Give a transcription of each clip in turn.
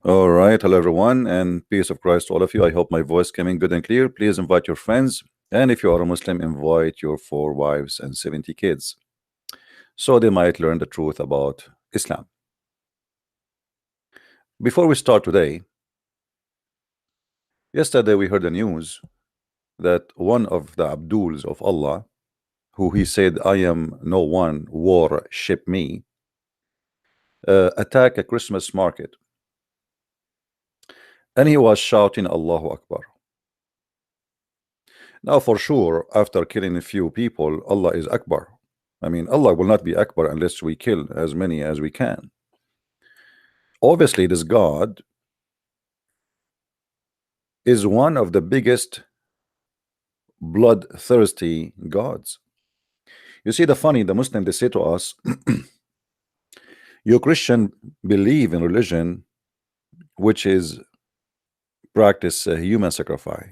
All right, hello everyone, and peace of Christ to all of you. I hope my voice coming good and clear. Please invite your friends, and if you are a Muslim, invite your 4 wives and 70 kids, so they might learn the truth about Islam. Before we start today, yesterday we heard the news that one of the Abduls of Allah, who he said, "I am no one, worship me," attacked a Christmas market, and he was shouting Allahu Akbar. Now, for sure, after killing a few people, Allah is Akbar. I mean, Allah will not be Akbar unless we kill as many as we can. Obviously, this God is one of the biggest bloodthirsty gods. You see, the Muslim, they say to us, you Christian believe in religion which is practice human sacrifice.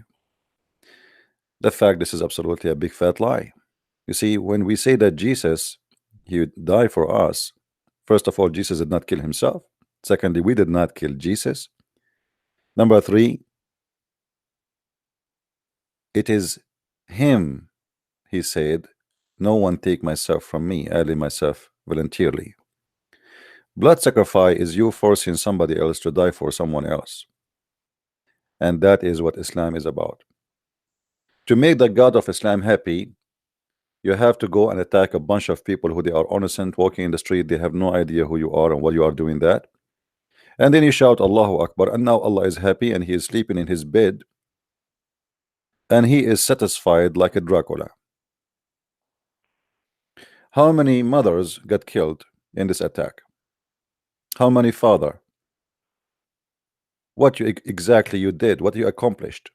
The fact this is absolutely a big fat lie. You see, when we say that Jesus, he would die for us, first of all, Jesus did not kill himself. Secondly, we did not kill Jesus. Number three, it is him, he said, no one take myself from me, I lay myself voluntarily. Blood sacrifice is you forcing somebody else to die for someone else. And that is what Islam is about. To make the God of Islam happy, you have to go and attack a bunch of people who they are innocent, walking in the street, they have no idea who you are and what you are doing that. And then you shout Allahu Akbar, and now Allah is happy and he is sleeping in his bed and he is satisfied like a Dracula. How many mothers got killed in this attack? How many father? What you exactly you did, what you accomplished?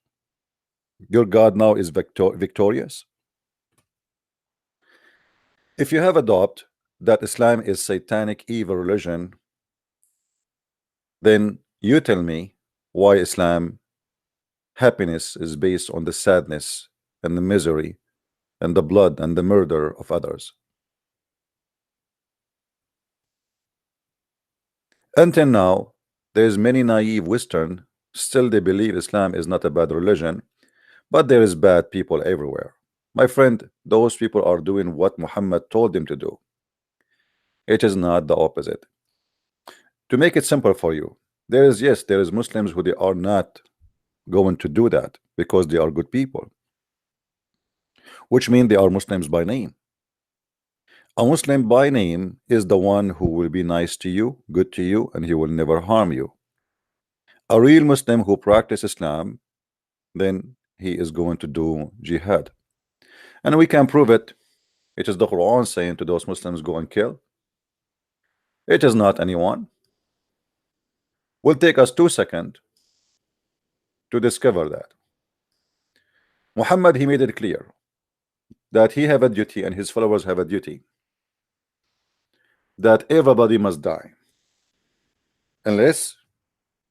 Your God now is victorious. If you have adopted that Islam is satanic evil religion, then you tell me why Islam happiness is based on the sadness and the misery and the blood and the murder of others. Until now, there's many naive Western still they believe Islam is not a bad religion, but there is bad people everywhere. My friend, those people are doing what Muhammad told them to do. It is not the opposite. To make it simple for you, there is Muslims who they are not going to do that because they are good people, which mean they are Muslims by name. A Muslim by name is the one who will be nice to you, good to you, and he will never harm you. A real Muslim who practices Islam, then he is going to do jihad. And we can prove it. It is the Quran saying to those Muslims, go and kill. It is not anyone. Will take us 2 seconds to discover that. Muhammad, he made it clear that he have a duty and his followers have a duty that everybody must die unless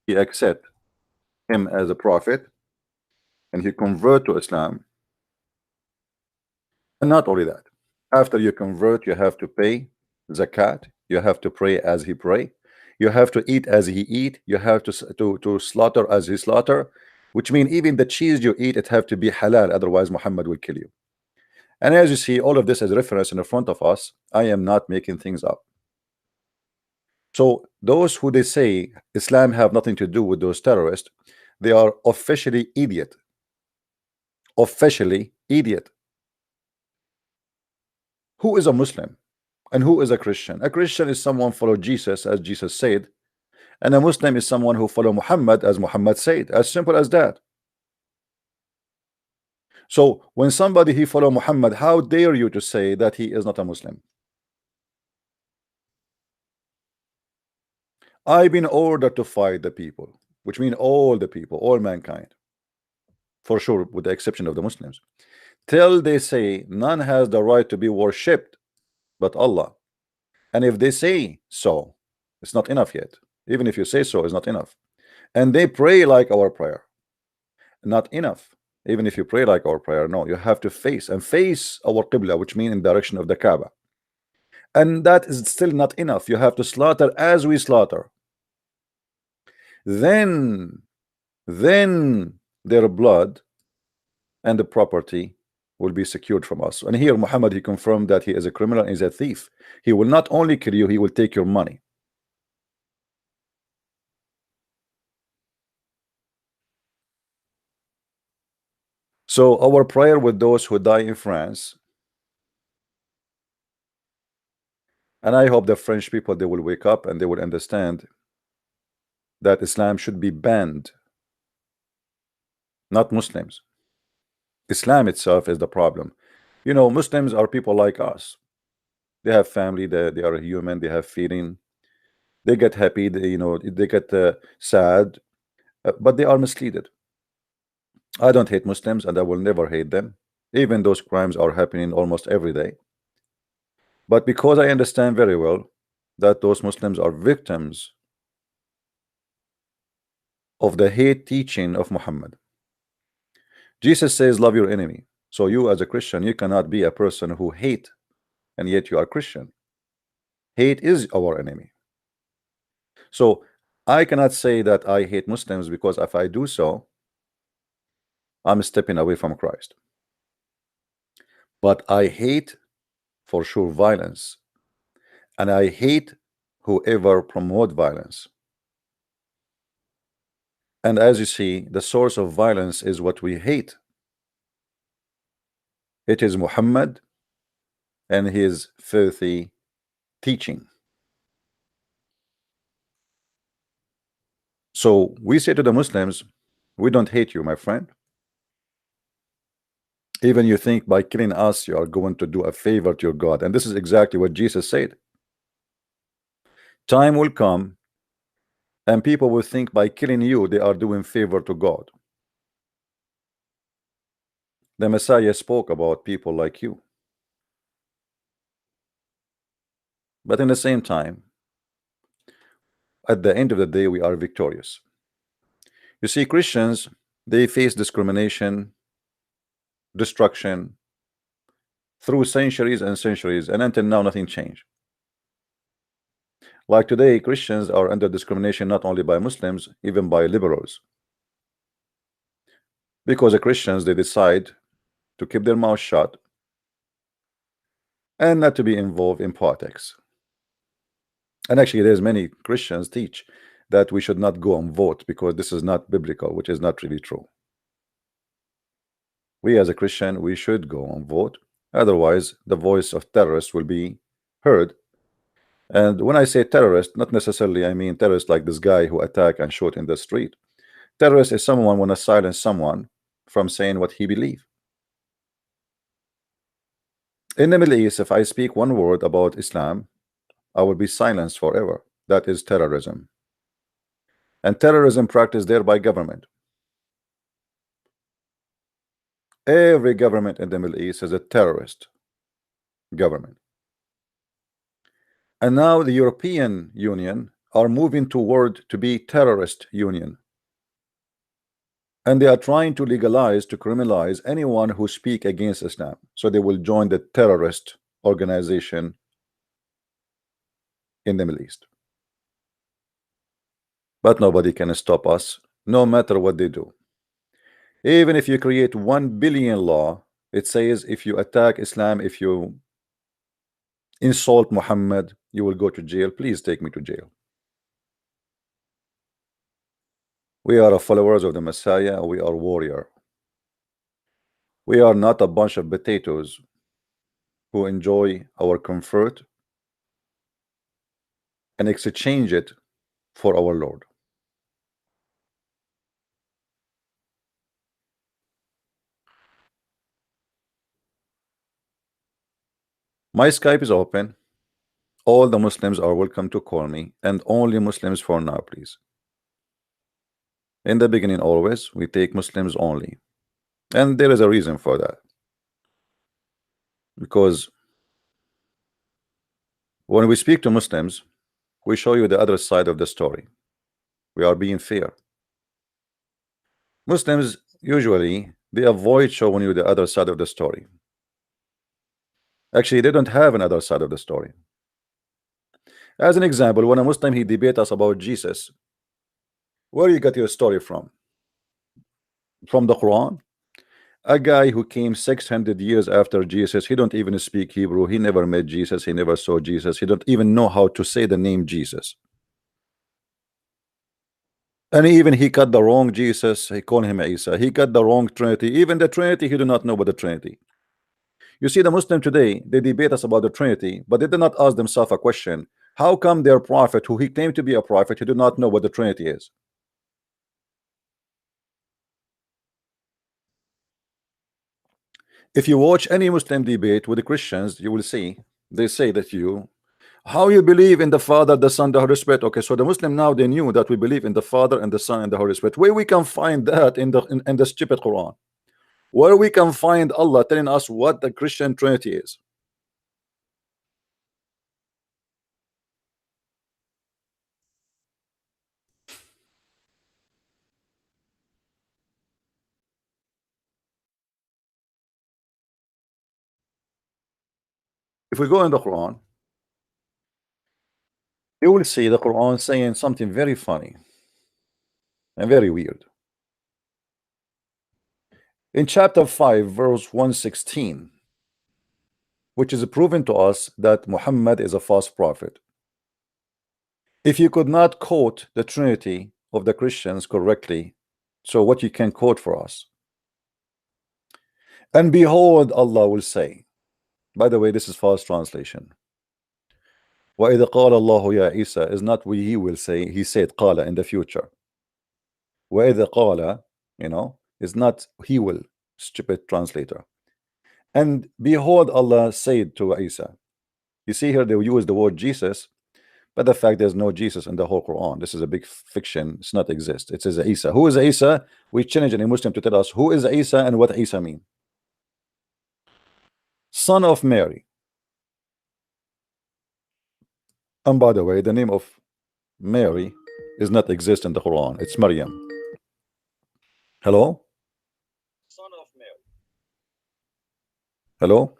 he accept him as a prophet and he convert to Islam. And not only that, after you convert, you have to pay zakat, you have to pray as he pray, you have to eat as he eat, you have to slaughter as he slaughter, which means even the cheese you eat, it have to be halal, otherwise Muhammad will kill you. And as you see, all of this is reference in the front of us. I am not making things up. So those who they say Islam have nothing to do with those terrorists, they are officially idiot. Officially idiot. Who is a Muslim and who is a Christian? A Christian is someone follow Jesus as Jesus said, and a Muslim is someone who follow Muhammad as Muhammad said. As simple as that. So when somebody he follow Muhammad, how dare you to say that he is not a Muslim? I've been ordered to fight the people, which mean all the people, all mankind, for sure, with the exception of the Muslims, till they say none has the right to be worshipped but Allah. And if they say so, it's not enough yet. Even if you say so, it's not enough. And they pray like our prayer, not enough. Even if you pray like our prayer, no, you have to face our Qibla, which means in direction of the Kaaba. And that is still not enough. You have to slaughter as we slaughter. then then their blood and the property will be secured from us. And here Muhammad, he confirmed that he is a criminal and is a thief. He will not only kill you, he will take your money. So our prayer with those who die in France, and I hope the French people, they will wake up and they will understand that Islam should be banned, not Muslims. Islam itself is the problem. You know, Muslims are people like us. They have family, they are human, they have feeling, they get happy, you know, they get sad, but they are misleaded. I don't hate Muslims and I will never hate them, even those crimes are happening almost every day. But because I understand very well that those Muslims are victims of the hate teaching of Muhammad. Jesus says, love your enemy. So you as a Christian, you cannot be a person who hate and yet you are Christian. Hate is our enemy. So I cannot say that I hate Muslims, because if I do so, I'm stepping away from Christ. But I hate for sure violence, and I hate whoever promote violence. And as you see, the source of violence is what we hate. It is Muhammad and his filthy teaching. So we say to the Muslims, we don't hate you, my friend. Even you think by killing us you are going to do a favor to your God, and this is exactly what Jesus said. Time will come and people will think by killing you they are doing favor to God. The Messiah spoke about people like you, but in the same time, at the end of the day, we are victorious. You see, Christians, they face discrimination, destruction through centuries and centuries, and until now nothing changed. Like today, Christians are under discrimination not only by Muslims, even by liberals, because the Christians, they decide to keep their mouth shut and not to be involved in politics. And actually, there's many Christians teach that we should not go and vote because this is not biblical, which is not really true. We as a Christian, we should go and vote. Otherwise, the voice of terrorists will be heard. And when I say terrorist, not necessarily I mean terrorist like this guy who attack and shoot in the street. Terrorist is someone want to silence someone from saying what he believes. In the Middle East, if I speak one word about Islam, I will be silenced forever. That is terrorism. And terrorism practiced there by government. Every government in the Middle East is a terrorist government. And now the European Union are moving toward to be terrorist union. And they are trying to legalize, to criminalize anyone who speak against Islam. So they will join the terrorist organization in the Middle East. But nobody can stop us, no matter what they do. Even if you create 1 billion law, it says if you attack Islam, if you insult Muhammad, you will go to jail. Please take me to jail. We are followers of the Messiah. We are warrior. We are not a bunch of potatoes who enjoy our comfort and exchange it for our Lord. My Skype is open. All the Muslims are welcome to call me, and only Muslims for now, please. In the beginning, always, we take Muslims only. And there is a reason for that. Because when we speak to Muslims, we show you the other side of the story. We are being fair. Muslims, usually, they avoid showing you the other side of the story. Actually, they don't have another side of the story. As an example, when a Muslim, he debate us about Jesus, Where you got your story from? From the Quran? A guy who came 600 years after Jesus, he don't even speak Hebrew, he never met Jesus, he never saw Jesus, he don't even know how to say the name Jesus. And even he got the wrong Jesus, he called him Isa. He got the wrong Trinity. Even the Trinity, he do not know about the Trinity. You see, the Muslim today, they debate us about the Trinity, but they did not ask themselves a question. How come their prophet, who he claimed to be a prophet, he did not know what the Trinity is? If you watch any Muslim debate with the Christians, you will see they say that how you believe in the Father, the Son, the Holy Spirit. Okay, so the Muslim now they knew that we believe in the Father and the Son and the Holy Spirit. Where we can find that in the stupid Quran? Where we can find Allah telling us what the Christian Trinity is? If we go in the Quran, you will see the Quran saying something very funny and very weird. In chapter 5, verse 116, which is proven to us that Muhammad is a false prophet. If you could not quote the Trinity of the Christians correctly, so what you can quote for us? And behold, Allah will say, by the way, this is false translation. وَإِذَا قَالَ اللَّهُ يَا عِيسَى is not we he will say, he said قَالَ in the future. وَإِذَا قَالَ, is not he will, stupid translator. And behold, Allah said to Isa. You see here they use the word Jesus, but the fact there's no Jesus in the whole Quran. This is a big fiction. It's not exist. It says Isa. Who is Isa? We challenge any Muslim to tell us who is Isa and what Isa mean. Son of Mary. And by the way, the name of Mary is not exist in the Quran. It's Maryam. Hello? Son of Mary. Hello?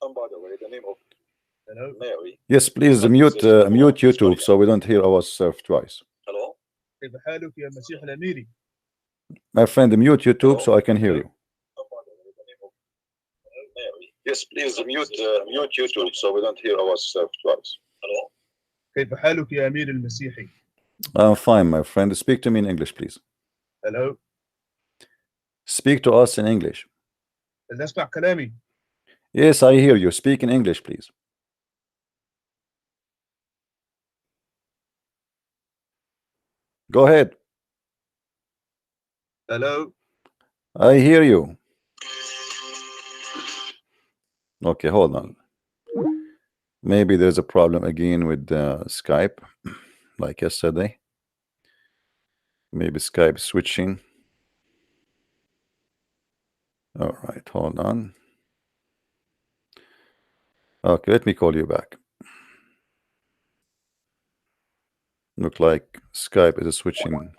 And by the way, the name of Mary. Yes, please mute YouTube so we don't hear ourselves twice. Hello? My friend, mute YouTube so I can hear you. Yes, please mute YouTube so we don't hear ourselves twice. Hello? كيف حالك يا أمير المسيحي? I'm fine, my friend. Speak to me in English, please. Hello? Speak to us in English. هل تسمع كلامي؟ Yes, I hear you. Speak in English, please. Go ahead. Hello? I hear you. Okay, hold on. Maybe there's a problem again with Skype, like yesterday. Maybe Skype switching. All right, hold on. Okay, let me call you back. Look like Skype is switching.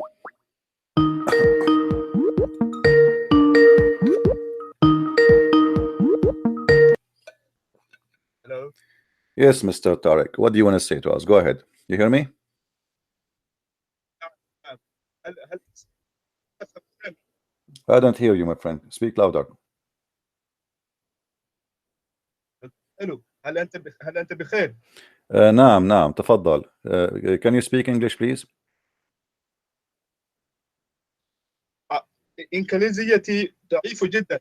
Hello? Yes, Mr. Tariq. What do you want to say to us? Go ahead. You hear me? I don't hear you, my friend. Speak louder. Hello. هل أنت بخير؟ نعم نعم تفضل. Can you speak English please? إنجليزيتي ضعيف جدا.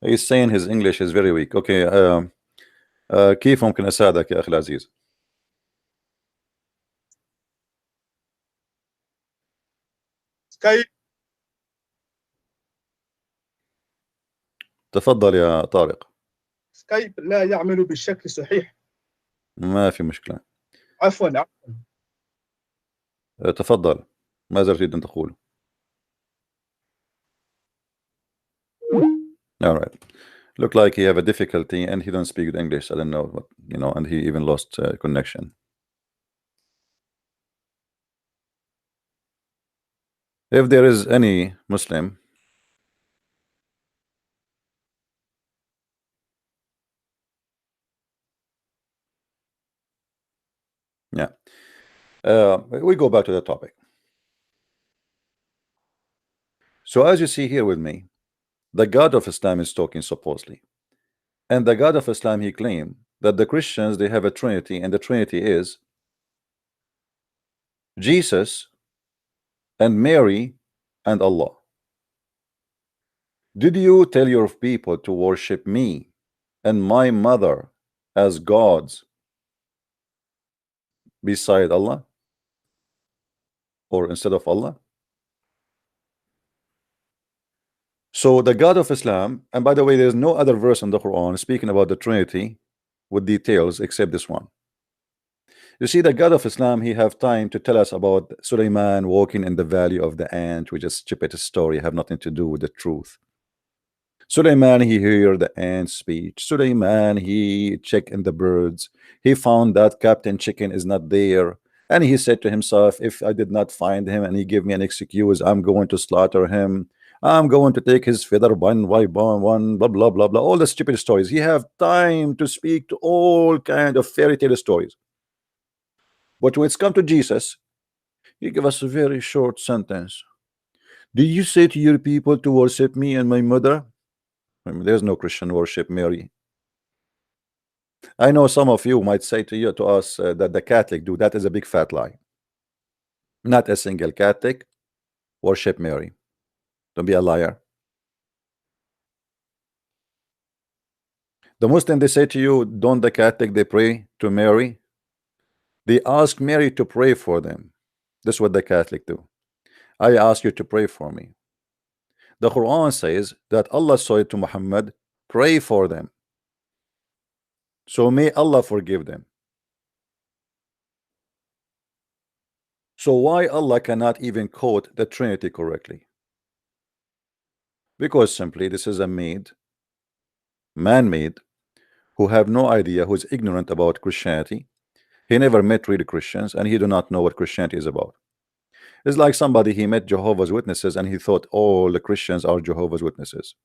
He's saying his English is very weak. Okay. كيف ممكن أساعدك يا أخي العزيز؟ سكايب. تفضل يا طارق. سكايب لا يعمل بالشكل الصحيح. ما في مشكلة. عفوا. تفضل. ماذا تريد أن تقول؟ All right. Look like he have a difficulty and he don't speak English. I don't know what, and he even lost connection. If there is any Muslim yeah We go back to the topic. So as you see here with me, the God of Islam is talking supposedly, and the God of Islam, he claimed that the Christians, they have a Trinity, and the Trinity is Jesus and Mary and Allah. Did you tell your people to worship me and my mother as gods beside Allah, or instead of Allah? So the God of Islam, and by the way, there's no other verse in the Quran speaking about the Trinity with details except this one. You see, the God of Islam, he have time to tell us about Sulaiman walking in the valley of the ant, which is stupid story, have nothing to do with the truth. Sulaiman, he heard the ant speech. Sulaiman, he checked in the birds. He found that Captain Chicken is not there. And he said to himself, if I did not find him and he give me an excuse, I'm going to slaughter him. I'm going to take his feather one by one, blah, blah, blah, blah. All the stupid stories. He have time to speak to all kind of fairy tale stories. But when it's come to Jesus, he give us a very short sentence. Did you say to your people to worship me and my mother? I mean, there's no Christian worship Mary. I know some of you might say to us that the Catholic do. That is a big fat lie. Not a single Catholic worship Mary. Don't be a liar. The Muslim, they say to you, don't the Catholic, they pray to Mary? They ask Mary to pray for them. This is what the Catholic do. I ask you to pray for me. The Quran says that Allah said to Muhammad, pray for them. So may Allah forgive them. So why Allah cannot even quote the Trinity correctly? Because simply this is a man-made, who have no idea, who's ignorant about Christianity. He never met real Christians, and he do not know what Christianity is about. It's like somebody, he met Jehovah's Witnesses and he thought all the Christians are Jehovah's Witnesses.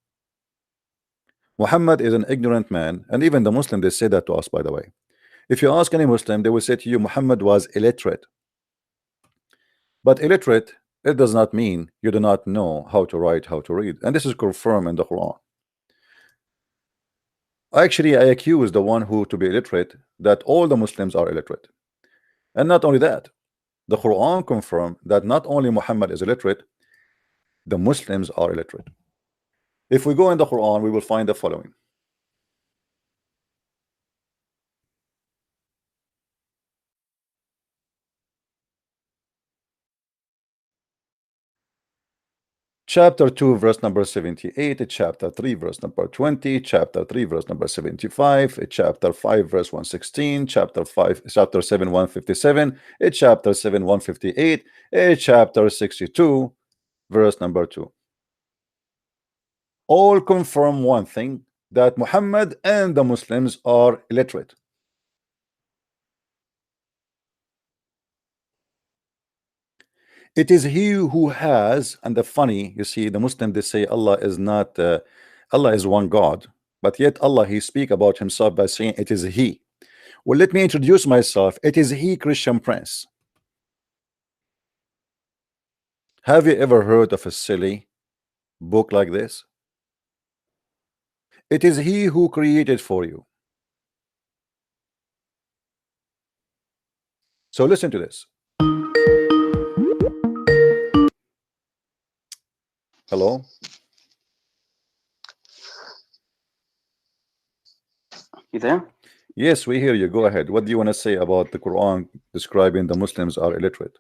Muhammad is an ignorant man, and even the Muslim, they say that to us, by the way. If you ask any Muslim, they will say to you Muhammad was illiterate. But illiterate, it does not mean you do not know how to write, how to read, and this is confirmed in the Quran. Actually, I accuse the one who to be illiterate that all the Muslims are illiterate. And not only that, the Quran confirmed that not only Muhammad is illiterate, the Muslims are illiterate. If we go in the Quran, we will find the following. Chapter 2 verse number 78, chapter 3 verse number 20, chapter 3 verse number 75, chapter 5 verse 116, chapter 7 157, chapter 7 158, chapter 62 verse number 2. All confirm one thing, that Muhammad and the Muslims are illiterate. It is he who has, and the funny, you see, the Muslim, they say Allah is not, Allah is one God, but yet Allah, he speak about himself by saying it is he. Well, let me introduce myself. It is he, Christian Prince. Have you ever heard of a silly book like this? It is he who created for you. So listen to this. Hello? You there? Yes, we hear you. Go ahead. What do you want to say about the Quran describing the Muslims are illiterate?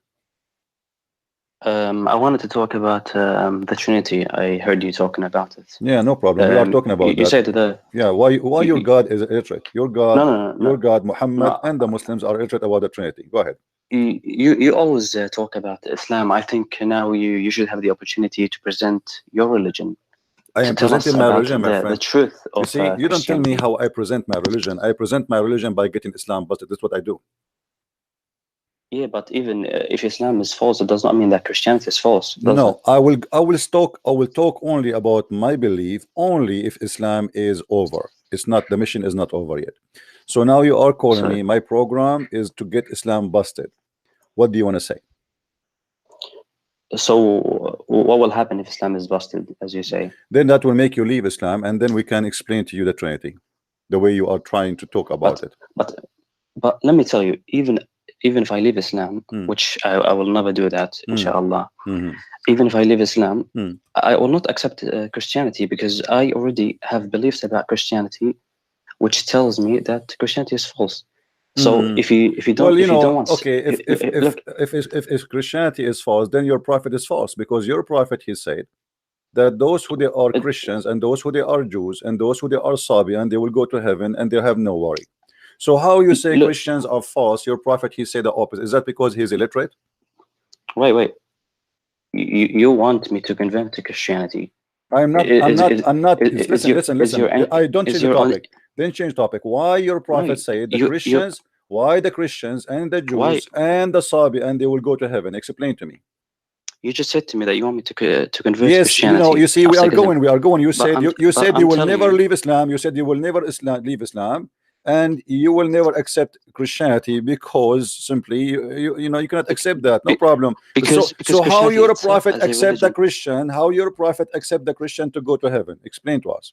I wanted to talk about the Trinity. I heard you talking about it. Yeah, no problem. We are talking about you that. said the Yeah, why your God is illiterate? Your God, no, God Muhammad, no. and the Muslims are illiterate about the Trinity. Go ahead. You always talk about Islam. I think now you should have the opportunity to present your religion. I am presenting my religion, my friend. The truth of you see, you don't tell me how I present my religion. I present my religion by getting Islam busted. That's what I do. Yeah, but even if Islam is false, it does not mean that Christianity is false. No, I will talk only about my belief only if Islam is over. It's not, the mission is not over yet. So now you are calling me, my program is to get Islam busted. What do you want to say? So what will happen if Islam is busted, as you say? Then that will make you leave Islam, and then we can explain to you the Trinity, the way you are trying to talk about it. But let me tell you, even if I leave Islam, which I will never do that, inshallah. Even if I leave Islam, I will not accept Christianity, because I already have beliefs about Christianity, which tells me that Christianity is false. So if you don't, well, you if know, you don't want, okay, if Christianity is false, then your prophet is false, because your prophet, he said that those who they are Christians and those who they are Jews and those who they are Sabian, they will go to heaven and they have no worry. So how you say Christians are false? Your prophet, he said the opposite. Is that because he's illiterate? Wait. You want me to convert to Christianity? I'm not. Listen. I don't change the topic. Then change topic. Why your prophet said the Christians? Why the Christians and the Jews and the Sabi and they will go to heaven? Explain to me. You just said to me that you want me to convert yes, Christianity. You know, you see, we are going. You said you will never leave Islam. You said you will never leave Islam, and you will never accept Christianity because simply you know you cannot accept that. No problem. Because how your prophet accept the Christian? How your prophet accept the Christian to go to heaven? Explain to us.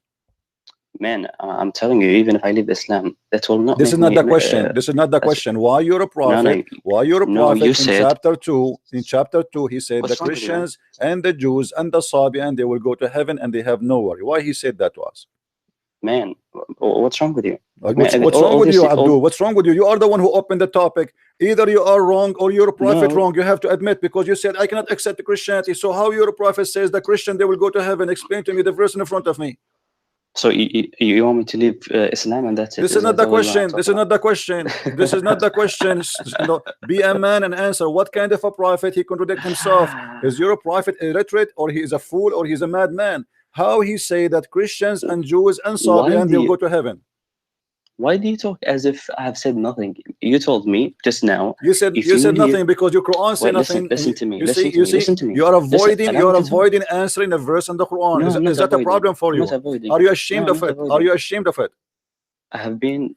Man, I'm telling you, even if I leave Islam, that will not. This is not the question. This is not the question. Why you're a prophet? Why you're a prophet? In chapter 2, he said the Christians and the Jews and the Sabian, they will go to heaven and they have no worry. Why he said that to us? Man, what's wrong with you? What's wrong with you, Abdul? What's wrong with you? You are the one who opened the topic. Either you are wrong or you're a prophet wrong. You have to admit, because you said I cannot accept Christianity. So how your prophet says the Christian they will go to heaven? Explain to me the verse in front of me. So you want me to leave Islam and that's it? This is not the question. This is not the question. This is not the question. Be a man and answer. What kind of a prophet? He contradict himself. Is your prophet illiterate, or he is a fool, or he's a madman? How he say that Christians and Jews and Sabian they'll go to heaven? Why do you talk as if I have said nothing? You told me just now. You said nothing because your Quran said nothing. Listen to me. Listen to me. You are avoiding answering a verse in the Quran. Is that a problem for you? Are you ashamed of it? Are you ashamed of it? I have been.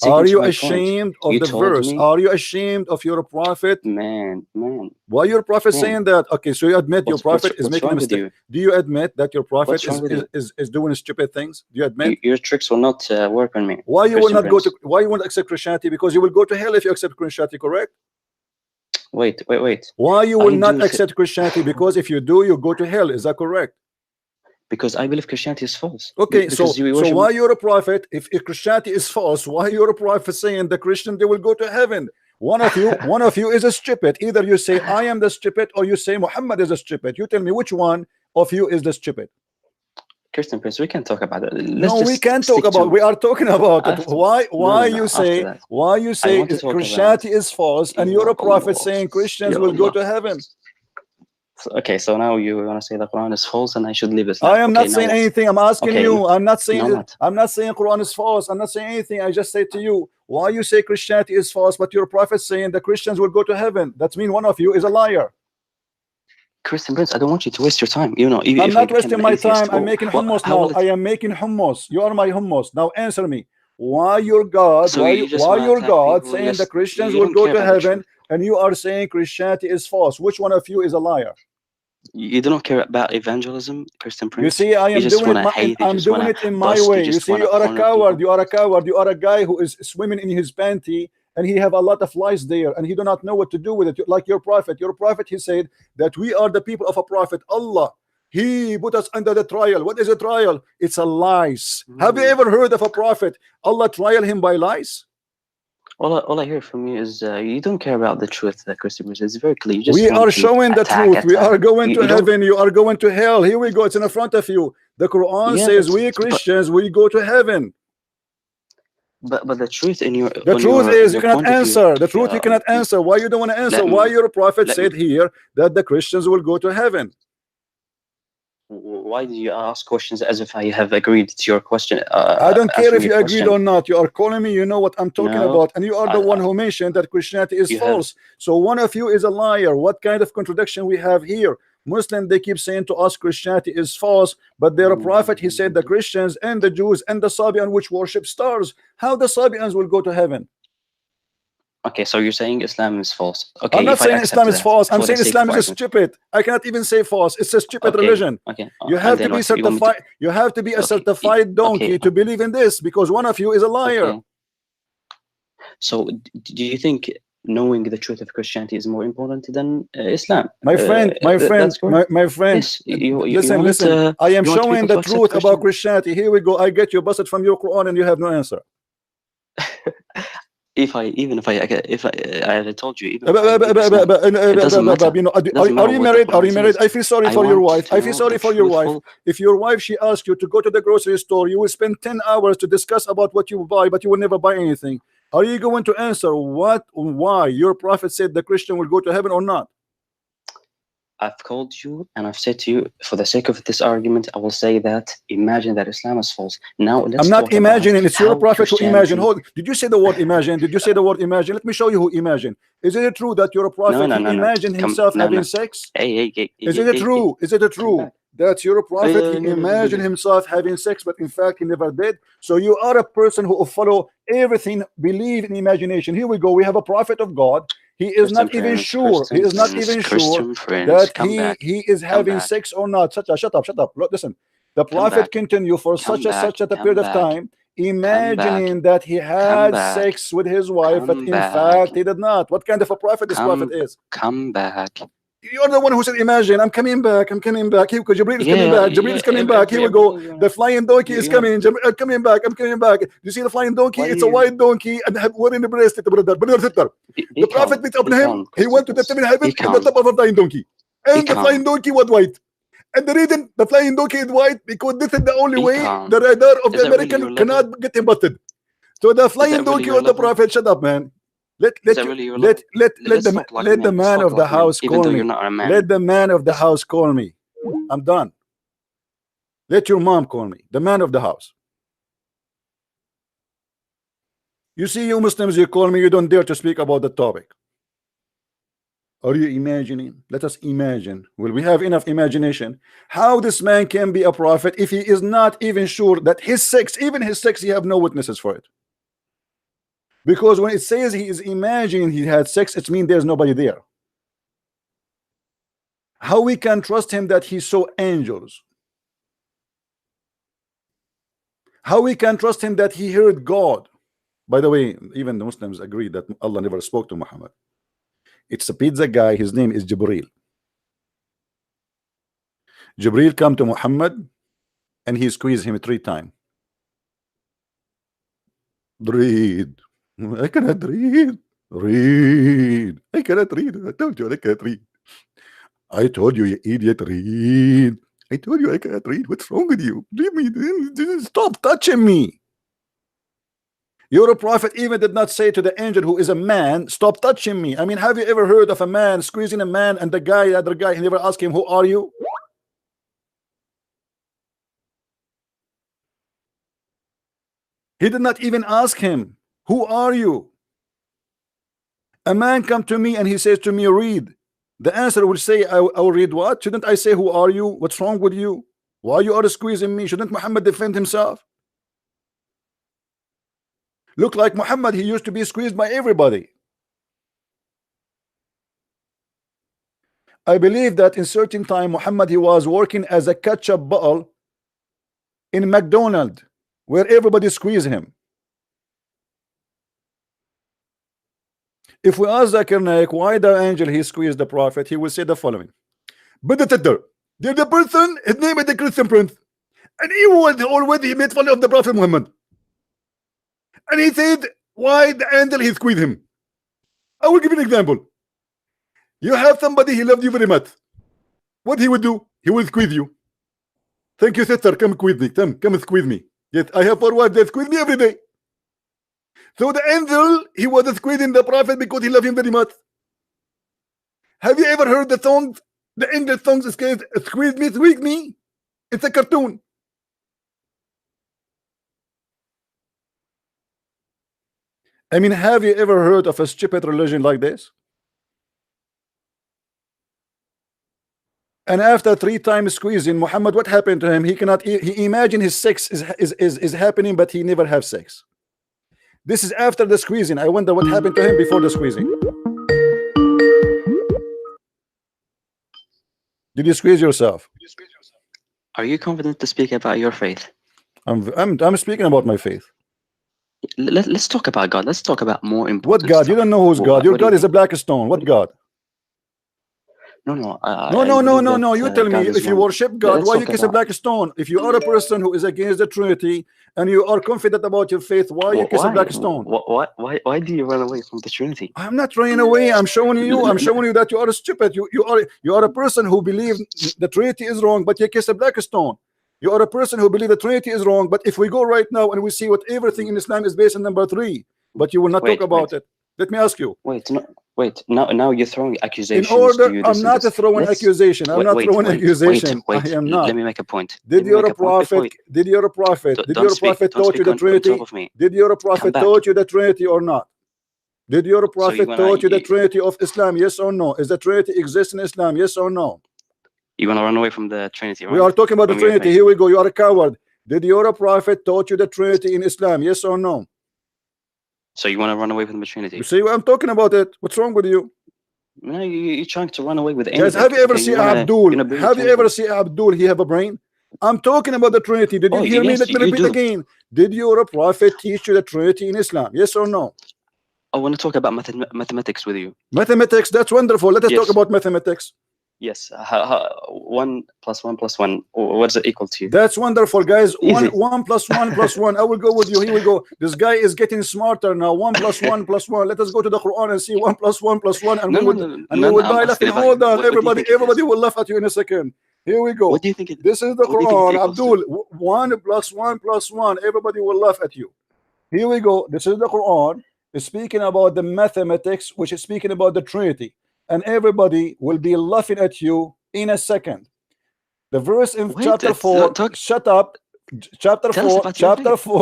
Are you ashamed of the verse? Are you ashamed of your prophet? Man. Why your prophet saying that? Okay, so you admit your prophet is making a mistake. Do you admit that your prophet is doing stupid things? Do you admit? Your tricks will not work on me. Why you will not go to? Why you won't accept Christianity? Because you will go to hell if you accept Christianity. Correct? Wait. Why you will not accept Christianity? Because if you do, you go to hell. Is that correct? Because I believe Christianity is false. Okay, so why you're a prophet? If Christianity is false, why you're a prophet saying the Christian they will go to heaven? One of you is a stupid. Either you say I am the stupid, or you say Muhammad is a stupid. You tell me which one of you is the stupid. Christian Prince, we can talk about it. We can't talk about. We are talking about it. Why you say Christianity is false, and you're a prophet saying Christians will go to heaven? Okay, so now you want to say the Quran is false and I should leave Islam. I am not saying anything. I'm asking you. I'm not saying Quran is false. I'm not saying anything. I just say to you, why you say Christianity is false, but your prophet saying the Christians will go to heaven? That means one of you is a liar. Christian Prince, I don't want you to waste your time. You know, I'm not wasting my time. I'm making hummus now. I am making hummus. You are my hummus. Now answer me. Why your God? Why your God saying the Christians will go to heaven, and you are saying Christianity is false? Which one of you is a liar? You don't care about evangelism, Christian Prince. You see, I am doing it in my way. You see, you are a coward. You are a coward. You are a guy who is swimming in his panty, and he have a lot of lies there, and he do not know what to do with it. Like your prophet. Your prophet, he said that we are the people of a prophet. Allah, he put us under the trial. What is a trial? It's a lies. Have you ever heard of a prophet Allah trial him by lies? All I hear from you is you don't care about the truth, Christian Prince. It's very clear. We are showing the truth. We are going to heaven. You are going to hell. Here we go. It's in front of you. The Quran says we Christians, we go to heaven. But the truth in your is you cannot answer. The truth you cannot answer. Why you don't want to answer? Why your prophet said here that the Christians will go to heaven? Why do you ask questions as if I have agreed to your question? I don't care if you agreed or not. You are calling me. You know what I'm talking about, and you are the one who mentioned that Christianity is false. So one of you is a liar. What kind of contradiction we have here? Muslims, they keep saying to us Christianity is false, but their prophet, he said the Christians and the Jews and the Sabian which worship stars. How the Sabians will go to heaven? Okay, so you're saying Islam is false. Okay, I'm not saying Islam is false. I'm saying Islam is stupid. I cannot even say false. It's a stupid religion. Okay. You have to be certified. You have to be a certified donkey to believe in this, because one of you is a liar. Okay. So, do you think knowing the truth of Christianity is more important than Islam? My friend, my friend. Yes, listen. I am showing the truth about Christianity. Here we go. I get you busted from your Quran, and you have no answer. If I had told you, even you know, are you married? Are you married? I feel sorry for your wife. I feel sorry for your wife. If your wife, she asks you to go to the grocery store, you will spend 10 hours to discuss about what you buy, but you will never buy anything. Are you going to answer why your prophet said the Christian will go to heaven or not? I've called you and I've said to you, for the sake of this argument, I will say that imagine that Islam is false. Now let's I'm not imagining. It's your prophet who imagine. Did you say the word imagine? Did you say the word imagine? Let me show you who imagine. Is it true that your prophet imagined himself having sex? Is it true? Is it true that your prophet he imagined himself having sex, but in fact he never did? So you are a person who follow everything, believe in imagination. Here we go. We have a prophet of God. He is not even sure. He is not even sure that he is having sex or not. Shut up. Look, listen. The prophet continued for such a period of time, imagining that he had sex with his wife, but in fact he did not. What kind of a prophet this prophet is? Come back. You're the one who said, imagine, I'm coming back. Here, because Jibreel is coming back. Jibreel is coming back. Here we go. The flying donkey is coming. I'm coming back. You see the flying donkey? It's a white donkey and have one in the breast. The prophet met up with him. He went to the seventh heaven in the top of a flying donkey. And the flying donkey was white. And the reason the flying donkey is white, because this is the only way the radar of the American cannot get him busted. So the flying donkey was the prophet. Shut up, man. Let the man of the house call me. Let the man of the house call me. I'm done. Let your mom call me. The man of the house. You see, you Muslims, you call me, you don't dare to speak about the topic. Are you imagining? Let us imagine. Will we have enough imagination? How this man can be a prophet if he is not even sure that his sex, even his sex, he have no witnesses for it. Because when it says he is imagining he had sex, it means there's nobody there. How we can trust him that he saw angels? How we can trust him that he heard God? By the way, even the Muslims agree that Allah never spoke to Muhammad. It's a pizza guy. His name is Jibreel. Jibreel come to Muhammad and he squeezed him 3 times. Read. I cannot read. I cannot read. I told you I cannot read. I told you, you idiot, read. I told you I cannot read. What's wrong with you? Leave me. Stop touching me. Your prophet even did not say to the angel who is a man, stop touching me. I mean, have you ever heard of a man squeezing a man and the other guy, he never asked him, who are you? He did not even ask him, who are you? A man come to me and he says to me, read. The answer will say, I will read what? Shouldn't I say, who are you? What's wrong with you? Why you are squeezing me? Shouldn't Muhammad defend himself? Look like Muhammad, he used to be squeezed by everybody. I believe that in certain time, Muhammad, he was working as a ketchup bottle in McDonald's, where everybody squeezed him. If we ask Zakir Naik why the angel he squeezed the prophet, he will say the following: there's the person, his name is the Christian Prince, and he was already made fun of the Prophet Muhammad. And he said, why the angel he squeezed him? I will give you an example. You have somebody, he loved you very much. What he would do? He will squeeze you. Thank you, sister. Come squeeze me. Come squeeze me. Yes, I have 4 wives that squeeze me every day. So the angel, he was squeezing the prophet because he loved him very much. Have you ever heard the song, the English song says, squeeze me? It's a cartoon. I mean, have you ever heard of a stupid religion like this? And after 3 times squeezing Muhammad, what happened to him? He cannot. He imagined his sex is happening, but he never have sex. This is after the squeezing. I wonder what happened to him before the squeezing. Did you squeeze yourself? Are you confident to speak about your faith? I'm speaking about my faith. Let's talk about God. Let's talk about more important What God? stuff. You don't know who's God. Your God is a black stone. What God? No. No. You tell me, if you worship God, why you kiss a black stone? If you are a person who is against the Trinity and you are confident about your faith, why you kiss a black stone? Why do you run away from the Trinity? I'm not running away. I'm showing you. I'm showing you that you are stupid. You are a person who believes the Trinity is wrong, but you kiss a black stone. You are a person who believes the Trinity is wrong, but if we go right now and we see what everything in Islam is based on number 3, but you will not talk about it. Let me ask you. Wait. Now you're throwing accusations. In order, I'm not throwing accusation. I'm not throwing accusation. I am not. Let me make a point. Did your prophet taught you the Trinity? Did your prophet taught you the Trinity or not? Did your prophet taught you the Trinity of Islam? Yes or no? Is the Trinity exist in Islam? Yes or no? You want to run away from the Trinity, right? We are talking about the Trinity. Here we go. You are a coward. Did your prophet taught you the Trinity in Islam? Yes or no? So you want to run away from the Trinity? You see, I'm talking about it. What's wrong with you? No, you're trying to run away with anything. Guys, have you ever seen Abdul? Have you ever seen Abdul? He have a brain. I'm talking about the Trinity. Did you hear me? Let me repeat again. Did your prophet teach you the Trinity in Islam? Yes or no? I want to talk about mathematics with you. Mathematics, that's wonderful. Let us talk about mathematics. Yes. 1 + 1 + 1. What's it equal to? That's wonderful, guys. 1 + 1 + 1. I will go with you. Here we go. This guy is getting smarter now. 1 + 1 + 1. Let us go to the Quran and see 1 + 1 + 1, and we will die laughing. Hold on, everybody will laugh at you in a second. Here we go. What do you think? This is the Quran, Abdul. 1 + 1 + 1. Everybody will laugh at you. Here we go. This is the Quran. It's speaking about the mathematics, which is speaking about the Trinity. And everybody will be laughing at you in a second. The verse in chapter 4, shut up. Chapter 4,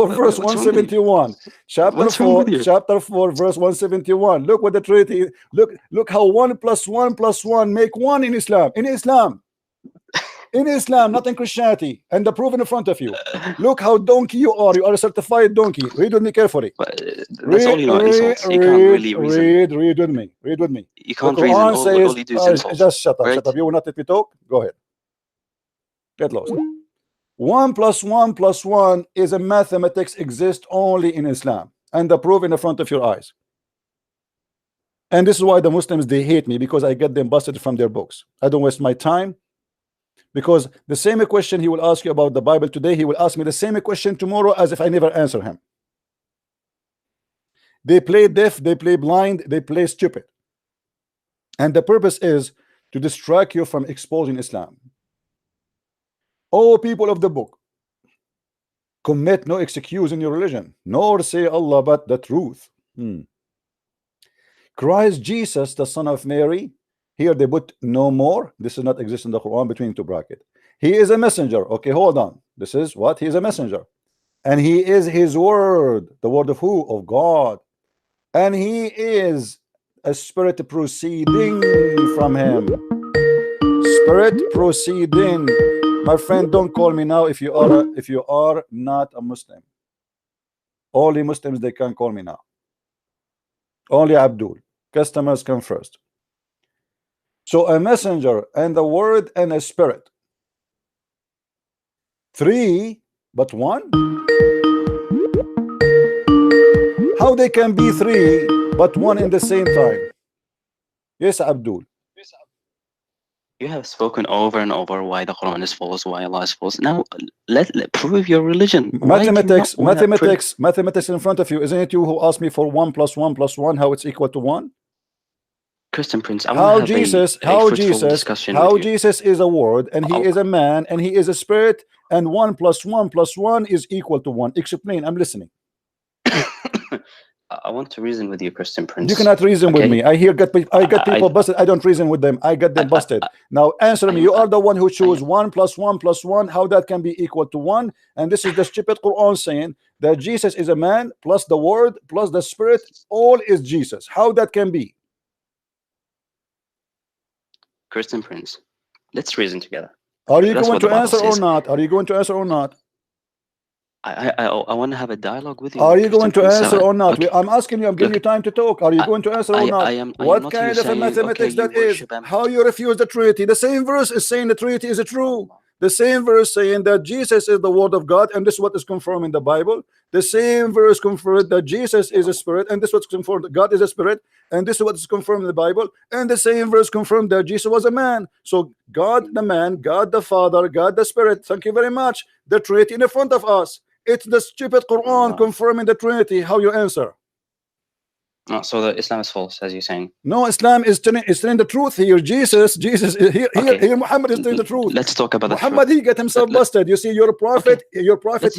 verse 171. Chapter 4, verse 171. Look what the Trinity. Look how 1 + 1 + 1 make 1 in Islam. In Islam, not in Christianity. And the proof in front of you. Look how donkey you are. You are a certified donkey. Read with me carefully. That's all you know. Insults. You can't really reason. Read with me. Read with me. You can't reason. All you do is insult. Just shut up. Right? Shut up. You will not let me talk. Go ahead. Get lost. 1 + 1 + 1 is a mathematics exist only in Islam. And the proof in the front of your eyes. And this is why the Muslims, they hate me, because I get them busted from their books. I don't waste my time. Because the same question he will ask you about the Bible today, he will ask me the same question tomorrow, as if I never answer him. They play deaf, they play blind, they play stupid. And the purpose is to distract you from exposing Islam. Oh, people of the book, commit no excuse in your religion, nor say Allah but the truth. Christ Jesus, the son of Mary. Here they put no more. This is not exist in the Quran between two brackets. He is a messenger. Okay, hold on. This is what? He is a messenger. And he is his word. The word of who? Of God. And he is a spirit proceeding from him. Spirit proceeding. My friend, don't call me now if you are not a Muslim. Only Muslims, they can call me now. Only Abdul. Customers come first. So a messenger and the word and a spirit. 3 but 1. How they can be 3 but 1 in the same time? Yes, Abdul. You have spoken over and over why the Quran is false, why Allah is false. Now let prove your religion. Mathematics in front of you. Isn't it you who asked me for 1 + 1 + 1, how it's equal to 1? Christian Prince, how Jesus is a word, and he is a man, and he is a spirit, and 1 + 1 + 1 is equal to 1. Explain. I'm listening. I want to reason with you, Christian Prince. You cannot reason with me. I got people busted. I don't reason with them. I got them busted. Now answer me. You are the one who chose 1 + 1 + 1. How that can be equal to 1? And this is the stupid Quran saying that Jesus is a man plus the word plus the spirit. All is Jesus. How that can be? Christian Prince, let's reason together. Are you going to answer or not? Are you going to answer or not? I want to have a dialogue with you. Are you going to answer or not? Okay. I'm asking you. I'm giving you time to talk. Are you going to answer or not? What kind of a mathematics that is? How you refuse the Trinity? The same verse is saying the Trinity is true. The same verse saying that Jesus is the Word of God, and this is what is confirmed in the Bible. The same verse confirmed that Jesus is a spirit, and this is what's confirmed that God is a spirit, and this is what is confirmed in the Bible. And the same verse confirmed that Jesus was a man. So God the man, God the Father, God the Spirit. Thank you very much. The Trinity in the front of us. It's the stupid Quran confirming the Trinity. How you answer? So the Islam is false, as you're saying. No, Islam is telling the truth here. Jesus here Muhammad is telling the truth. Let's talk about Muhammad, he got himself busted. You see, you're a prophet. You're a prophet.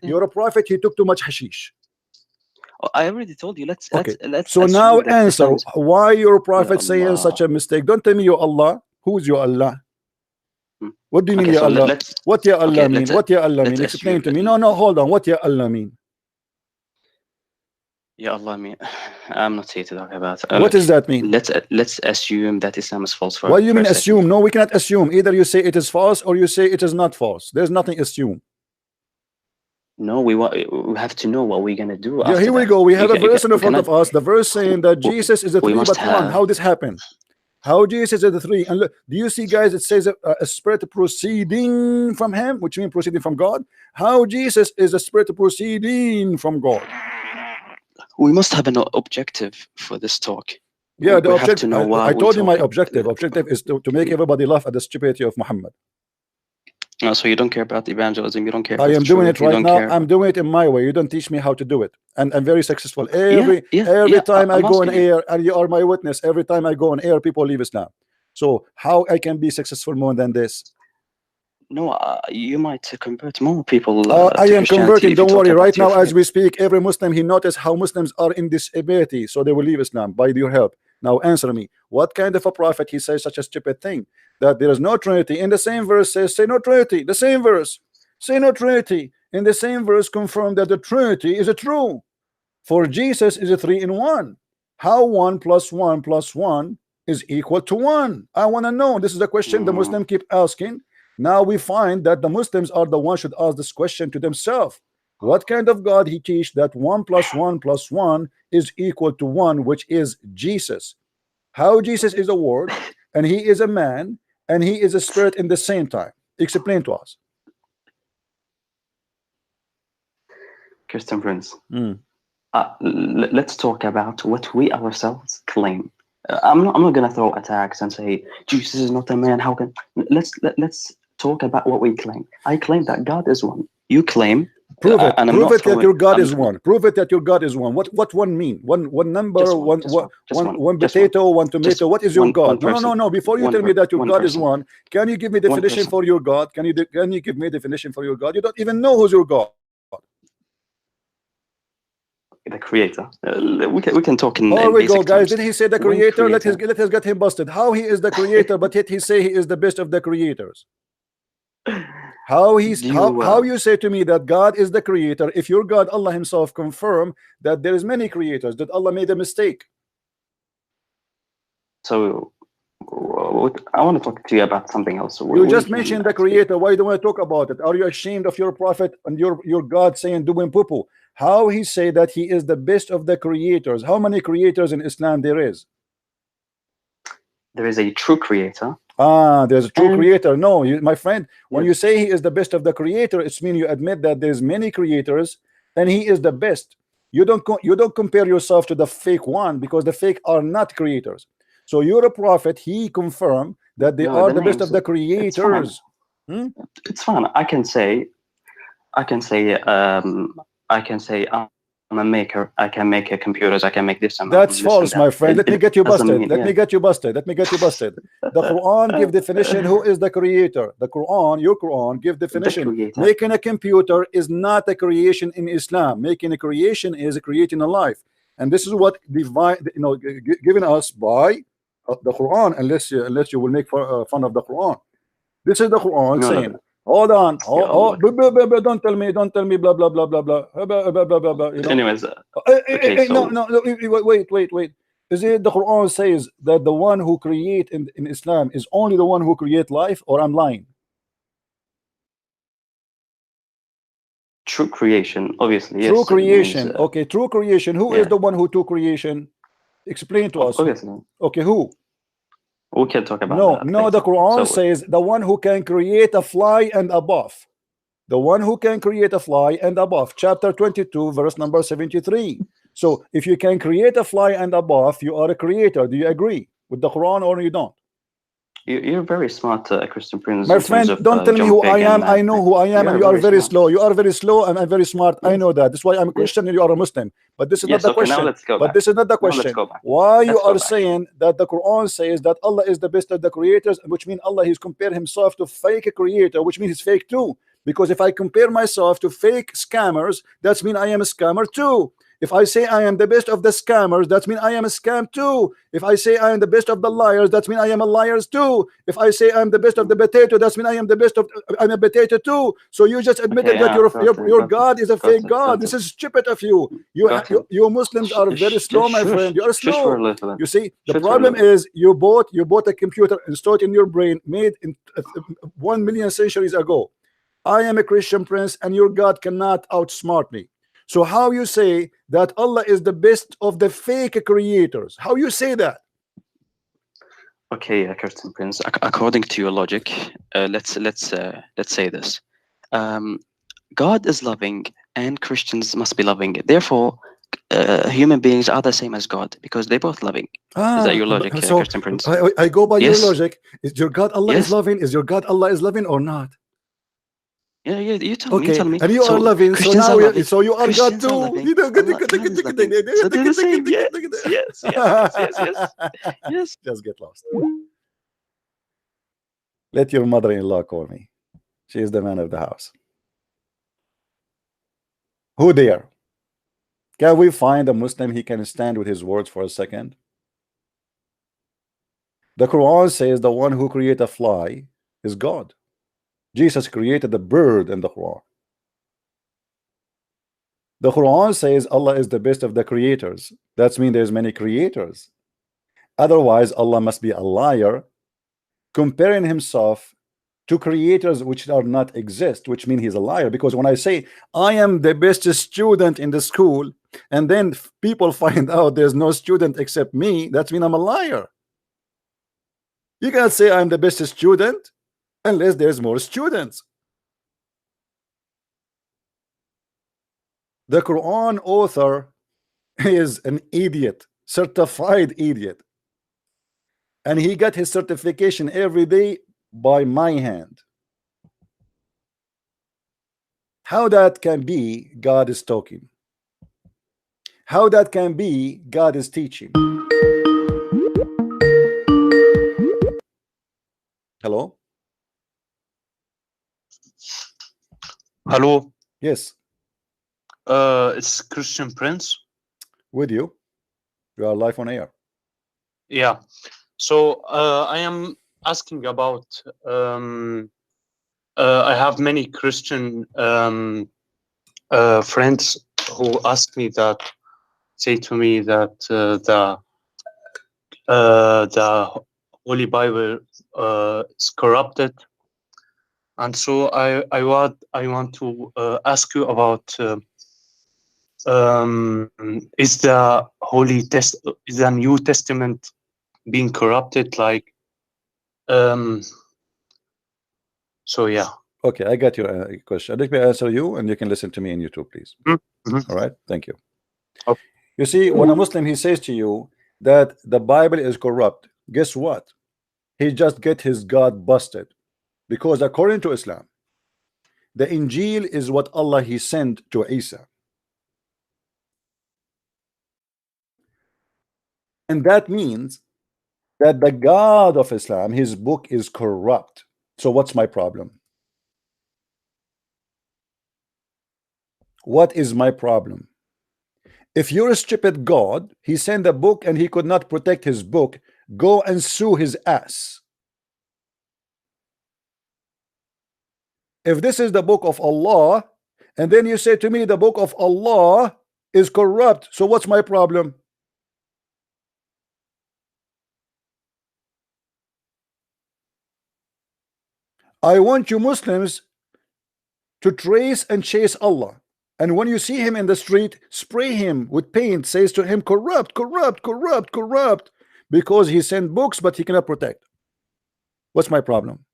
You're a prophet. He took too much hashish. I already told you. Let's so now answer why your prophet saying such a mistake. Don't tell me you Allah. Who's your Allah? What do you mean, Ya Allah? What Ya Allah mean? What Ya Allah mean? Explain to me. No, hold on. What Ya Allah mean? Ya Allah mean, I'm not here to talk about. What does that mean? Let's assume that Islam is false. What do you mean assume? No, we cannot assume. Either you say it is false or you say it is not false. There's nothing assume. No, we have to know what we're gonna do. Yeah, here we go. We have a verse in front of us. The verse saying that Jesus is a three but one. How this happened? How Jesus is the three? And look, do you see, guys? It says a spirit proceeding from him, which means proceeding from God. How Jesus is a spirit proceeding from God? We must have an objective for this talk. Yeah, the objective. I told you my objective. Objective is to make everybody laugh at the stupidity of Muhammad. No, so you don't care about evangelism. You don't care. I am doing it right now. I'm doing it in my way. You don't teach me how to do it, and I'm very successful. Every time I go on air, and you are my witness. Every time I go on air, people leave Islam. So how I can be successful more than this? No, you might convert more people. I am converting. Don't worry. Right now, as we speak, every Muslim, he noticed how Muslims are in disability, so they will leave Islam by your help. Now answer me. What kind of a prophet he says such a stupid thing? That there is no Trinity. In the same verse says, say no Trinity. The same verse, say no Trinity. In the same verse confirm that the Trinity is a true. For Jesus is a 3 in 1. How 1 plus 1 plus 1 is equal to 1? I want to know. This is the question the Muslim keep asking. Now we find that the Muslims are the ones should ask this question to themselves. What kind of God he teach that 1 plus 1 plus 1 is equal to 1, which is Jesus? How Jesus is a word, and he is a man, and he is a spirit in the same time. Explain to us. Christian Prince, let's talk about what we ourselves claim. I'm not going to throw attacks and say Jesus is not a man. How can let's talk about what we claim. I claim that God is one. You claim. Prove it. Prove it that your God is one. Prove it that your God is one. What one mean? One number, one potato, one tomato. What is your God? No. Before you tell me that your God is one, can you give me definition for your God? Can you give me a definition for your God? You don't even know who's your God. The creator. We can talk in. Oh, we go, guys. Did he say the creator? Let us get him busted. How he is the creator, but yet he say he is the best of the creators. How you say to me that God is the creator if your God Allah himself confirm that there is many creators, that Allah made a mistake? So I want to talk to you about something else. You just mentioned the creator. Why don't I talk about it? Are you ashamed of your prophet and your God saying doing poo-poo? How he say that he is the best of the creators? How many creators in Islam there is? There is a true creator. There's a true creator. No, my friend, when you say he is the best of the creator, it's mean you admit that there's many creators and he is the best. You don't compare yourself to the fake one, because the fake are not creators. So you're a prophet. He confirmed that they are the best of the creators. It's fine. I can say I'm a maker. I can make computers. I can make this. That's false, my friend. Let me get you busted. Let me get you busted. The Quran give definition. Who is the creator? The Quran, your Quran, give definition. Making a computer is not a creation in Islam. Making a creation is creating a life, and this is what divine, given us by the Quran. Unless you will make fun of the Quran. This is the Quran saying. Hold on. Don't tell me blah blah blah blah blah. Anyways, wait. Is it the Quran says that the one who create in Islam is only the one who create life, or I'm lying? True creation, obviously, yes. True creation. Means, Okay, true creation. Who is the one who took creation? Explain to us. Obviously. Okay, who? We can talk about No, that no, later. the Quran says the one who can create a fly and above. The one who can create a fly and above. Chapter 22, verse number 73. So if you can create a fly and above, you are a creator. Do you agree with the Quran or you don't? You're very smart, Christian Prince. My friend, don't tell me who I am. I know who I am, and you are very slow. You are very slow, and I'm very smart. I know that. That's why I'm a Christian and you are a Muslim. But this is not the question. Now let's go but back. This is not the question. Why you are saying that the Quran says that Allah is the best of the creators, which means Allah He's compared himself to fake creator, which means he's fake too. Because if I compare myself to fake scammers, that's mean I am a scammer too. If I say I am the best of the scammers, that means I am a scam too. If I say I am the best of the liars, that means I am a liars too. If I say I am the best of the potato, that means I am the best of I'm a potato too. So you just admitted that your God is a fake God. This is stupid of you. You Muslims are very slow, my friend. You are slow. You see, the problem is you bought a computer installed in your brain, made in 1 million centuries ago. I am a Christian prince, and your God cannot outsmart me. So how you say that Allah is the best of the fake creators? How you say that? Okay, Christian Prince. According to your logic, let's say this: God is loving, and Christians must be loving. Therefore, human beings are the same as God because they're both loving. Is that your logic, Christian Prince? I go by your logic. Is your God Allah is loving? Is your God Allah is loving or not? Yeah, you tell me. You tell me. And you are loving, so now you are God too. So do the same. Yes. Just get lost. Let your mother-in-law call me. She is the man of the house. Who there? Can we find a Muslim he can stand with his words for a second? The Quran says the one who created a fly is God. Jesus created the bird in the Quran. The Quran says Allah is the best of the creators. That means there's many creators. Otherwise, Allah must be a liar, comparing himself to creators which are not exist, which means he's a liar. Because when I say I am the best student in the school, and then people find out there's no student except me, that means I'm a liar. You cannot say I'm the best student unless there's more students. The Quran author is an idiot, certified idiot, and he got his certification every day by my hand. How that can be God is talking? How that can be God is teaching? Hello? Hello. Yes. It's Christian Prince. With you. You are live on air. Yeah. So I am asking about I have many Christian friends who ask me that, say to me that the Holy Bible is corrupted, and so I want to ask you about is the is the New Testament being corrupted? Like, so yeah. Okay, I got your question. Let me answer you, and you can listen to me in YouTube, please. Mm-hmm. All right, thank you. Okay. You see, when a Muslim he says to you that the Bible is corrupt, guess what? He just get his God busted, because according to Islam, the Injil is what Allah he sent to Isa, and that means that the God of Islam, his book is corrupt. So what's my problem? What is my problem? If you're a stupid God, he sent a book and he could not protect his book, go and sue his ass. If this is the book of Allah, and then you say to me the book of Allah is corrupt, so what's my problem? I want you Muslims to trace and chase Allah. And when you see him in the street, spray him with paint, says to him, corrupt, corrupt, corrupt, corrupt, because he sent books, but he cannot protect. What's my problem?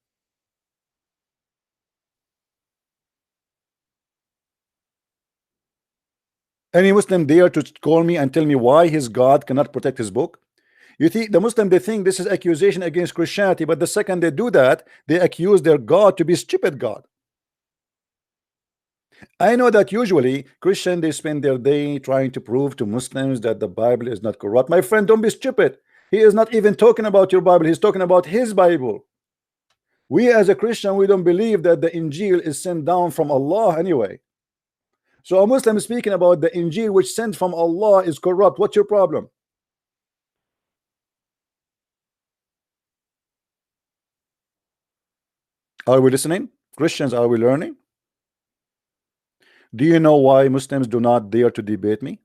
Any Muslim dare to call me and tell me why his God cannot protect his book? You see, the Muslim, they think this is accusation against Christianity, but the second they do that, they accuse their God to be stupid God. I know that usually Christians, they spend their day trying to prove to Muslims that the Bible is not corrupt. My friend, don't be stupid. He is not even talking about your Bible. He's talking about his Bible. We as a Christian, we don't believe that the Injil is sent down from Allah anyway. So a Muslim speaking about the Injil which sent from Allah is corrupt. What's your problem? Are we listening? Christians, are we learning? Do you know why Muslims do not dare to debate me?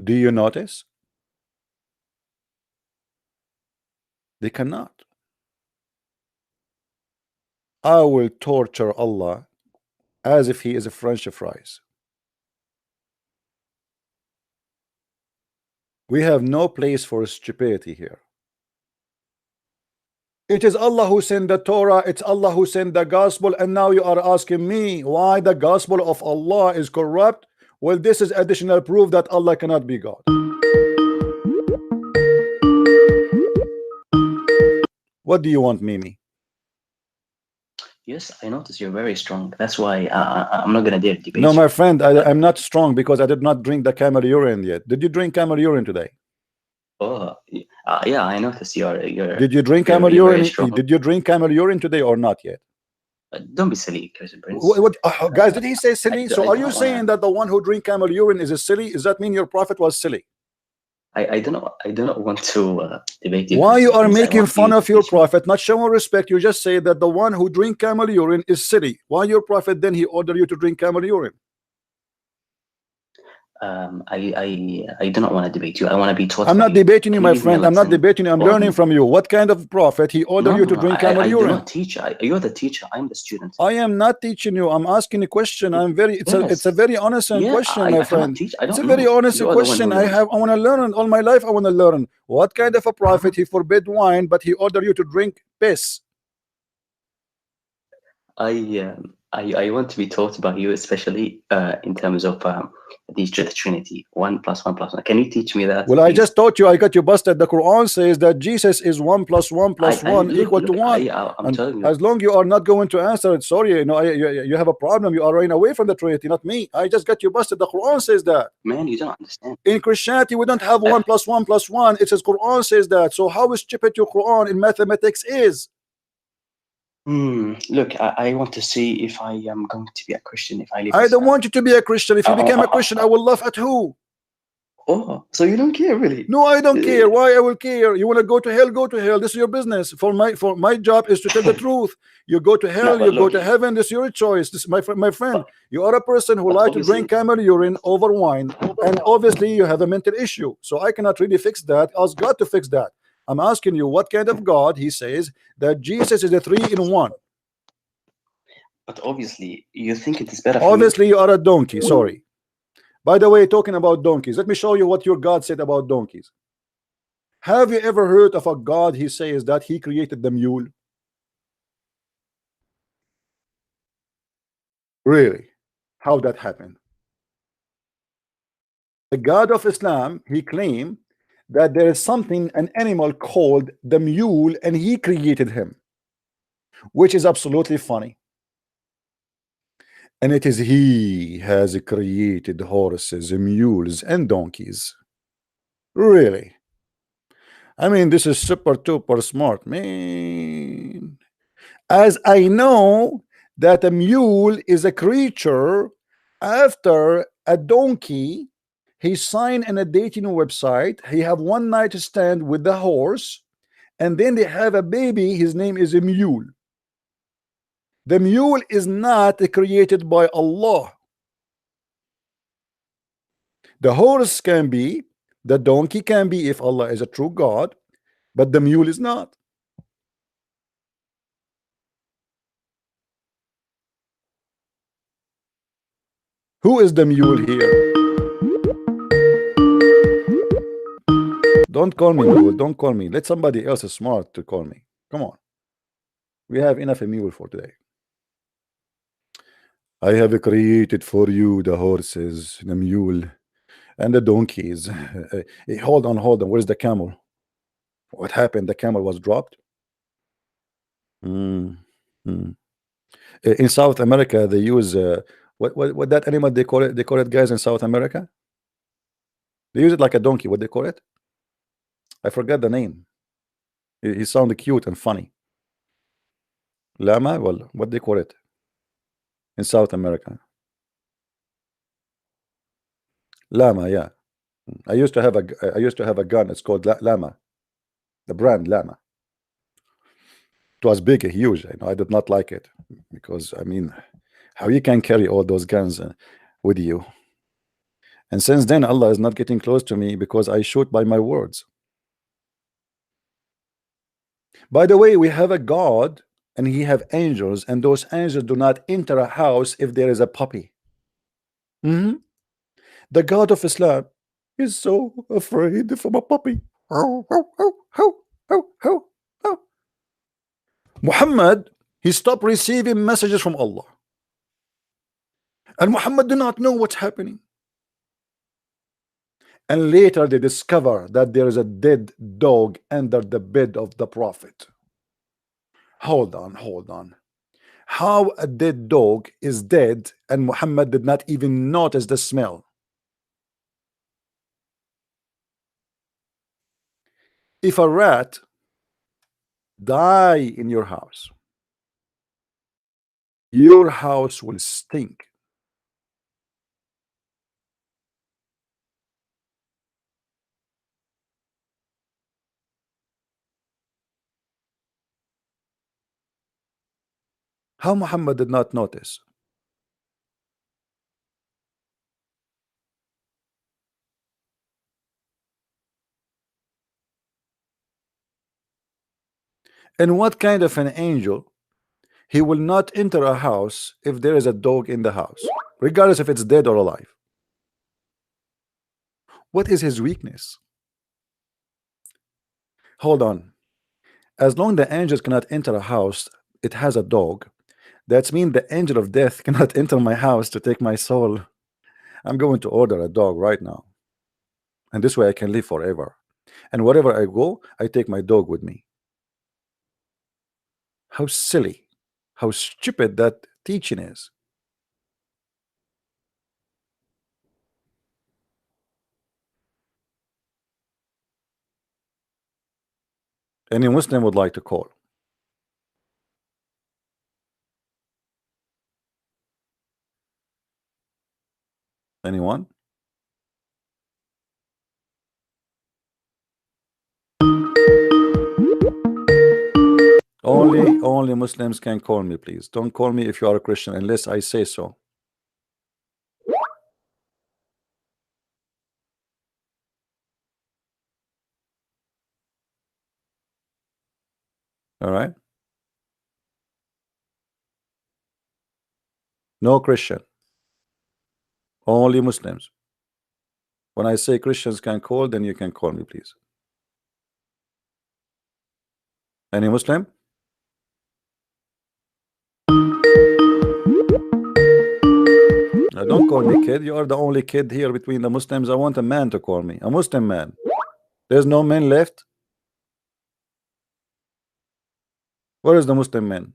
Do you notice? They cannot. I will torture Allah as if he is a French fries. We have no place for stupidity here. It is Allah who sent the Torah, it's Allah who sent the gospel, and now you are asking me why the gospel of Allah is corrupt. Well, this is additional proof that Allah cannot be God. What do you want, Mimi? Yes, I notice you're very strong. That's why I'm not gonna dare debate. No, my friend, I'm not strong because I did not drink the camel urine yet. Did you drink camel urine today? Oh, yeah, I noticed you're. Did you drink camel urine? Did you drink camel urine today or not yet? Don't be silly, Christian Prince. Guys, did he say silly? So are you saying that the one who drink camel urine is a silly? Does that mean your prophet was silly? I do not want to debate you. Why you are making fun of your prophet, not showing respect? You just say that the one who drink camel urine is silly. Why your prophet then he ordered you to drink camel urine? I do not want to debate you. I want to be taught. I'm not debating you, my friend. I'm not debating you. I'm learning from you. What kind of prophet he ordered you to drink camel urine? I do not teach. You're the teacher. I'm the student. I am not teaching you. I'm asking a question. It's a very honest question, my friend. It's a very honest question. I want to learn. All my life I want to learn. What kind of a prophet he forbid wine, but he ordered you to drink piss? I want to be taught by you, especially in terms of the Trinity, 1 + 1 + 1. Can you teach me that? Well, please? I just taught you. I got you busted. The Quran says that Jesus is 1 + 1 + 1 equal to 1. I'm telling you. As long you are not going to answer it, sorry, you have a problem. You are running away from the Trinity, not me. I just got you busted. The Quran says that. Man, you don't understand. In Christianity, we don't have 1 + 1 + 1. It says Quran says that. So how stupid your Quran in mathematics is? Look, I want to see if I am going to be a Christian if I live. I don't want you to be a Christian. If you become a Christian, I will laugh at who? Oh, so you don't care, really? No, I don't care. Why I will care? You want to go to hell? Go to hell. This is your business. For my job is to tell the truth. You go to hell. No, you go to heaven. This is your choice. This, my friend. You are a person who likes to drink camel urine over wine, and obviously you have a mental issue. So I cannot really fix that. Ask God to fix that. I'm asking you, what kind of God he says that Jesus is a 3-in-1? But obviously, you think it is better. Obviously, you are a donkey. Sorry. By the way, talking about donkeys, let me show you what your God said about donkeys. Have you ever heard of a God he says that he created the mule? Really? How that happened? The God of Islam, he claimed that there is something, an animal called the mule, and he created him, which is absolutely funny. And it is he has created horses, mules, and donkeys. Really? I mean, this is super duper smart, man. As I know that a mule is a creature after a donkey. He signed in a dating website. He have one night stand with the horse, and then they have a baby. His name is a mule. The mule is not created by Allah. The horse can be, the donkey can be if Allah is a true God, but the mule is not. Who is the mule here? Don't call me mule. Don't call me. Let somebody else smart to call me. Come on. We have enough a mule for today. I have created for you the horses, the mule, and the donkeys. Hold on, hold on. Where's the camel? What happened? The camel was dropped. In South America, they use what that animal they call it? They call it, guys, in South America. They use it like a donkey. What they call it? I forgot the name. He sounded cute and funny. Llama. Well, what they call it in South America? Llama. Yeah. I used to have a gun. It's called Llama. The brand Llama. It was big, huge. I did not like it because I mean, how you can carry all those guns with you? And since then, Allah is not getting close to me because I shoot by my words. By the way, we have a God and He have angels, and those angels do not enter a house if there is a puppy. The God of Islam is so afraid from a puppy. Muhammad, he stopped receiving messages from Allah, and Muhammad do not know what's happening. And later they discover that there is a dead dog under the bed of the Prophet. Hold on. How a dead dog is dead and Muhammad did not even notice the smell? If a rat die in your house will stink. How Muhammad did not notice? And what kind of an angel? He will not enter a house if there is a dog in the house, regardless if it's dead or alive. What is his weakness? Hold on. As long the angels cannot enter a house, it has a dog. That means the angel of death cannot enter my house to take my soul. I'm going to order a dog right now. And this way I can live forever. And wherever I go, I take my dog with me. How silly, how stupid that teaching is. Any Muslim would like to call? Anyone? Only Muslims can call me, please. Don't call me if you are a Christian unless I say so. All right. No Christian. Only Muslims. When I say Christians can call, then you can call me, please. Any Muslim? Don't call me kid. You are the only kid here between the Muslims. I want a man to call me. A Muslim man. There's no men left. Where is the Muslim man?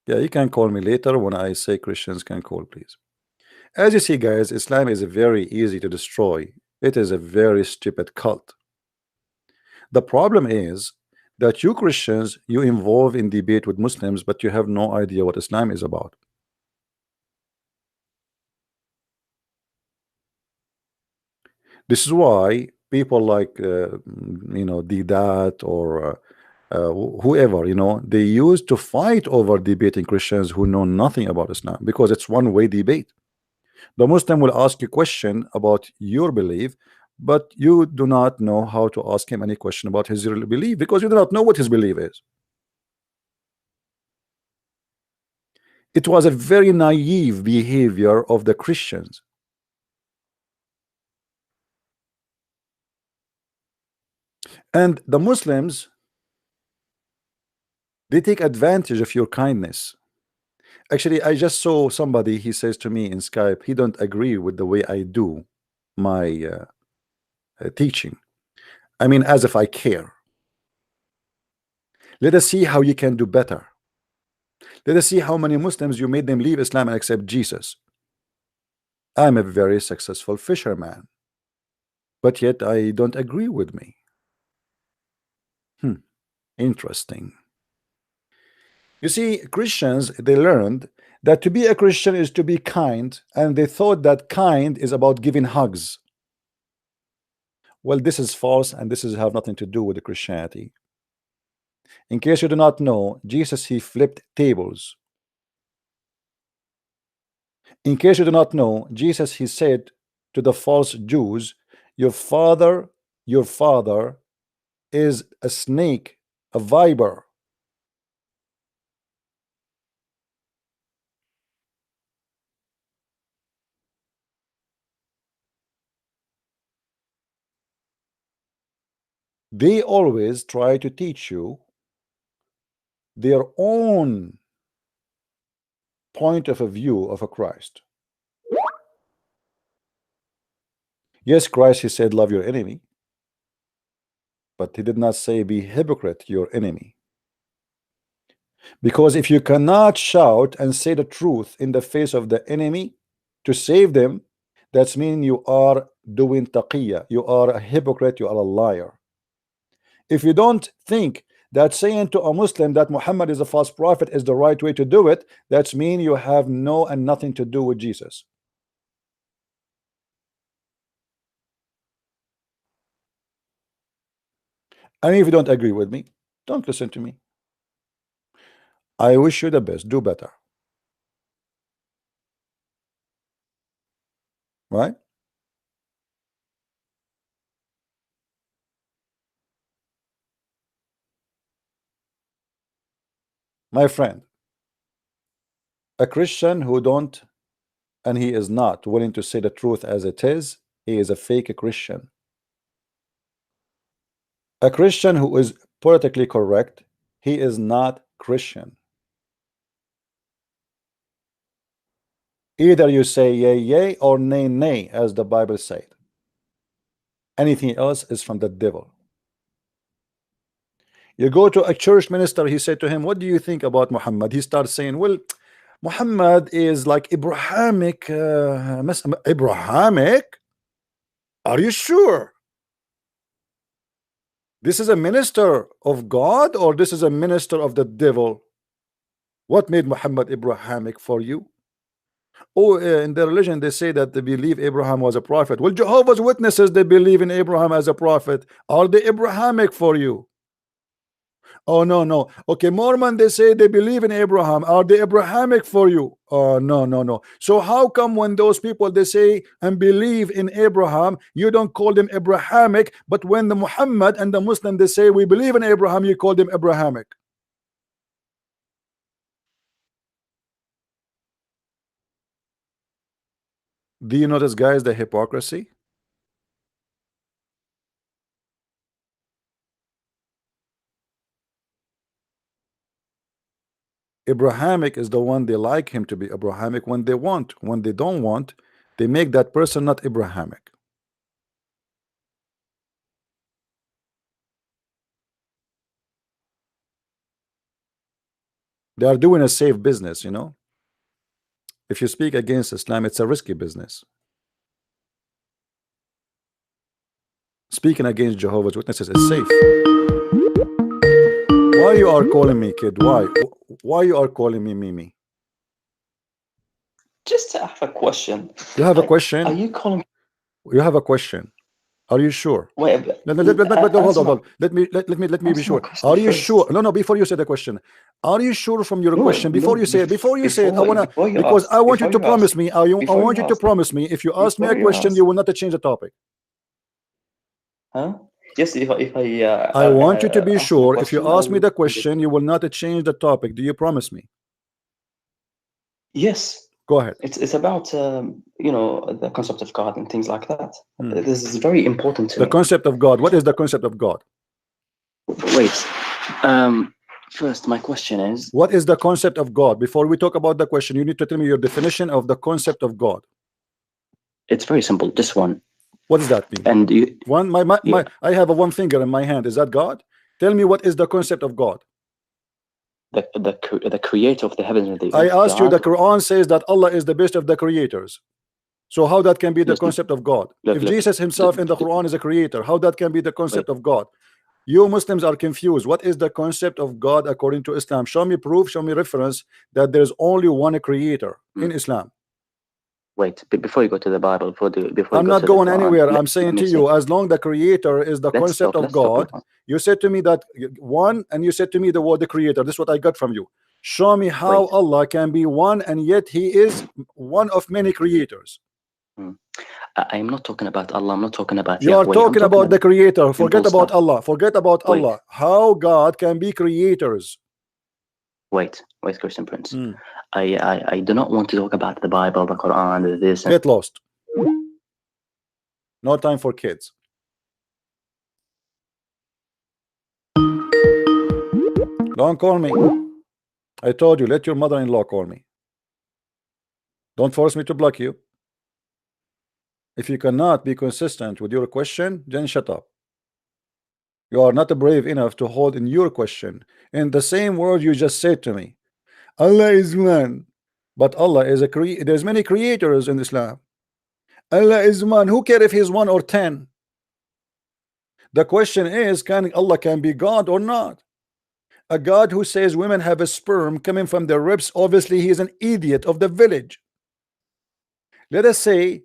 Yeah, you can call me later when I say Christians can call, please. As you see, guys, Islam is very easy to destroy. It is a very stupid cult. The problem is that you Christians, you involve in debate with Muslims, but you have no idea what Islam is about. This is why people like Deedat or whoever, you know, they used to fight over debating Christians who know nothing about Islam, because it's one-way debate. The Muslim will ask you a question about your belief, but you do not know how to ask him any question about his real belief, because you do not know what his belief is. It was a very naive behavior of the Christians. And the Muslims, they take advantage of your kindness. Actually, I just saw somebody, he says to me in Skype, he don't agree with the way I do my teaching. I mean, as if I care. Let us see how you can do better. Let us see how many Muslims you made them leave Islam and accept Jesus. I'm a very successful fisherman, but yet I don't agree with me. Interesting. You see, Christians, they learned that to be a Christian is to be kind, and they thought that kind is about giving hugs. Well, this is false, and this is have nothing to do with the Christianity. In case you do not know, Jesus, he flipped tables. In case you do not know, Jesus, he said to the false Jews, your father is a snake, a viper. They always try to teach you their own point of a view of a Christ. Yes, Christ, he said, love your enemy. But he did not say, be hypocrite, your enemy. Because if you cannot shout and say the truth in the face of the enemy to save them, that's mean you are doing taqiyya. You are a hypocrite, you are a liar. If you don't think that saying to a Muslim that Muhammad is a false prophet is the right way to do it, that's mean you have no and nothing to do with Jesus. And if you don't agree with me, don't listen to me. I wish you the best. Do better. Right? My friend, a Christian who don't, and he is not willing to say the truth as it is, he is a fake Christian. A Christian who is politically correct, he is not Christian. Either you say yay, yay, or nay, nay, as the Bible said. Anything else is from the devil. You go to a church minister, he said to him, what do you think about Muhammad? He starts saying, well, Muhammad is like Abrahamic. Abrahamic? Are you sure? This is a minister of God, or this is a minister of the devil? What made Muhammad Abrahamic for you? Oh, in their religion they say that they believe Abraham was a prophet. Well, Jehovah's Witnesses, they believe in Abraham as a prophet. Are they Abrahamic for you? Oh, no. Okay, Mormon, they say they believe in Abraham. Are they Abrahamic for you? Oh, no. So how come when those people, they say and believe in Abraham, you don't call them Abrahamic, but when the Muhammad and the Muslim, they say we believe in Abraham, you call them Abrahamic? Do you notice, guys, the hypocrisy? Abrahamic is the one they like him to be Abrahamic when they want. When they don't want, they make that person not Abrahamic. They are doing a safe business, you know. If you speak against Islam, it's a risky business. Speaking against Jehovah's Witnesses is safe. Why you are calling me, kid? Why you are calling me Mimi? Just to have a question. You have a question? Are you calling? You have a question? Are you sure? Wait, hold on. Let me be sure. Are you sure? No, before you say the question, are you sure from your question? Before you say it, I wanna, because I want you to promise me. I want you to promise me. If you ask me a question, you will not change the topic. Huh? Yes, if I want you to be sure. If you ask me the question, you will not change the topic. Do you promise me? Yes. Go ahead. It's about you know, the concept of God and things like that. This is very important to me. The concept of God. What is the concept of God? Wait. First, my question is, what is the concept of God? Before we talk about the question, you need to tell me your definition of the concept of God. It's very simple. This one. What does that mean? And you, I have a one finger in my hand. Is that God? Tell me, what is the concept of God? The creator of the heavens and the earth. I asked you, the Quran says that Allah is the best of the creators. So how that can be the concept of God? If Jesus himself in the Quran is a creator, how that can be the concept of God? You Muslims are confused. What is the concept of God according to Islam? Show me proof, show me reference that there's only one creator in Islam. Wait, before you go to the Bible, I'm not going anywhere. I'm saying to you, as long the creator is the concept of God, you said to me that one, and you said to me the word the creator. This is what I got from you. Show me how Allah can be one and yet he is one of many creators. I'm not talking about Allah. I'm not talking about you are talking about the creator. Forget about Allah. Forget about Allah. How God can be creators. Wait, Christian Prince. I do not want to talk about the Bible, the Quran, this. Get lost. No time for kids. Don't call me. I told you, let your mother-in-law call me. Don't force me to block you. If you cannot be consistent with your question, then shut up. You are not brave enough to hold in your question in the same word you just said to me. Allah is one, but Allah is there's many creators in Islam. Allah is one. Who cares if he's 1 or 10? The question is, Allah can be God or not? A God who says women have a sperm coming from their ribs, obviously he is an idiot of the village. Let us say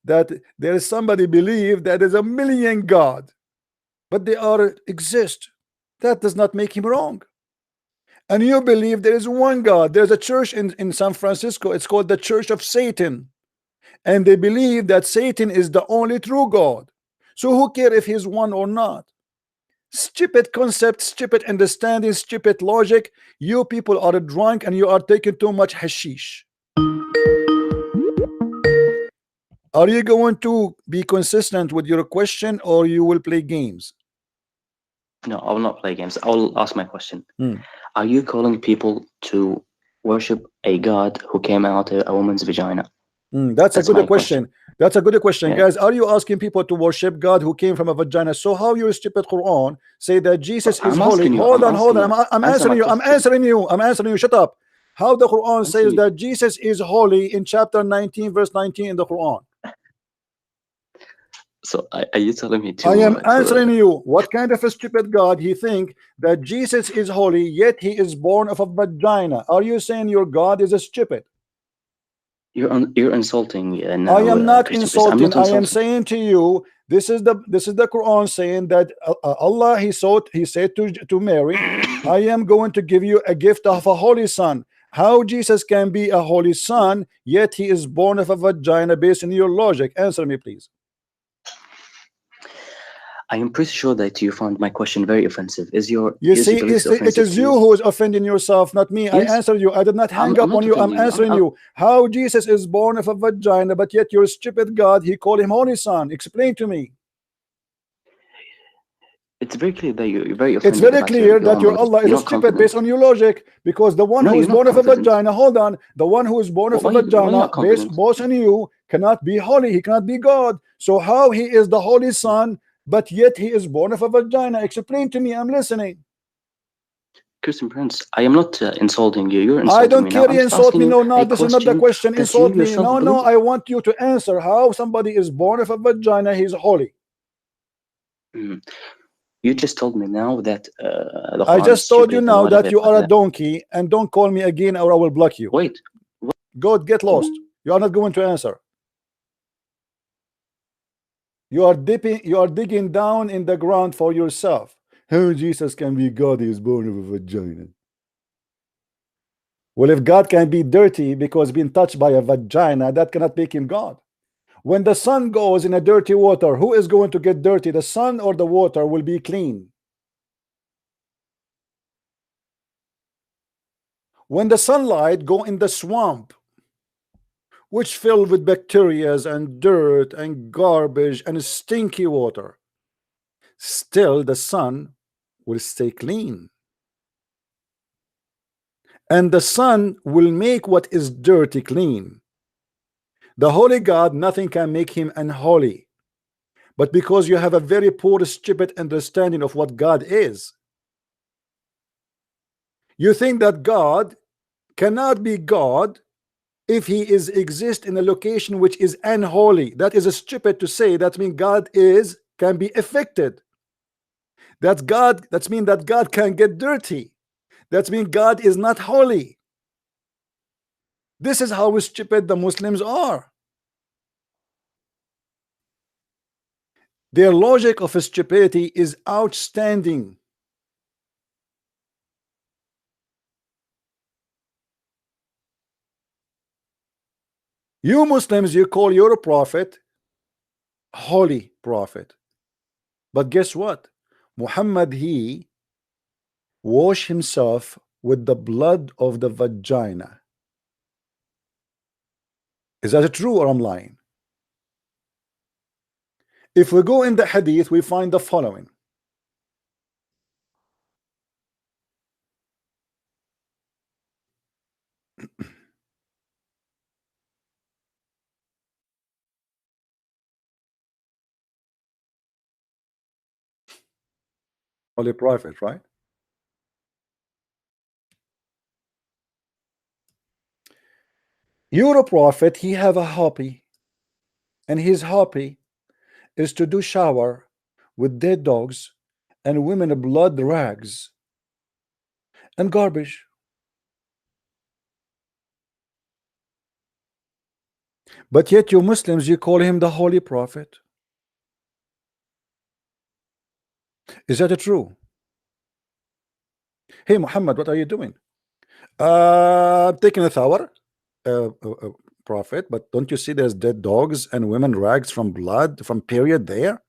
that there is somebody believe that there's a million God, but they exist. That does not make him wrong. And you believe there is one God. There's a church in San Francisco. It's called the Church of Satan. And they believe that Satan is the only true God. So who cares if he's one or not? Stupid concept, stupid understanding, stupid logic. You people are drunk and you are taking too much hashish. Are you going to be consistent with your question, or you will play games? No, I will not play games. I will ask my question. Are you calling people to worship a God who came out of a woman's vagina? That's a good question. That's a good question, guys. Are you asking people to worship God who came from a vagina? So how your stupid Quran say that Jesus is holy? Hold on. I'm answering you. Shut up. How the Quran says that Jesus is holy in chapter 19, verse 19 in the Quran? So are you telling me to? I am answering you. What kind of a stupid God he think that Jesus is holy, yet he is born of a vagina? Are you saying your God is a stupid? You're insulting. Now, I am not insulting. I am saying to you, this is the Quran saying that Allah he said to Mary, I am going to give you a gift of a holy son. How Jesus can be a holy son, yet he is born of a vagina? Based on your logic, answer me, please. I am pretty sure that you found my question very offensive. It is you who is offending yourself, not me. Yes. I answered you. I did not hang up on you. I'm answering you. How Jesus is born of a vagina, but yet your stupid God, he called him holy son. Explain to me. It's very clear that you're very offended. It's very clear that your Allah is stupid based on your logic, because the one who is born of a vagina, hold on, the one who is born of a vagina based on you cannot be holy. He cannot be God. So how he is the holy son, but yet he is born of a vagina? Explain to me. I'm listening. Christian Prince, I am not insulting you. You're insulting me. I don't care. You insult me. No, this is not the question. Insult me. No, I want you to answer how somebody is born of a vagina, he's holy. You just told me now that I just told you now that you are a donkey, and don't call me again or I will block you. Wait. Go get lost. You are not going to answer. You are digging down in the ground for yourself. How Jesus can be God? He is born of a vagina. Well, if God can be dirty because being touched by a vagina, that cannot make him God. When the sun goes in a dirty water, who is going to get dirty? The sun or the water will be clean. When the sunlight go in the swamp, which filled with bacteria and dirt and garbage and stinky water, still the sun will stay clean. And the sun will make what is dirty clean. The holy God, nothing can make him unholy. But because you have a very poor, stupid understanding of what God is, you think that God cannot be God if he is exist in a location which is unholy. That is a stupid to say. That means God can be affected. That's mean that God can get dirty. That means God is not holy. This is how stupid the Muslims are. Their logic of stupidity is outstanding. You Muslims, you call your prophet holy prophet. But guess what? Muhammad, he washed himself with the blood of the vagina. Is that true or I'm lying? If we go in the hadith, we find the following. Holy prophet, right? Your prophet, he have a hobby, and his hobby is to do shower with dead dogs and women blood rags and garbage. But yet you Muslims, you call him the holy prophet. Is that true? Hey Muhammad, what are you doing? Taking a shower, prophet, but don't you see there's dead dogs and women rags from blood from period there?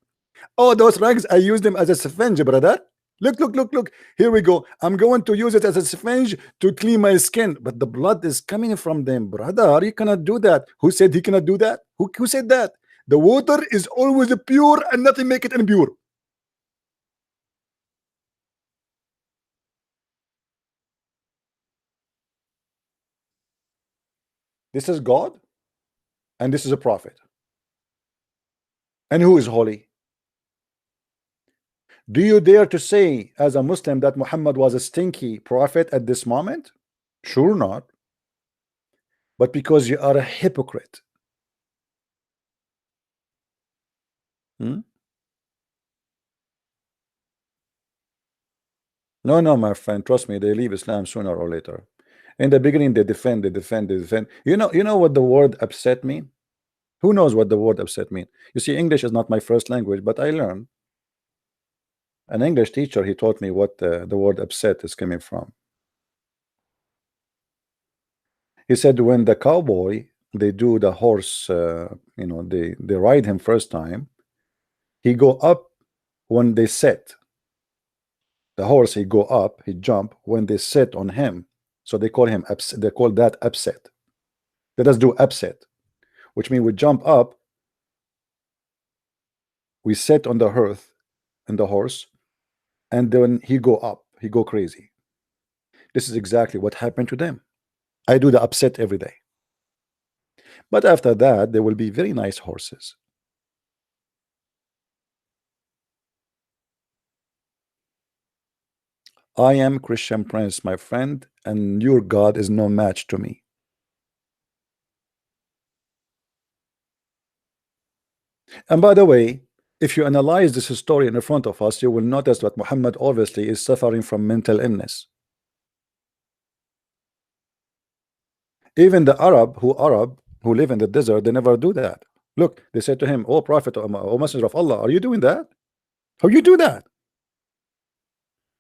Oh, those rags, I use them as a sponge, brother. Look. Here we go. I'm going to use it as a sponge to clean my skin, but the blood is coming from them, brother. You cannot do that. Who said he cannot do that? Who said that? The water is always pure and nothing make it impure. This is God, and this is a prophet. And who is holy? Do you dare to say as a Muslim that Muhammad was a stinky prophet at this moment? Sure not. But because you are a hypocrite. No, my friend, trust me, they leave Islam sooner or later. In the beginning, they defend. You know what the word upset mean? Who knows what the word upset mean? You see, English is not my first language, but I learned. An English teacher, he taught me what the word upset is coming from. He said when the cowboy, they do the horse, they ride him first time, he go up when they sit. The horse, he go up, he jump when they sit on him. So they call him upset. They call that upset. Let us do upset, which means we jump up, we sit on the hearth and the horse, and then he go up, he go crazy. This is exactly what happened to them. I do the upset every day. But after that, there will be very nice horses. I am Christian Prince, my friend, and your God is no match to me. And by the way, if you analyze this story in front of us, you will notice that Muhammad obviously is suffering from mental illness. Even the Arab who live in the desert, they never do that. Look, they said to him, "Oh Prophet, oh Messenger of Allah, are you doing that? How you do that?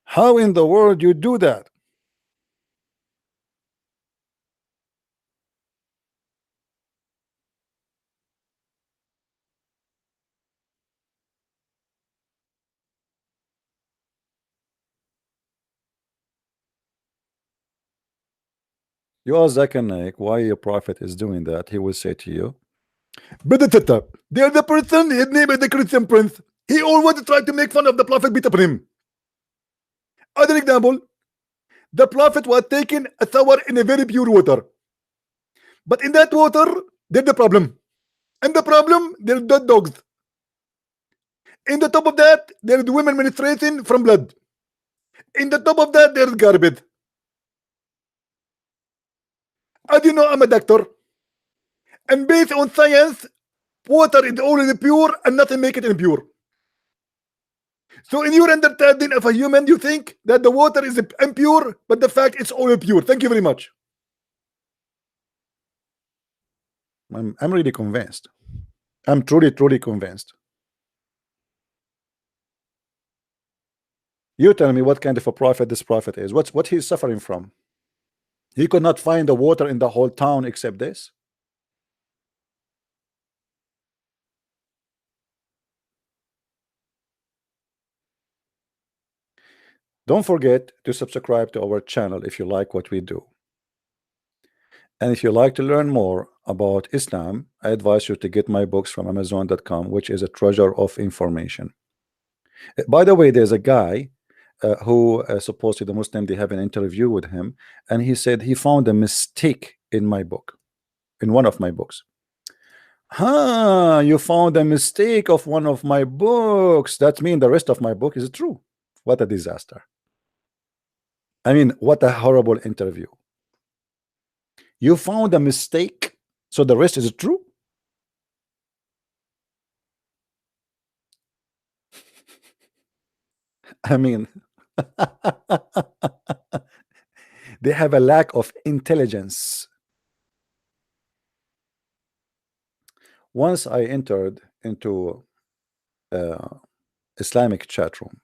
How in the world you do that?" You ask Zakir Naik why your Prophet is doing that, he will say to you, "Brother, they're the person, his name is the Christian Prince. He always tried to make fun of the Prophet, beat up him." Other example, the Prophet was taking a shower in a very pure water, but in that water there's the problem, and the problem there's dead dogs. In the top of that there's women menstruating from blood. In the top of that there's garbage. As you know, I'm a doctor, and based on science, water is already pure and nothing make it impure. So in your understanding of a human, you think that the water is impure, but the fact it's all pure. Thank you very much. I'm really convinced. I'm truly convinced. You tell me what kind of a prophet this prophet is. What he's suffering from? He could not find the water in the whole town except this. Don't forget to subscribe to our channel if you like what we do. And if you like to learn more about Islam, I advise you to get my books from Amazon.com, which is a treasure of information. By the way, there's a guy who supposedly the Muslim, they have an interview with him, and he said he found a mistake in my book, in one of my books. You found a mistake of one of my books. That means the rest of my book is true. What a disaster. I mean, what a horrible interview. You found a mistake, so the rest is true? I mean, they have a lack of intelligence. Once I entered into Islamic chat room,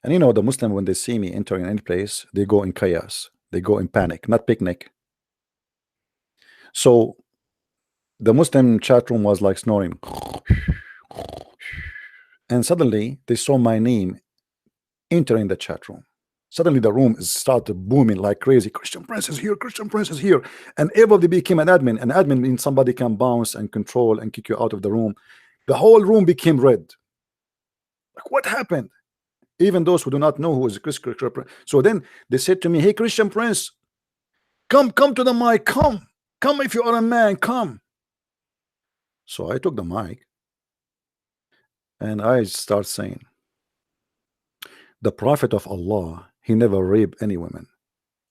and you know, the Muslim, when they see me entering any place, they go in chaos, they go in panic, not picnic. So the Muslim chat room was like snoring, and suddenly they saw my name entering the chat room. Suddenly the room started booming like crazy. Christian Prince is here, Christian Prince is here. And everybody became an admin. An admin means somebody can bounce and control and kick you out of the room. The whole room became red. Like, what happened? Even those who do not know who is Christian Prince. So then they said to me, "Hey, Christian Prince, come to the mic, come if you are a man, come." So I took the mic and I start saying, the Prophet of Allah, he never raped any women.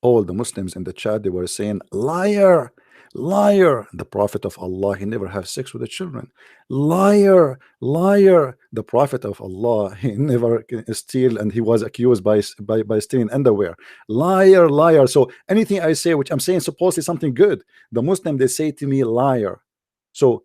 All the Muslims in the chat, they were saying, "Liar, liar." The Prophet of Allah, he never have sex with the children. Liar, liar. The Prophet of Allah, he never steal, and he was accused by stealing underwear. Liar, liar. So anything I say, which I'm saying supposedly something good, the Muslim, they say to me, liar. So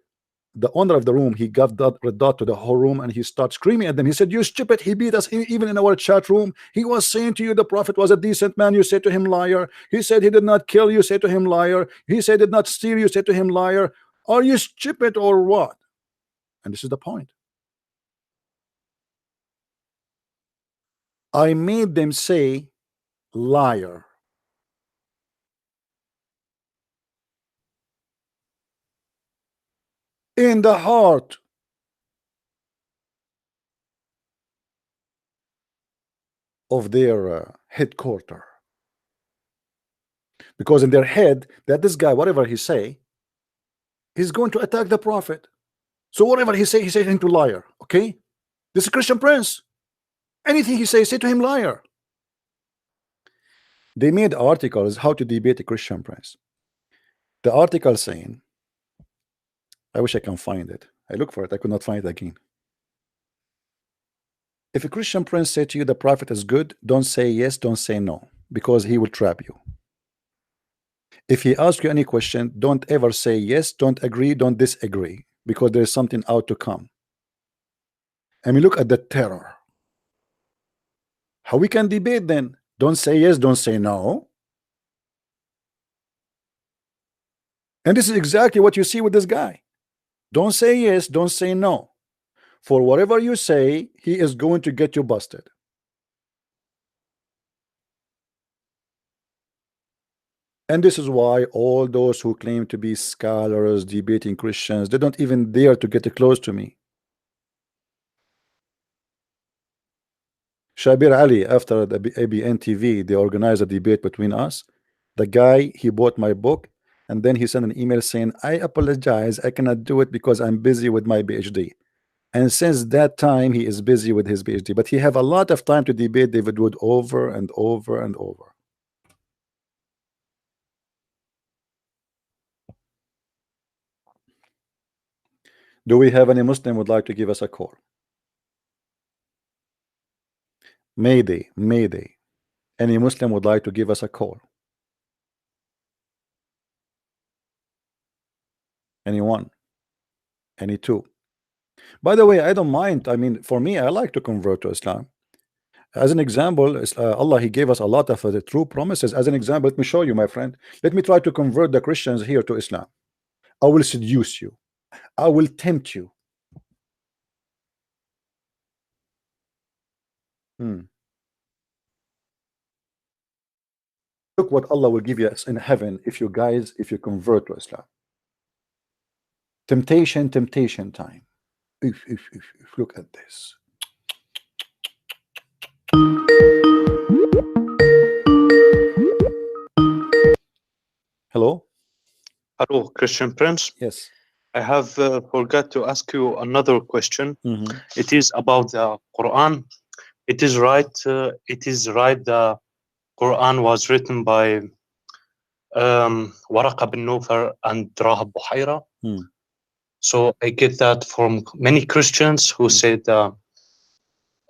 the owner of the room, he got that red dot to the whole room, and he started screaming at them. He said, "You stupid." He beat us even in our chat room. He was saying to you the Prophet was a decent man. You said to him, liar. He said he did not kill. You said to him, liar. He said he did not steal. You said to him, liar. Are you stupid or what? And this is the point. I made them say liar. In the heart of their headquarter, because in their head that this guy, whatever he say, he's going to attack the Prophet. So whatever he say him to liar. Okay, this is Christian Prince. Anything he say to him liar. They made articles how to debate a Christian Prince. The article saying, I wish I can find it. I look for it. I could not find it again. If a Christian Prince say to you the Prophet is good, don't say yes, don't say no, because he will trap you. If he asks you any question, don't ever say yes, don't agree, don't disagree, because there is something out to come. And we look at the terror. How we can debate then? Don't say yes, don't say no. And this is exactly what you see with this guy. Don't say yes, don't say no. For whatever you say, he is going to get you busted. And this is why all those who claim to be scholars debating Christians, they don't even dare to get close to me. Shabir Ali, after the ABN TV, they organized a debate between us. The guy, he bought my book, and then he sent an email saying, I apologize, I cannot do it because I'm busy with my PhD. And since that time, he is busy with his PhD. But he have a lot of time to debate David Wood over and over and over. Do we have any Muslim would like to give us a call? Mayday, Mayday. Any Muslim would like to give us a call? Anyone? Any two? By the way, I don't mind. I mean, for me, I like to convert to Islam. As an example, Allah, He gave us a lot of the true promises. As an example, let me show you, my friend. Let me try to convert the Christians here to Islam. I will seduce you. I will tempt you. Look what Allah will give you in heaven if you convert to Islam. Temptation time. Look at this. Hello? Hello, Christian Prince. Yes. I have forgot to ask you another question. It is about the Quran. It is right. The Quran was written by Waraq bin Nawfal and Rahab Buhaira. So I get that from many Christians who said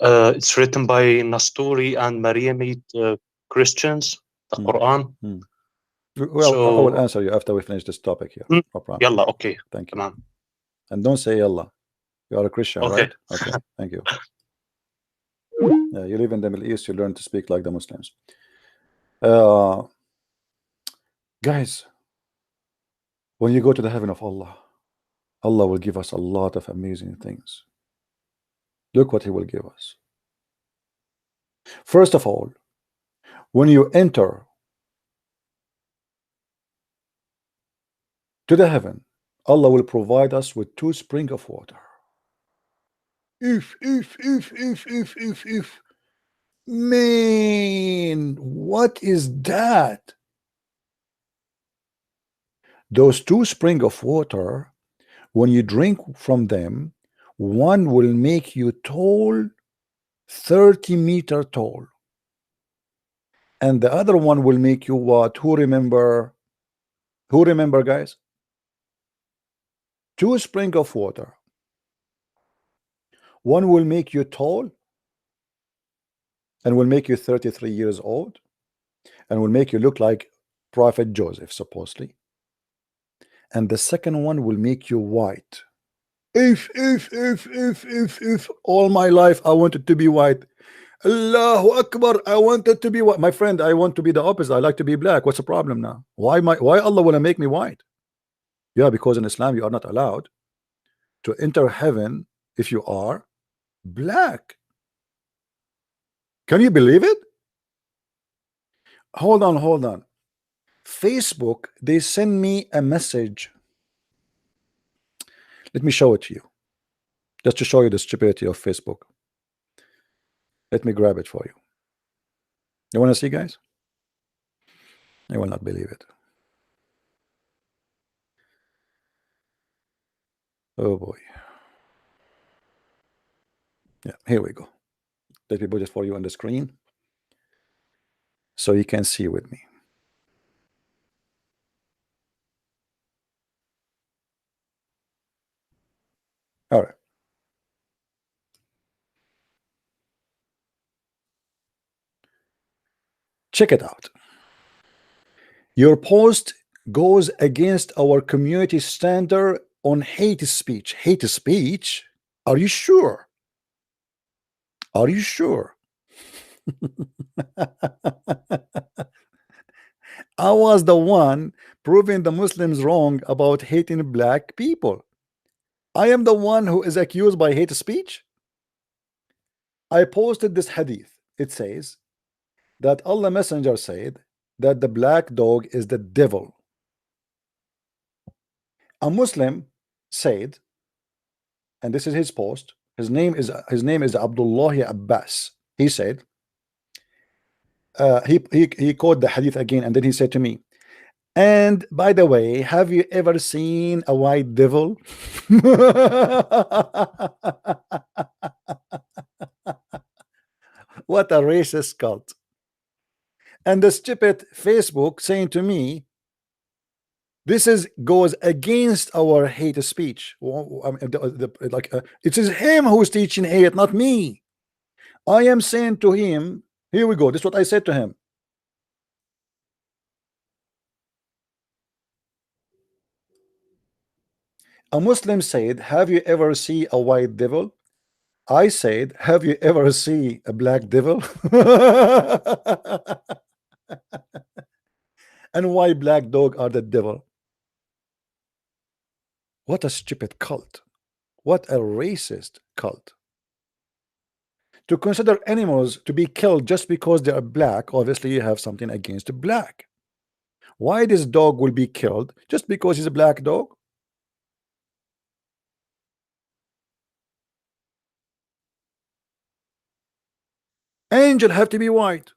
it's written by Nasturi and Mariamite Christians, the Quran. Well, So, I will answer you after we finish this topic here. No problem. Yalla, okay. Thank you. And don't say Yalla. You are a Christian, okay. Right? Okay, thank you. Yeah, you live in the Middle East, you learn to speak like the Muslims. Guys, when you go to the heaven of Allah, Allah will give us a lot of amazing things. Look what He will give us. First of all, when you enter to the heaven, Allah will provide us with 2 springs of water. If. Man, what is that? Those 2 springs of water, when you drink from them, one will make you tall, 30 meters tall. And the other one will make you what? Who remember, guys? 2 springs of water. One will make you tall and will make you 33 years old and will make you look like Prophet Joseph, supposedly. And the second one will make you white. If all my life I wanted to be white. Allahu Akbar, I wanted to be white. My friend, I want to be the opposite. I like to be black. What's the problem now? Why Allah want to make me white? Yeah, because in Islam you are not allowed to enter heaven if you are black. Can you believe it? Hold on. Facebook, they send me a message. Let me show it to you, just to show you the stupidity of Facebook. Let me grab it for you. You want to see, guys? You will not believe it. Oh boy. Yeah, here we go. Let me put it for you on the screen so you can see with me. All right. Check it out. Your post goes against our community standard on hate speech. Hate speech? Are you sure? Are you sure? I was the one proving the Muslims wrong about hating black people. I am the one who is accused by hate speech. I posted this hadith. It says that Allah Messenger said that the black dog is the devil. A Muslim said, and this is his post, his name is Abdullah Abbas. He said, he quoted the hadith again, and then he said to me, and by the way, have you ever seen a white devil? What a racist cult. And the stupid Facebook saying to me, this goes against our hate speech. I mean, it is him who's teaching hate, not me. I am saying to him, here we go, this is what I said to him. A Muslim said, have you ever seen a white devil? I said, have you ever seen a black devil? And why black dog are the devil? What a stupid cult. What a racist cult. To consider animals to be killed just because they are black, obviously you have something against black. Why this dog will be killed just because he's a black dog? Angel have to be white.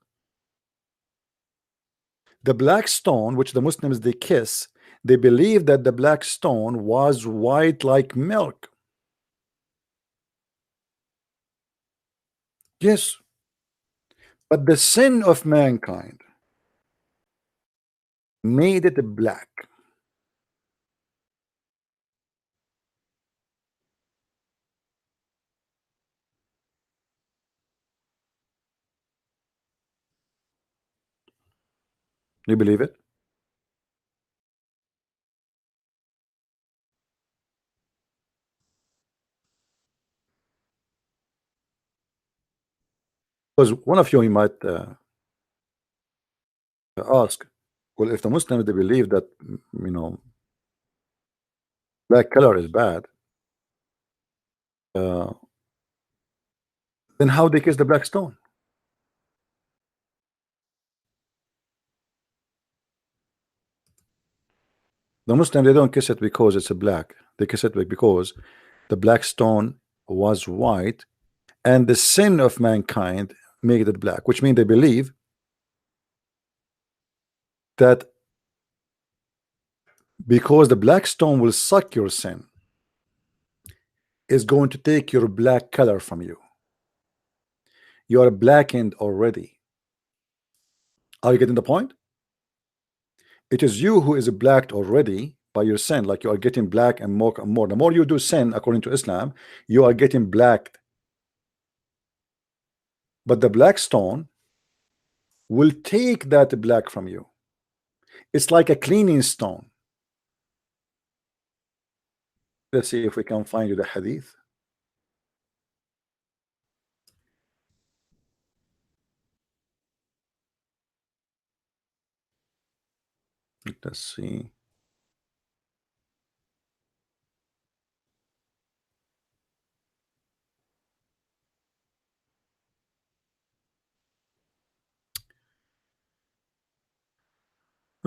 The black stone, which the Muslims they kiss, they believe that the black stone was white like milk. Yes, but the sin of mankind made it black. You believe it? Because one of you might ask, well, if the Muslims they believe that black color is bad, then how they kiss the black stone? The Muslims they don't kiss it because it's a black. They kiss it because the black stone was white, and the sin of mankind made it black, which means they believe that because the black stone will suck your sin, is going to take your black color from you. You are blackened already. Are you getting the point? It is you who is blacked already by your sin, like you are getting black and more and more. The more you do sin, according to Islam, you are getting blacked. But the black stone will take that black from you. It's like a cleaning stone. Let's see if we can find you the hadith. Let's see.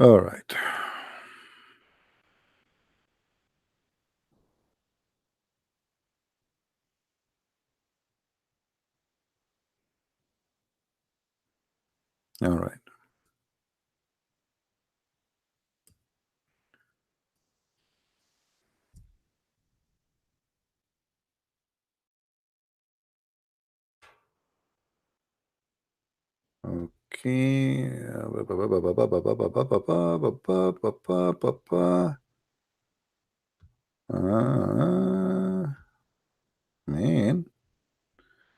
All right. All right. Okay. Man,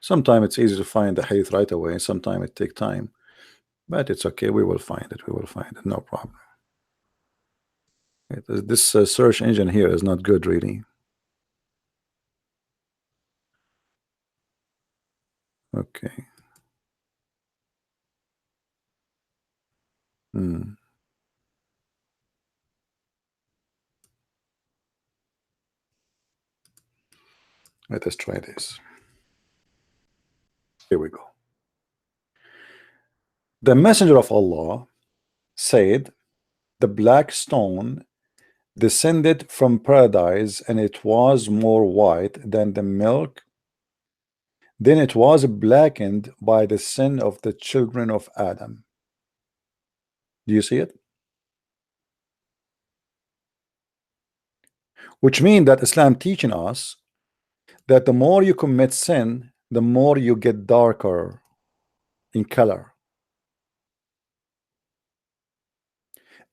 sometimes it's easy to find the hadith right away, and sometimes it takes time, but it's okay. We will find it. We will find it. No problem. This search engine here is not good, really. Okay. Let us try this. Here we go. The messenger of Allah said, the black stone descended from paradise, and it was more white than the milk. Then it was blackened by the sin of the children of Adam. Do you see it? Which means that Islam teaching us that the more you commit sin, the more you get darker in color.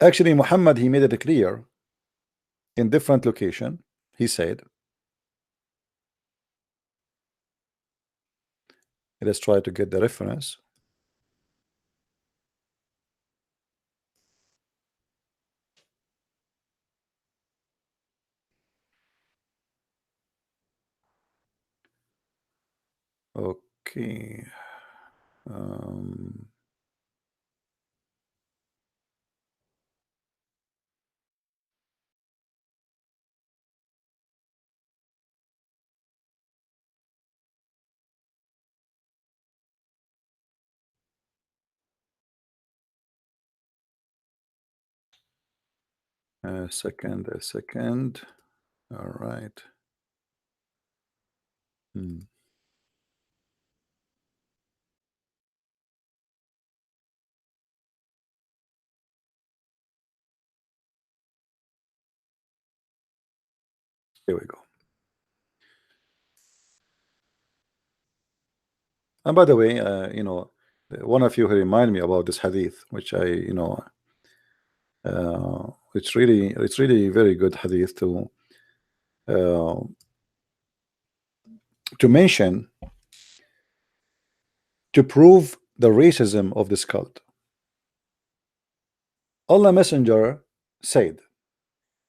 Actually, Muhammad, he made it clear in different location. He said, let's try to get the reference. Okay. A second. All right. Here we go. And by the way, you know, one of you remind me about this hadith, which I, you know, it's really very good hadith to mention to prove the racism of this cult. Allah Messenger said,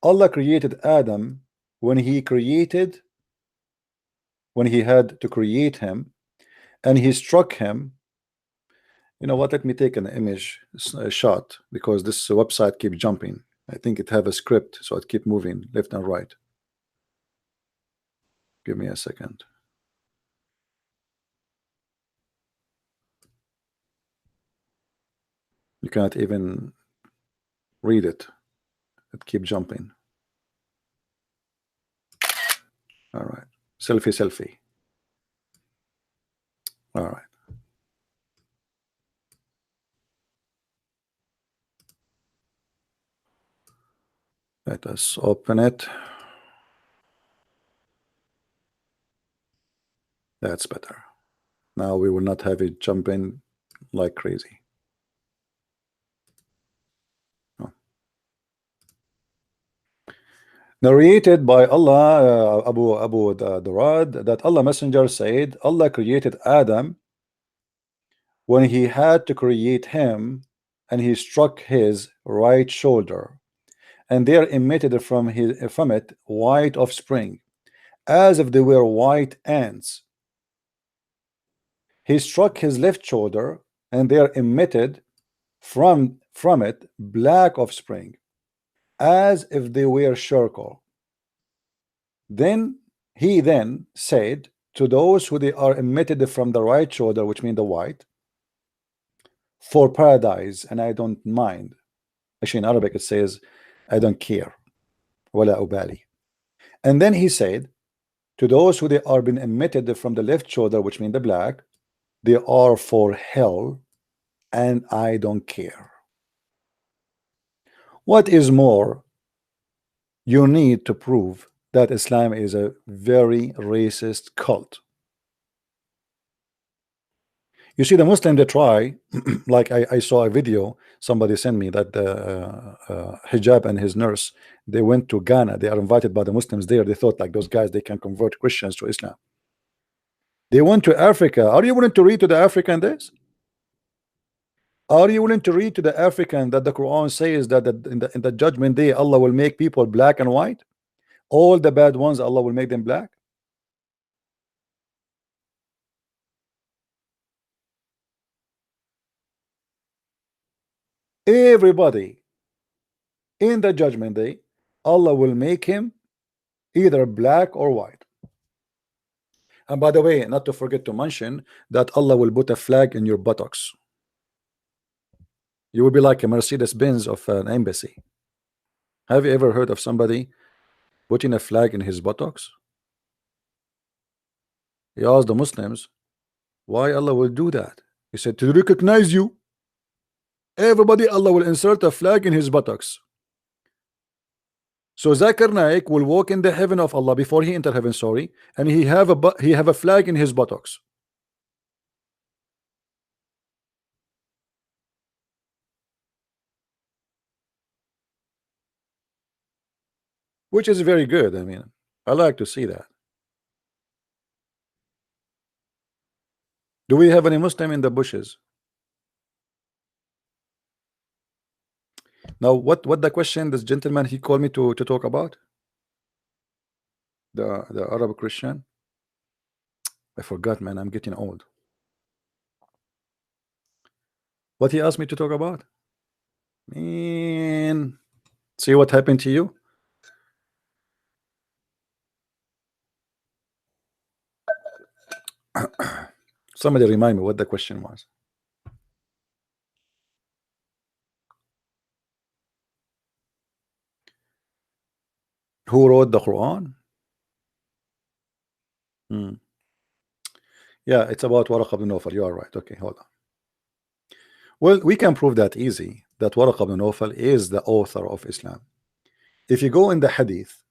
Allah created Adam when he had to create him, and he struck him. You know what, let me take an image, a shot, because this website keeps jumping. I think it have a script, so it keep moving left and right. Give me a second. You can't even read it. It keep jumping. All right. Selfie. All right. Let us open it. That's better. Now we will not have it jumping like crazy. No. Narrated by Allah, Abu Durad, that Allah Messenger said, Allah created Adam when he had to create him, and he struck his right shoulder, and there emitted from it white offspring, as if they were white ants. He struck his left shoulder, and there emitted from it black offspring, as if they were charcoal. Then he said to those who they are emitted from the right shoulder, which means the white, for paradise, and I don't mind. Actually, in Arabic it says, I don't care. Wala ubali. And then he said to those who they are being emitted from the left shoulder, which means the black, they are for hell, and I don't care. What is more, you need to prove that Islam is a very racist cult. You see, the Muslim, they try, like I saw a video, somebody sent me that Hijab and his nurse, they went to Ghana. They are invited by the Muslims there. They thought like those guys, they can convert Christians to Islam. They went to Africa. Are you willing to read to the African this? Are you willing to read to the African that the Quran says that in the judgment day Allah will make people black and white? All the bad ones Allah will make them black? Everybody in the judgment day Allah will make him either black or white. And by the way, not to forget to mention that Allah will put a flag in your buttocks. You will be like a Mercedes-Benz of an embassy. Have you ever heard of somebody putting a flag in his buttocks? He asked the Muslims why Allah will do that. He said, to recognize you. Everybody, Allah will insert a flag in his buttocks. So Zakir Naik will walk in the heaven of Allah before he enter heaven, sorry, and he have a flag in his buttocks. Which is very good. I mean, I like to see that. Do we have any Muslim in the bushes? Now, what the question this gentleman he called me to talk about? The Arab Christian? I forgot, man. I'm getting old. What he asked me to talk about? Man, see what happened to you? Somebody remind me what the question was. Who wrote the Quran? Yeah, it's about Waraq ibn Nawfal. You are right. Okay, hold on. Well, we can prove that easy, that Waraq ibn Nawfal is the author of Islam. If you go in the hadith,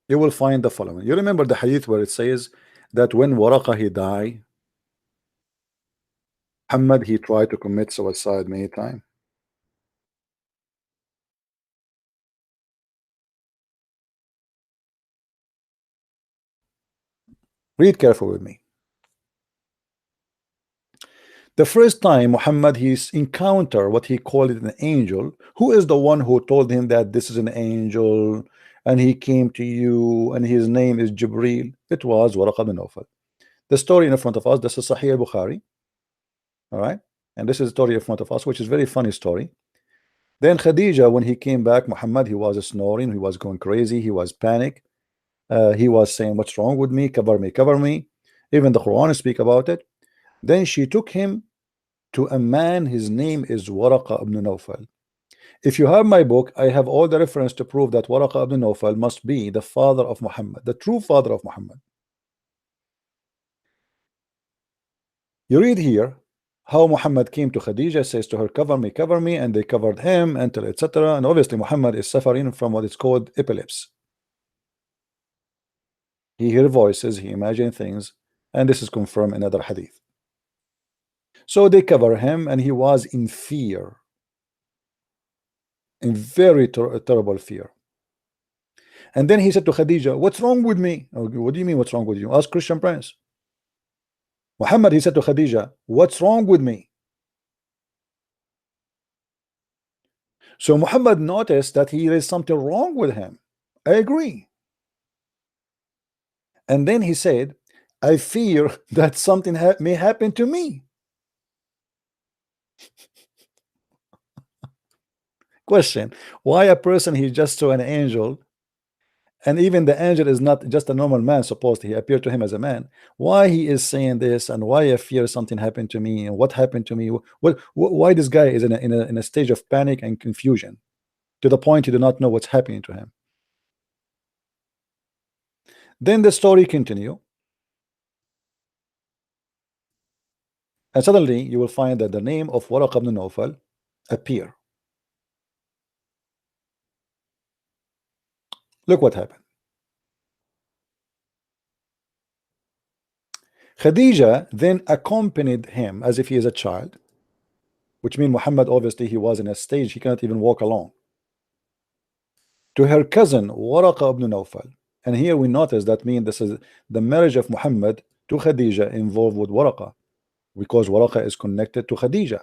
you will find the following. You remember the hadith where it says that when Waraqa he died, Muhammad he tried to commit suicide many times. Read carefully with me. The first time Muhammad he's encounter what he called it an angel. Who is the one who told him that this is an angel and he came to you and his name is Jibril? It was Waraq ibn Nawfal. The story in front of us, this is Sahih al-Bukhari. All right, and this is the story in front of us, which is very funny story. Then Khadija, when he came back, Muhammad he was snoring, he was going crazy, he was panic. He was saying, what's wrong with me? Cover me, cover me. Even the Quran speak about it. Then she took him to a man, his name is Waraqa ibn Nawfal. If you have my book, I have all the reference to prove that Waraqa ibn Nawfal must be the father of Muhammad, the true father of Muhammad. You read here how Muhammad came to Khadija, says to her, cover me, and they covered him, until etc. And obviously Muhammad is suffering from what is called epilepsy. He hears voices, he imagines things, and this is confirmed in other hadith. So they cover him, and he was in fear, in very terrible fear. And then he said to Khadija, what's wrong with me? What do you mean what's wrong with you? Ask Christian Prince. Muhammad, he said to Khadija, what's wrong with me? So Muhammad noticed that there is something wrong with him. I agree. And then he said, I fear that something may happen to me. Question, why a person he just saw an angel, and even the angel is not just a normal man, supposed he appeared to him as a man, why he is saying this, and why I fear something happened to me, and what happened to me? Why this guy is in a stage of panic and confusion to the point he do not know what's happening to him? Then the story continue, and suddenly you will find that the name of Waraq ibn Nawfal appear. Look what happened. Khadija then accompanied him as if he is a child, which means Muhammad obviously he was in a stage he cannot even walk alone, to her cousin Waraqa ibn Nawfal. And here we notice that means this is the marriage of Muhammad to Khadija involved with Waraqa, because Waraqa is connected to Khadija.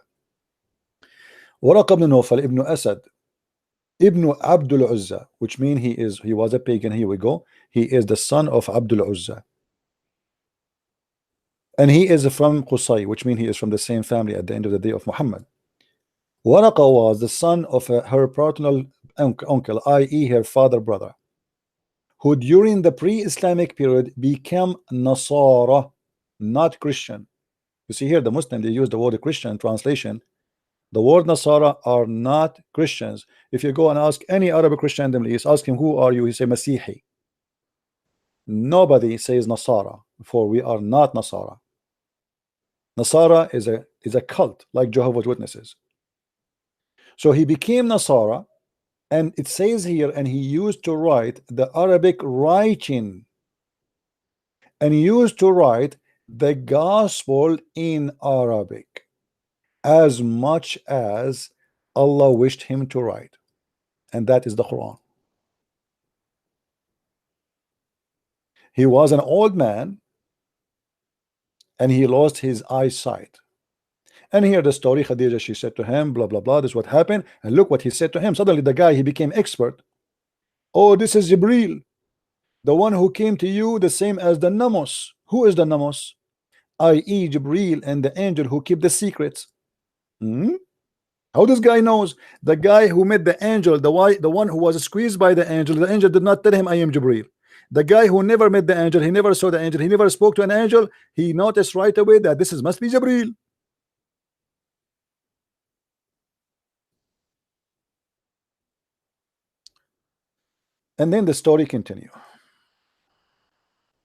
Waraqa ibn Nawfal ibn Asad ibn Abdul Uzza, which means he was a pagan. Here we go. He is the son of Abdul Uzza, and he is from Qusay, which means he is from the same family at the end of the day of Muhammad. Waraqa was the son of her paternal uncle, i.e. her father brother, who during the pre-Islamic period became Nasara, not Christian. You see here the Muslim, they use the word Christian translation. The word Nasara are not Christians. If you go and ask any Arabic Christian in the Middle East, ask him who are you, he say Masihi. Nobody says Nasara, for we are not Nasara. Nasara is a cult like Jehovah's Witnesses. So he became Nasara, and it says here, and he used to write the Arabic writing, and he used to write the gospel in Arabic as much as Allah wished him to write, and that is the Quran. He was an old man and he lost his eyesight. And here the story, Khadija, she said to him, blah blah blah, this is what happened, and look what he said to him. Suddenly the guy, he became expert. Oh, this is Jibril, the one who came to you, the same as the Namus. Who is the Namus? I.e. Jibril, and the angel who keep the secrets. How this guy knows? The guy who met the angel, the one who was squeezed by the angel did not tell him I am Jibril. The guy who never met the angel, he never saw the angel, he never spoke to an angel, he noticed right away that this must be Jibril. And then the story continue.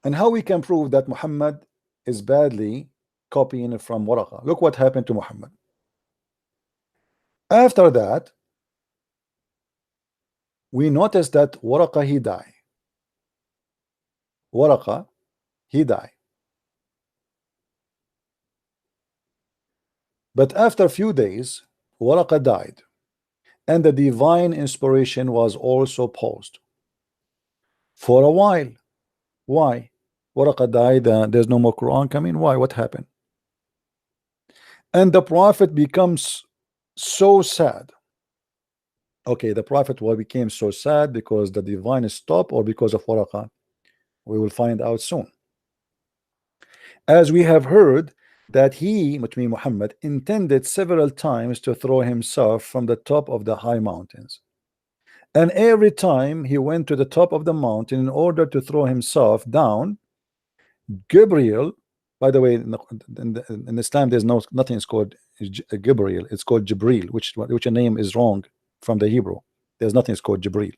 And how we can prove that Muhammad is badly copying from Waraqa. Look what happened to Muhammad. After that, we notice that Waraqa, he died. Waraqa, he died. But after a few days, Waraqa died, and the divine inspiration was also paused for a while. Why? Waraqa died, there's no more Quran coming. Why? What happened? And the prophet becomes so sad. Okay, the prophet became so sad because the divine stopped, or because of Waraqa? We will find out soon. As we have heard that he, which means Muhammad, intended several times to throw himself from the top of the high mountains. And every time he went to the top of the mountain in order to throw himself down, Gabriel, by the way, in Islam there's nothing is called Gabriel, it's called Jibril, which a name is wrong from the Hebrew. There's nothing is called Jibril.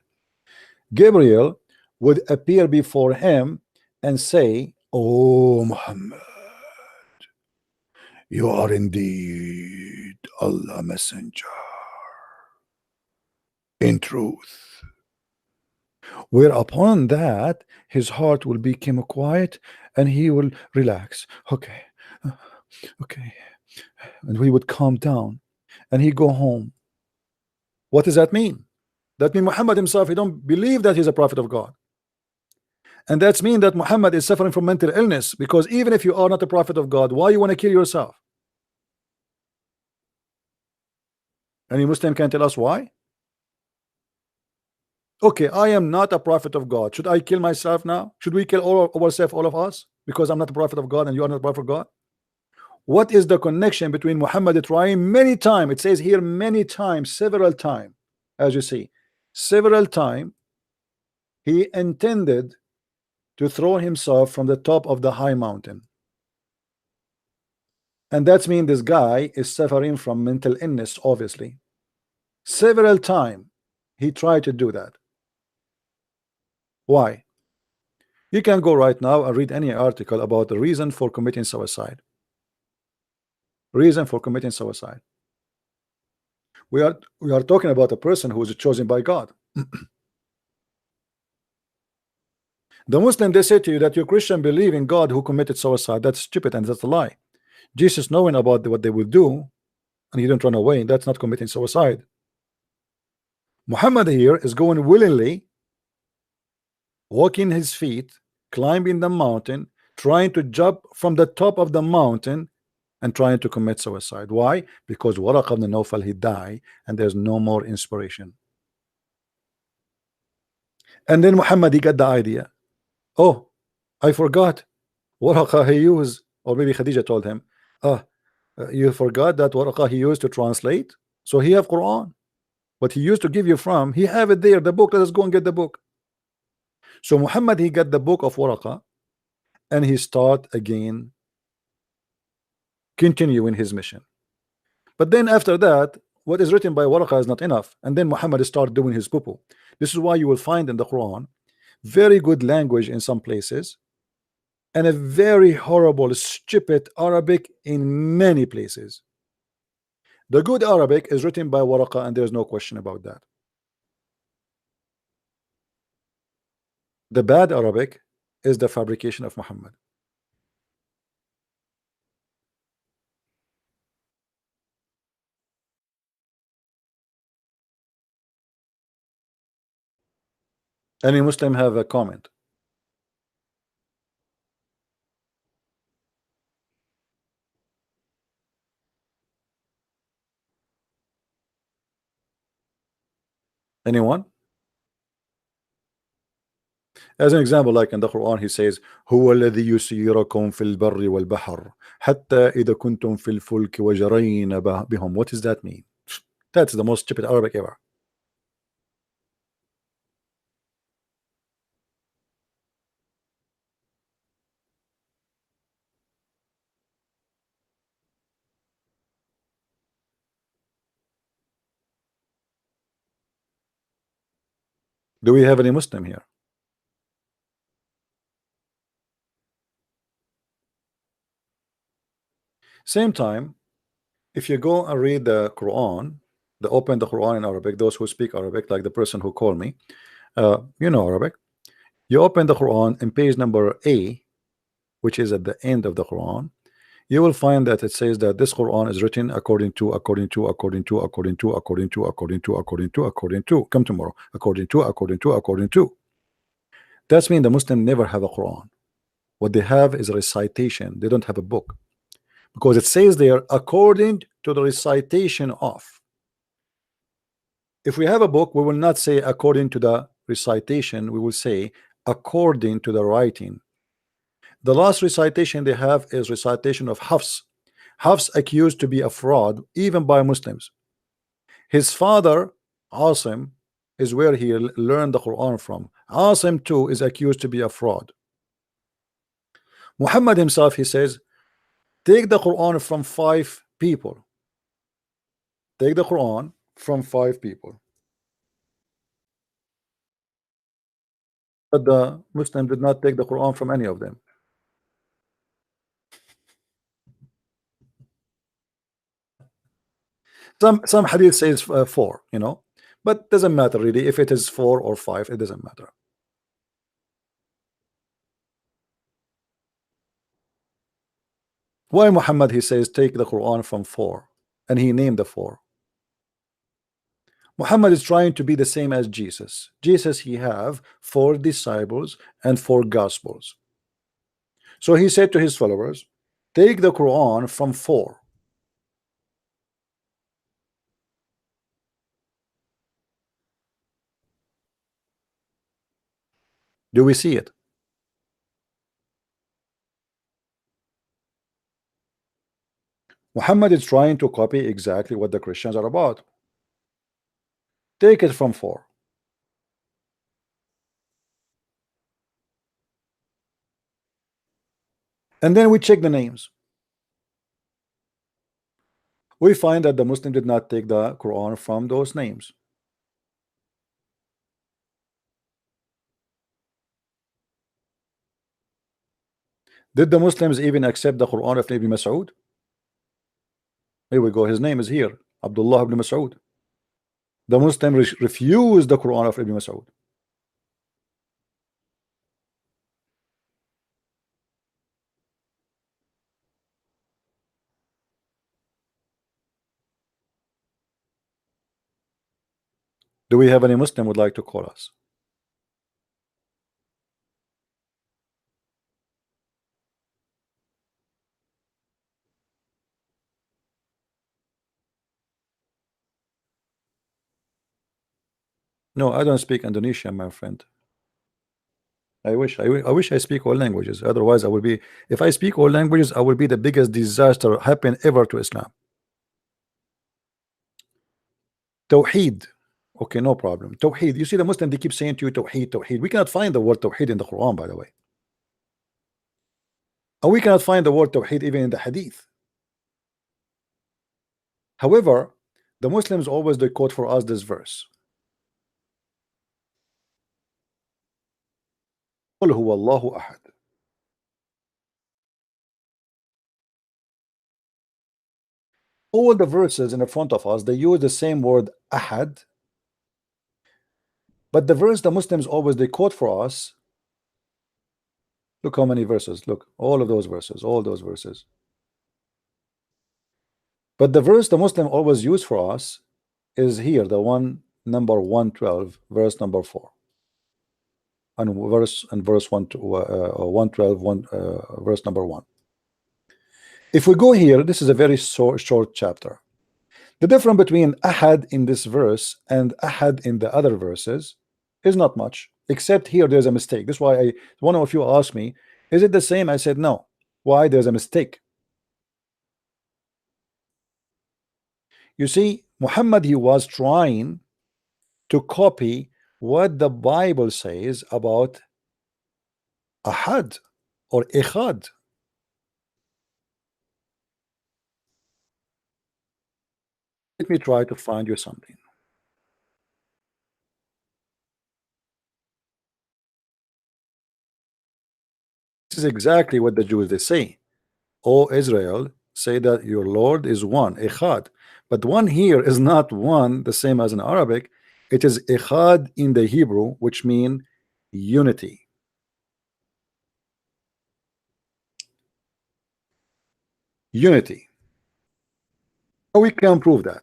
Gabriel would appear before him and say, "Oh Muhammad, you are indeed Allah messenger in truth." Whereupon that his heart will become quiet and he will relax. Okay, and we would calm down and he go home. What does that mean? That means Muhammad himself, he don't believe that he's a prophet of God. And that's mean that Muhammad is suffering from mental illness, because even if you are not a prophet of God, why you want to kill yourself? Any Muslim can tell us why? Okay, I am not a prophet of God. Should I kill myself now? Should we kill ourselves, all of us, because I'm not a prophet of God and you are not a prophet of God? What is the connection between Muhammad trying many times? It says here many times, several times, as you see, several times he intended to throw himself from the top of the high mountain. And that's mean this guy is suffering from mental illness, obviously. Several times he tried to do that. Why? You can go right now and read any article about the reason for committing suicide. Reason for committing suicide. We are talking about a person who is chosen by God. The Muslim, they say to you that your Christian believe in God who committed suicide. That's stupid and that's a lie. Jesus, knowing about what they will do, and he didn't run away, that's not committing suicide. Muhammad here is going willingly, walking his feet, climbing the mountain trying to jump from the top of the mountain and trying to commit suicide. Why? Because Waraq ibn Nawfal, he died and there's no more inspiration. And then Muhammad, he got the idea. Oh, I forgot. Waraq he used, or maybe Khadija told him, you forgot that Waraq he used to translate. So he have Quran. What he used to give you from, he have it there, the book. Let us go and get the book. So Muhammad, he got the book of Waraq and he start again continuing his mission. But then after that, what is written by Waraq is not enough, and then Muhammad start doing his poo-poo. This is why you will find in the Quran very good language in some places and a very horrible stupid Arabic in many places. The good Arabic is written by Waraq, and there's no question about that. The bad Arabic is the fabrication of Muhammad. Any Muslim have a comment? Anyone? As an example, like in the Quran, he says, هو الذي يسيركم في البر والبحر حتى إذا كنتم في الفلك وجرين بهم. What does that mean? That's the most stupid Arabic ever. Do we have any Muslim here? Same time, if you go and read the Quran, open the Quran in Arabic, those who speak Arabic, like the person who called me, you know Arabic. You open the Quran in page number A, which is at the end of the Quran, you will find that it says that this Quran is written according to come tomorrow, according to. That's mean the Muslim never have a Quran. What they have is a recitation. They don't have a book, because it says there according to the recitation of. If we have a book, we will not say according to the recitation, we will say according to the writing. The last recitation they have is recitation of Hafs. Hafs accused to be a fraud even by Muslims. His father Asim is where he learned the Quran from. Asim too is accused to be a fraud. Muhammad himself, he says, take the Quran from 5 people. Take the Quran from 5 people. But the Muslim did not take the Quran from any of them. Some hadith says 4, you know, but doesn't matter really if it is 4 or 5. It doesn't matter. Why Muhammad, he says take the Quran from 4, and he named the 4. Muhammad is trying to be the same as Jesus. Jesus, he have 4 disciples and 4 gospels. So he said to his followers, take the Quran from 4. Do we see it? Muhammad is trying to copy exactly what the Christians are about. Take it from 4. And then we check the names. We find that the Muslim did not take the Quran from those names. Did the Muslims even accept the Quran of Ibn Mas'ud? Here we go. His name is here, Abdullah ibn Mas'ud. The Muslim refused the Quran of Ibn Mas'ud. Do we have any Muslim would like to call us? No, I don't speak Indonesian, my friend. I wish I speak all languages. Otherwise, I will be. If I speak all languages, I will be the biggest disaster happen ever to Islam. Tawheed. Okay, no problem. Tawheed. You see, the Muslim, they keep saying to you, Tawheed, Tawheed. We cannot find the word Tawheed in the Quran, by the way. And we cannot find the word Tawheed even in the Hadith. However, the Muslims always they quote for us this verse. قُلْ هُوَ اللَّهُ أَحَدٌ. All the verses in the front of us, they use the same word ahad, but the verse the Muslims always they quote for us, look how many verses, look, all of those verses, all those verses. But the verse the Muslim always use for us is here, the one number 112, verse number 4. And verse 112, verse number 1. If we go here, this is a very short chapter. The difference between ahad in this verse and ahad in the other verses is not much, except here there's a mistake. This is why one of you asked me, is it the same? I said no. Why? There's a mistake. You see, Muhammad, he was trying to copy what the Bible says about ahad or ikhad. Let me try to find you something. This is exactly what the Jews they say. O Israel, say that your Lord is one, echad. But one here is not one the same as in Arabic. It is echad in the Hebrew, which means unity. Unity. How we can prove that?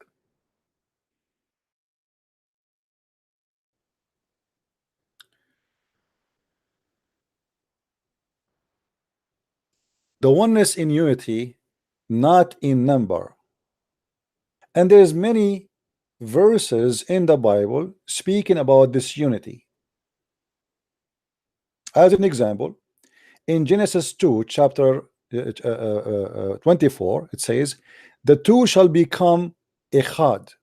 The oneness in unity, not in number. And there's many verses in the Bible speaking about this unity. As an example, in Genesis 2, chapter 24, it says, the two shall become echad.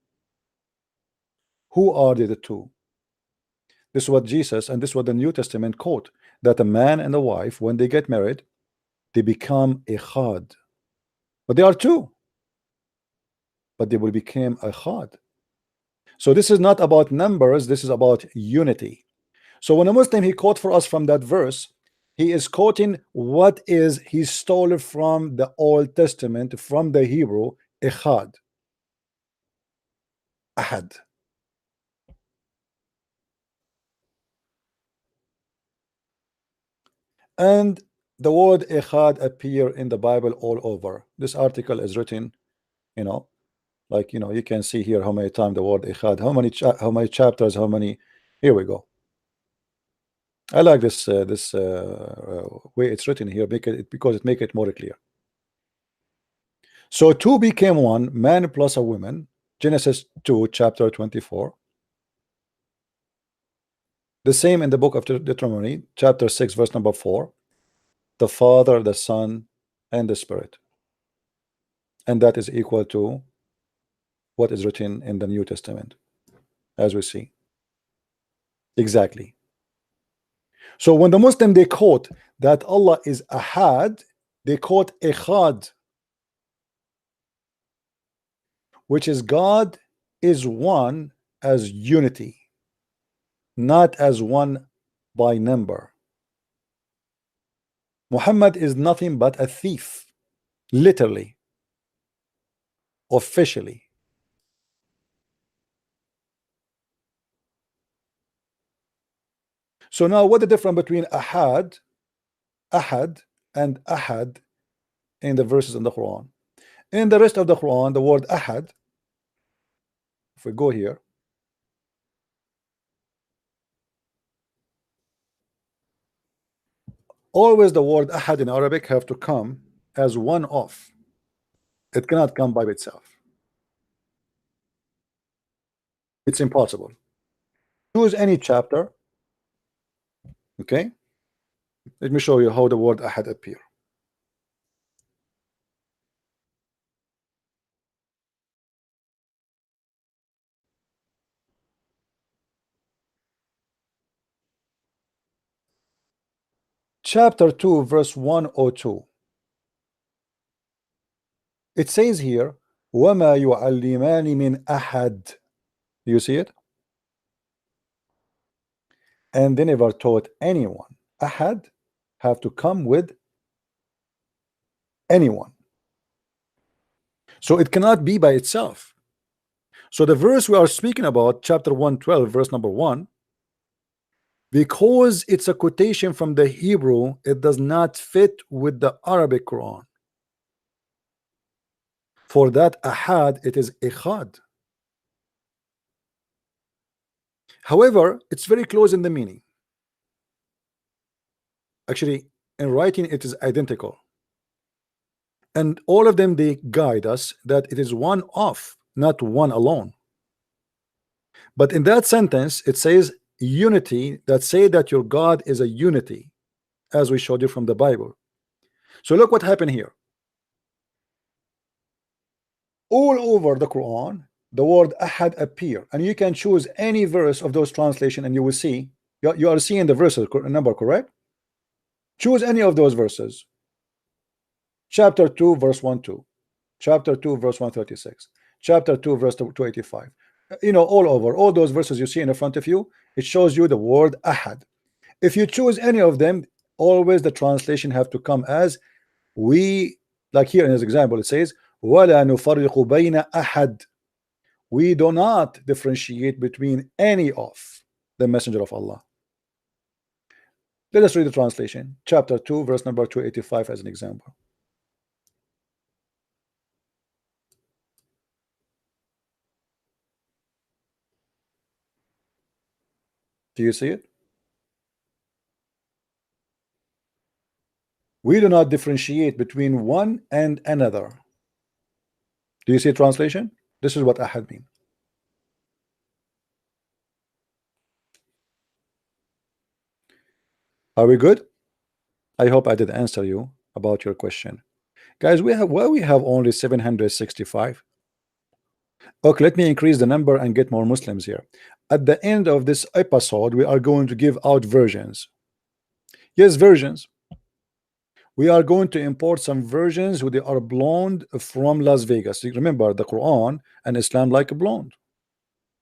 Who are the two? This is what Jesus and this is what the New Testament quote, that a man and a wife, when they get married, they become echad. But they are two, but they will become echad. So this is not about numbers, this is about unity. So when a Muslim he quote for us from that verse, he is quoting what is he stole from the Old Testament, from the Hebrew echad, ahad. And the word echad appear in the Bible all over. This article is written, you know, like, you know, you can see here how many times the word echad, how many chapters, how many. Here we go. I like this way it's written here because it make it more clear. So two became one, man plus a woman. Genesis 2, chapter 24. The same in the book of Deuteronomy, chapter 6, verse number 4. The Father, the Son, and the Spirit. And that is equal to what is written in the New Testament, as we see. Exactly. So when the Muslim they quote that Allah is ahad, they quote echad, which is God is one as unity, not as one by number. Muhammad is nothing but a thief, literally, officially. So now what the difference between ahad and ahad in the verses in the Quran? In the rest of the Quran, the word ahad, if we go here, always the word ahad in Arabic have to come as one of. It cannot come by itself. It's impossible. Choose any chapter. Okay, let me show you how the word ahad appear. Chapter 2 verse 102. It says here وَمَا يُعَلِّمَانِ مِنْ أَحَدٍ. Do you see it? And they never taught anyone. Ahad have to come with anyone. So it cannot be by itself. So the verse we are speaking about, chapter 112, verse number 1, because it's a quotation from the Hebrew, it does not fit with the Arabic Quran. For that ahad, it is ikhad. However, it's very close in the meaning. Actually, in writing, it is identical. And all of them, they guide us that it is one of, not one alone. But in that sentence, it says unity, that say that your God is a unity, as we showed you from the Bible. So look what happened here. All over the Quran, the word ahad appear, and you can choose any verse of those translation, and you will see you are seeing the verses number, correct? Choose any of those verses. Chapter 2 verse 12, chapter 2 verse 136, chapter 2 verse 285. You know, all over, all those verses you see in front of you, it shows you the word ahad. If you choose any of them, always the translation have to come as we, like here in this example, it says وَلَا نُفَرِّقُ بَيْنَ أَحَدٍ. We do not differentiate between any of the messenger of Allah. Let us read the translation, chapter 2 verse number 285 as an example. Do you see it? We do not differentiate between one and another. Do you see translation? This is what ahad mean. Are we good? I hope I did answer you about your question. Guys, we have only 765. Okay, let me increase the number and get more Muslims here. At the end of this episode, we are going to give out versions. Yes, versions. We are going to import some versions who they are blonde from Las Vegas. Remember, the Quran and Islam like a blonde.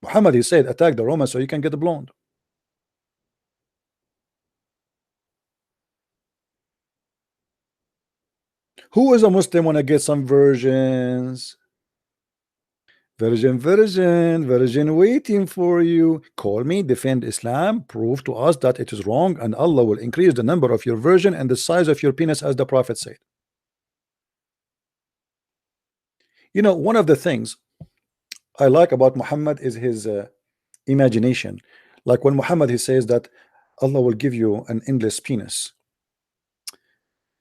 Muhammad, he said, attack the Romans so you can get a blonde. Who is a Muslim want to get some versions? Version waiting for you. Call me, defend Islam, prove to us that it is wrong, and Allah will increase the number of your version and the size of your penis, as the Prophet said. You know, one of the things I like about Muhammad is his imagination. Like when Muhammad, he says that Allah will give you an endless penis.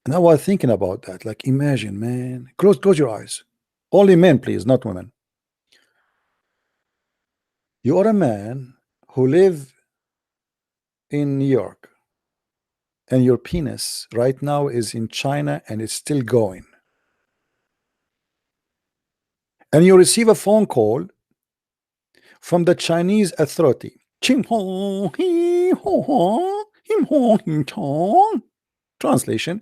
And I was thinking about that. Like, imagine, man. Close your eyes. Only men, please, not women. You are a man who live in New York, and your penis right now is in China and it's still going. And you receive a phone call from the Chinese authority. Translation: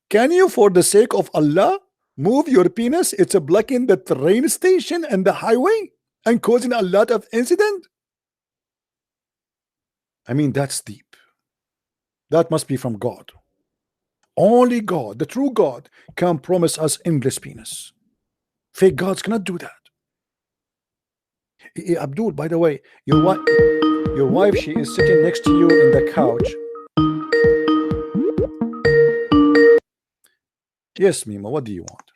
can you, for the sake of Allah, move your penis? It's blocking the train station and the highway and causing a lot of incident. I mean, that's deep. That must be from God. Only God, the true God, can promise us endless penis. Fake gods cannot do that. Abdul, by the way, your wife, she is sitting next to you in the couch. Yes, Mima, what do you want?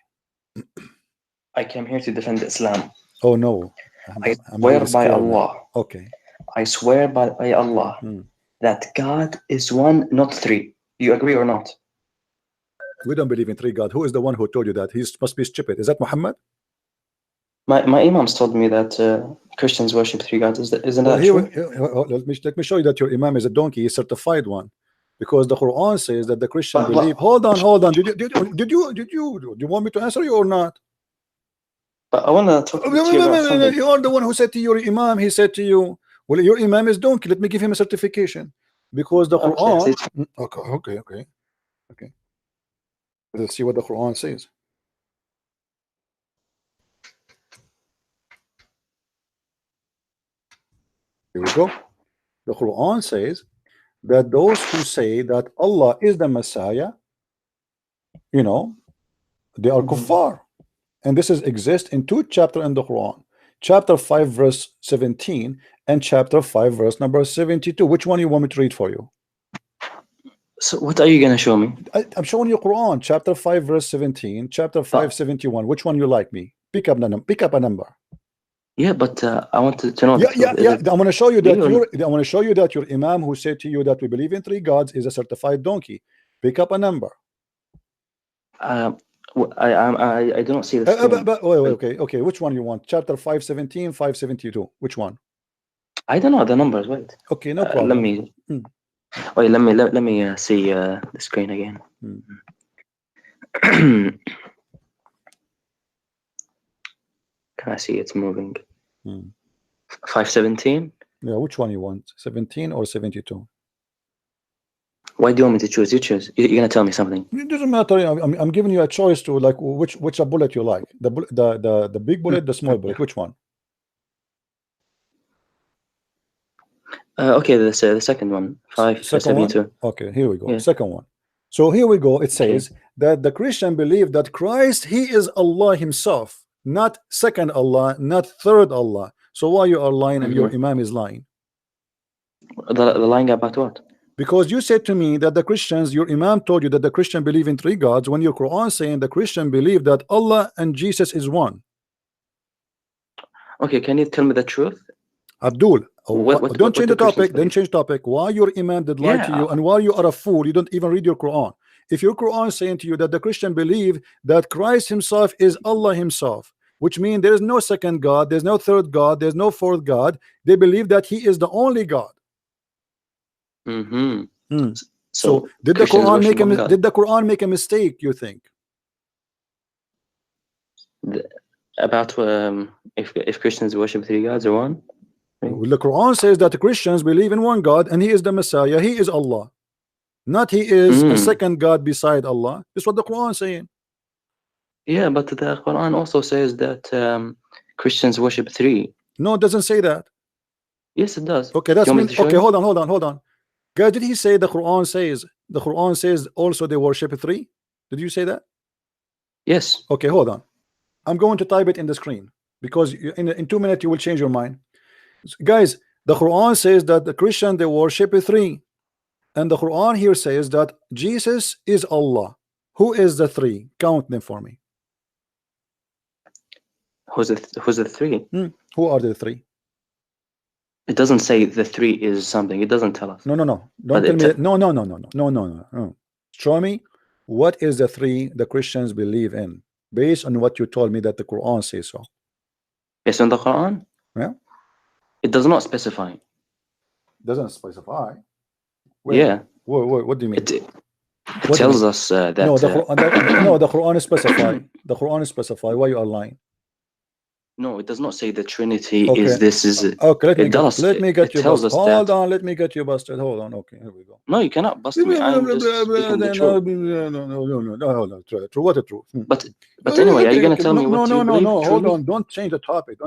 I came here to defend Islam. Oh no. I swear by Allah. Okay. I swear by Allah that God is one, not three. Do you agree or not? We don't believe in three God. Who is the one who told you that? He must be stupid. Is that Muhammad? My imams told me that Christians worship 3 gods. Isn't that true? Let me show you that your imam is a donkey, he's a certified one, because the Quran says that the Christian believe. Hold on. Did you want me to answer you or not? But I want to talk to you about something. You are the one who said to your imam. He said to you, "Well, your imam is donkey. Let me give him a certification." Because the Quran. Okay. Let's see what the Quran says. Here we go. The Quran says that those who say that Allah is the Messiah, you know, they are kuffar. And this exists in 2 chapters in the Quran. Chapter 5 verse 17 and chapter 5 verse number 72. Which one you want me to read for you? So what are you going to show me? I'm showing you Quran, chapter 5 verse 17, chapter 5 71. Which one you like me? Pick up a number. Yeah, but I wanted to know. Yeah. I'm going to show you that your imam who said to you that we believe in 3 gods is a certified donkey. Pick up a number. I do not see this. Wait, okay. Which one you want? Chapter 517, 572. Which one? I don't know the numbers. Wait. Okay, no problem. Let me see the screen again. Can I see it's moving? 517. Yeah, which one you want? 17 or 72? Why do you want me to choose? You choose. You're gonna tell me something. It doesn't matter. I'm giving you a choice to like which a bullet you like. The big bullet, the small bullet. Which one? Okay, the second one. 572. Okay, here we go. Yeah. Second one. So here we go. It says that the Christian believe that Christ, he is Allah himself, not second Allah, not third Allah. So why you are lying and your imam is lying? The lying about what? Because you said to me that the Christians, your imam told you that the Christian believe in 3 gods, when your Quran saying the Christian believe that Allah and Jesus is one. Okay, can you tell me the truth? Abdul, don't change the topic. Then change topic. Why your imam did lie to you, and why you are a fool? You don't even read your Quran. If your Quran is saying to you that the Christian believe that Christ himself is Allah himself, which means there is no second God, there's no third God, there's no fourth God. They believe that he is the only God. So did the Quran make a mistake, you think? About if Christians worship 3 gods or one? Well, the Quran says that the Christians believe in one God and he is the Messiah, he is Allah, not he is a second God beside Allah. This is what the Quran is saying. Yeah, but the Quran also says that Christians worship 3. No, it doesn't say that. Yes, it does. Okay, that's okay. Hold on. Guys, did he say the Quran says also they worship 3? Did you say that? Yes. Okay, hold on. I'm going to type it in the screen because in 2 minutes you will change your mind. Guys, the Quran says that the Christian they worship 3, and the Quran here says that Jesus is Allah. Who is the 3? Count them for me. Who's the 3? Who are the 3? It doesn't say the 3 is something. It doesn't tell us. No. Don't tell me that. No. Show me what is the 3 the Christians believe in based on what you told me that the Quran says so. Based on the Quran? Yeah. It does not specify. Doesn't specify. Yeah. What do you mean? It tells us that. No, the Quran is specified. The Quran is specified. Why you are lying? No, it does not say the Trinity is this. Okay, let me get you busted. Hold on, let me get you busted. Hold on. Okay, here we go. No, you cannot bust me. I'm just speaking the truth. No, hold on. True. What a truth. But anyway, are you going to tell me what you believe? No. Hold on. Don't change the topic.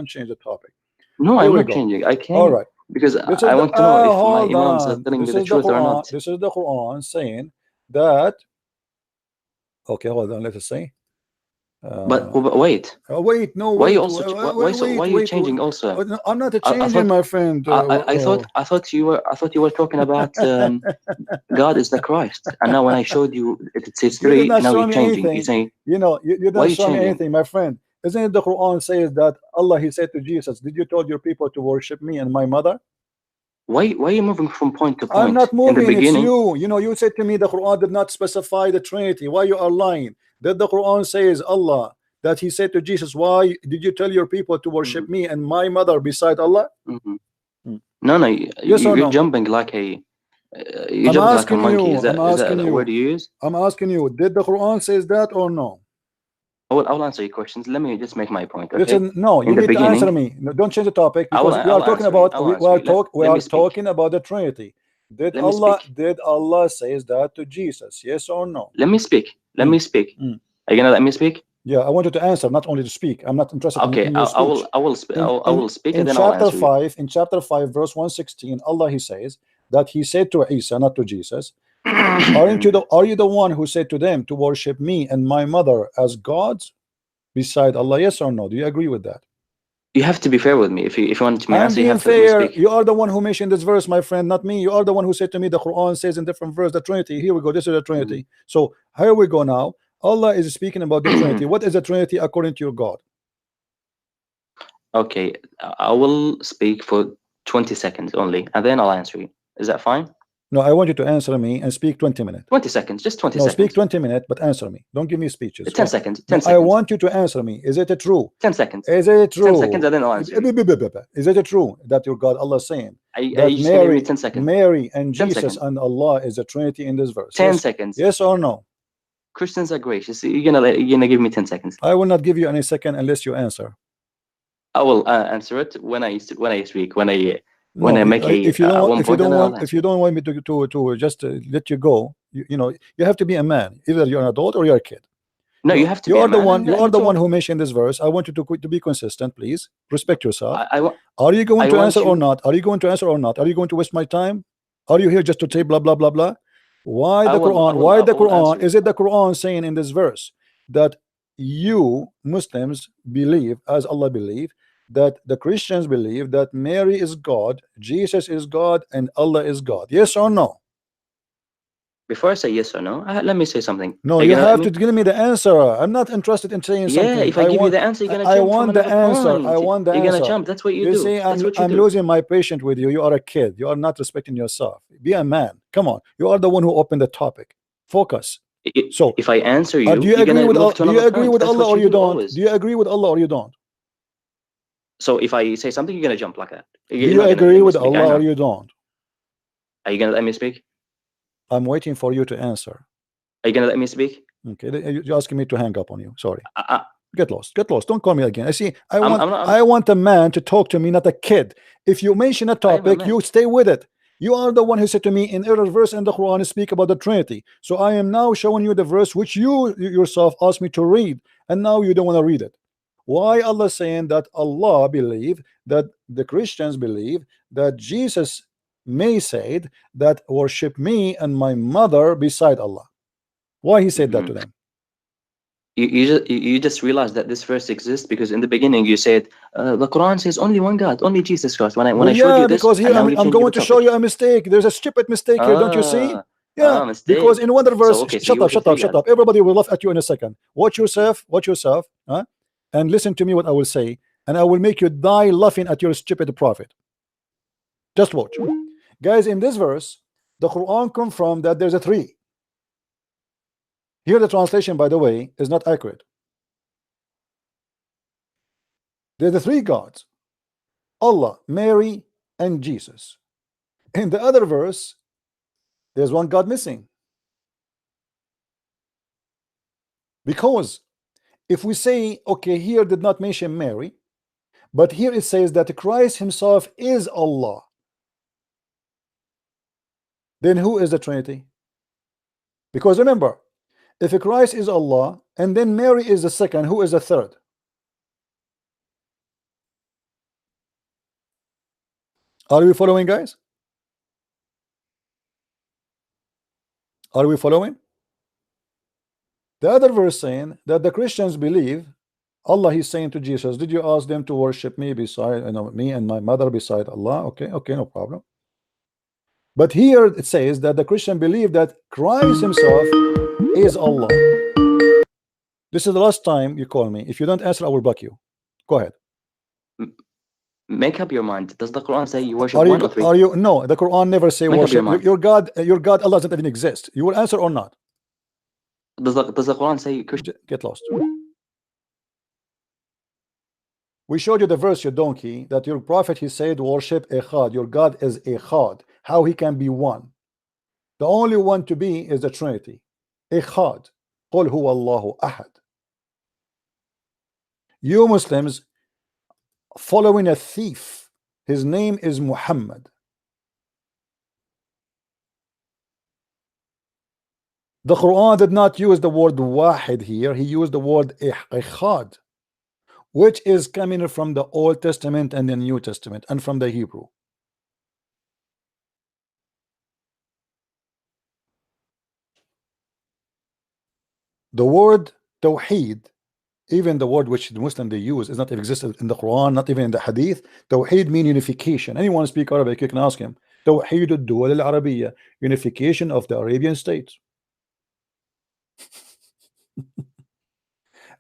No, I'm not changing. I can't. All right. Because I want to know if my imams are telling me the truth or not. This is the Quran saying that. Okay, hold on. Let us say. But wait. Wait, no. Why are you changing also? I'm not changing, my friend. I thought you were talking about God is the Christ, and now when I showed you it says 3, now you're changing. You're saying, you don't show me anything, my friend. Isn't it the Quran says that Allah, he said to Jesus, did you told your people to worship me and my mother? Why are you moving from point to point? I'm not moving. In the beginning, it's you. You said to me the Quran did not specify the Trinity. Why you are lying? That the Quran says Allah, that he said to Jesus, why did you tell your people to worship me and my mother beside Allah? No, Yes or you're no? jumping like a I'm asking like a monkey. you, Is that a word you use? I'm asking you, did the Quran says that or no? I'll answer your questions. Let me just make my point. Okay. Listen, no, you need to answer me. No, don't change the topic, because we are talking about talking about the Trinity. Did Allah says that to Jesus? Yes or no? Let me speak. Let me speak. Are you gonna let me speak? Yeah, I want you to answer, not only to speak. I'm not interested in your speech. I will speak in and then chapter I'll answer 5, in chapter 5, verse 116, Allah he says that he said to Isa, not to Jesus, are you the one who said to them to worship me and my mother as gods beside Allah? Yes or no? Do you agree with that? You have to be fair with me. If you want me to answer, you have to fair. let me speak. You are the one who mentioned this verse, my friend, not me. You are the one who said to me the Quran says in different verse the Trinity. Here we go. This is the Trinity. So here we go now. Allah is speaking about the Trinity. What is the Trinity according to your God? Okay, I will speak for 20 seconds only, and then I'll answer you. Is that fine? No, I want you to answer me and speak 20 minutes. 20 seconds, just 20 no, seconds. Speak 20 minutes, but answer me. Don't give me speeches. 10 seconds. 10 seconds. I want you to answer me. Is it true? 10 seconds. Is it true? 10 seconds, and then I'll answer you. Is it true that your God, Allah, is saying that Mary and Jesus and Allah is a Trinity in this verse? 10 seconds. Yes or no? Christians are gracious. You're gonna give me 10 seconds. I will not give you any second unless you answer. I will answer it when I speak. When I make if you don't want me to just let you go, you have to be a man. Either you're an adult or you're a kid. No, you have to. You are the one. You are the one who mentioned this verse. I want you to be consistent, please. Respect yourself. Are you going to answer or not? Are you going to answer or not? Are you going to waste my time? Are you here just to say blah blah blah blah? Why the Quran? Why the Quran? Is it the Quran saying in this verse that you Muslims believe, as Allah believe, that the Christians believe that Mary is God, Jesus is God, and Allah is God? Yes or no? Before I say yes or no, let me say something. No, you have to give me the answer. I'm not interested in saying something. Yeah, if I give you the answer, you're gonna jump. I want the answer. I want the answer. You're gonna jump. That's what you do. You see, I'm losing my patience with you. You are a kid. You are not respecting yourself. Be a man. Come on. You are the one who opened the topic. Focus. So if I answer you, do you agree with Allah or you don't? Do you agree with Allah or you don't? So if I say something, you're gonna jump like that. Do you agree with Allah or you don't? Are you gonna let me speak? I'm waiting for you to answer. Are you gonna let me speak? Okay, you're asking me to hang up on you. Sorry. Get lost. Get lost. Don't call me again. I want a man to talk to me, not a kid. If you mention a topic, you stay with it. You are the one who said to me in every verse in the Quran speak about the Trinity. So I am now showing you the verse which you yourself asked me to read, and now you don't want to read it. Why Allah saying that Allah believe, that the Christians believe that Jesus may said that worship me and my mother beside Allah? Why he said that to them? You just realized that this verse exists because in the beginning you said the Quran says only one God, only Jesus Christ. When I showed you this, because here I'm going to show you a mistake. There's a stupid mistake here, don't you see? Yeah, because in one verse, shut up. Everybody will laugh at you in a second. Watch yourself, huh? And listen to me what I will say, and I will make you die laughing at your stupid prophet. Just watch. Guys, in this verse, the Quran confirmed that there's a three. Here the translation, by the way, is not accurate. There's the three gods: Allah, Mary, and Jesus. In the other verse, there's one God missing. Because if we say, okay, here did not mention Mary, but here it says that Christ himself is Allah, then who is the Trinity? Because remember, if Christ is Allah and then Mary is the second, who is the third? Are we following, guys? Are we following? The other verse saying that the Christians believe Allah, he's saying to Jesus, did you ask them to worship me beside me and my mother beside Allah? Okay, no problem. But here it says that the Christian believe that Christ himself is Allah. This is the last time you call me. If you don't answer, I will block you. Go ahead. Make up your mind. Does the Quran say you worship one or three? No, the Quran never say worship. Your God Allah doesn't even exist. You will answer or not? Does the Quran say Christian? Get lost. We showed you the verse, you donkey, that your prophet, he said, worship Echad. Your God is Echad. How he can be one? The only one to be is the Trinity. Echad. Qul huwa Allahu ahad. You Muslims following a thief. His name is Muhammad. The Quran did not use the word wahid here. He used the word Echad, which is coming from the Old Testament and the New Testament and from the Hebrew. The word Tawheed, even the word which the Muslim they use, is not existed in the Quran, not even in the Hadith. Tawheed means unification. Anyone speak Arabic, you can ask him. Tawheed al-Duwal al-Arabiya, unification of the Arabian states.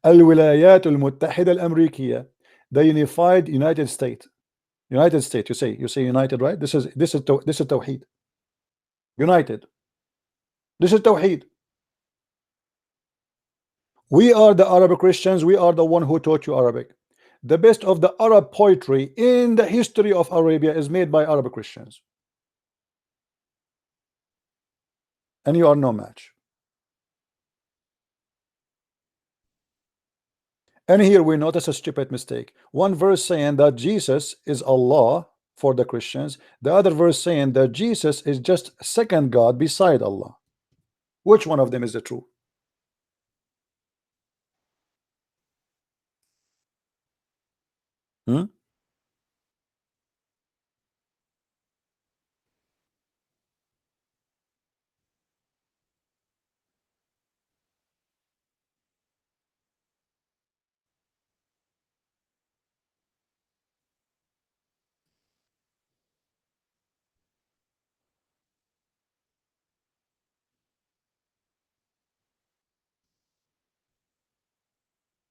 الولايات المتحدة الأمريكية, the unified United States. United States, you say united, right? This is Tawheed. United. This is Tawheed. We are the Arab Christians. We are the one who taught you Arabic. The best of the Arab poetry in the history of Arabia is made by Arab Christians. And you are no match. And here we notice a stupid mistake. One verse saying that Jesus is Allah for the Christians. The other verse saying that Jesus is just second God beside Allah. Which one of them is the true?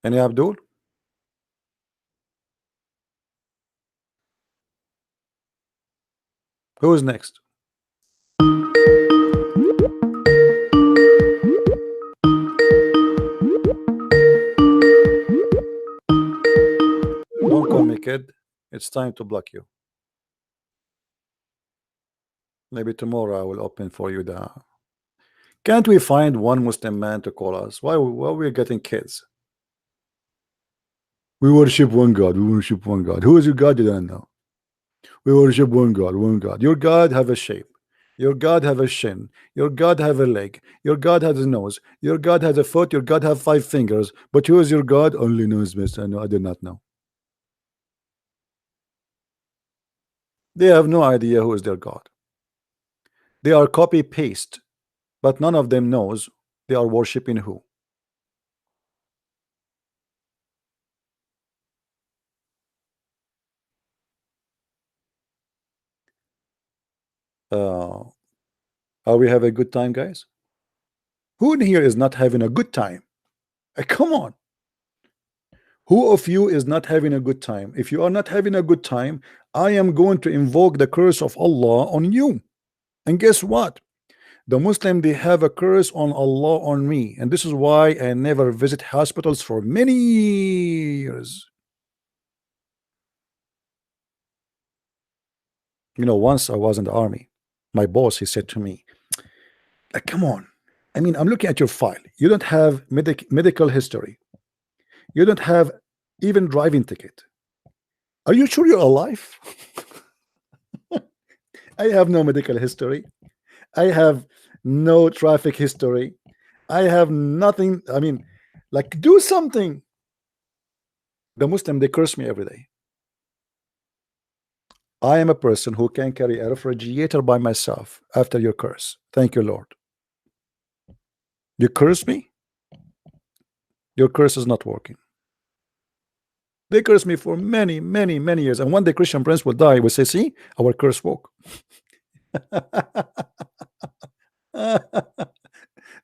Any Abdul? Who is next? Don't call me kid. It's time to block you. Maybe tomorrow I will open for you the. Can't we find one Muslim man to call us? Why we're getting kids? We worship one God. We worship one God. Who is your God? You don't know. We worship one God. One God. Your God have a shape. Your God have a shin. Your God have a leg. Your God has a nose. Your God has a foot. Your God have 5 fingers. But who is your God? Only knows, Mister. No, I did not know. They have no idea who is their God. They are copy paste, but none of them knows they are worshiping who. Are we having a good time, guys? Who in here is not having a good time? Come on. Who of you is not having a good time? If you are not having a good time, I am going to invoke the curse of Allah on you. And guess what? The Muslim, they have a curse on Allah on me. And this is why I never visit hospitals for many years. You know, once I was in the army, my boss, he said to me, come on. I mean, I'm looking at your file. You don't have medical history. You don't have even driving ticket. Are you sure you're alive? I have no medical history. I have no traffic history. I have nothing. I mean, like, do something. The Muslim, they curse me every day. I am a person who can carry a refrigerator by myself after your curse. Thank you, Lord. You curse me? Your curse is not working. They curse me for many, many, many years. And one day Christian Prince will die. We say, see, our curse woke.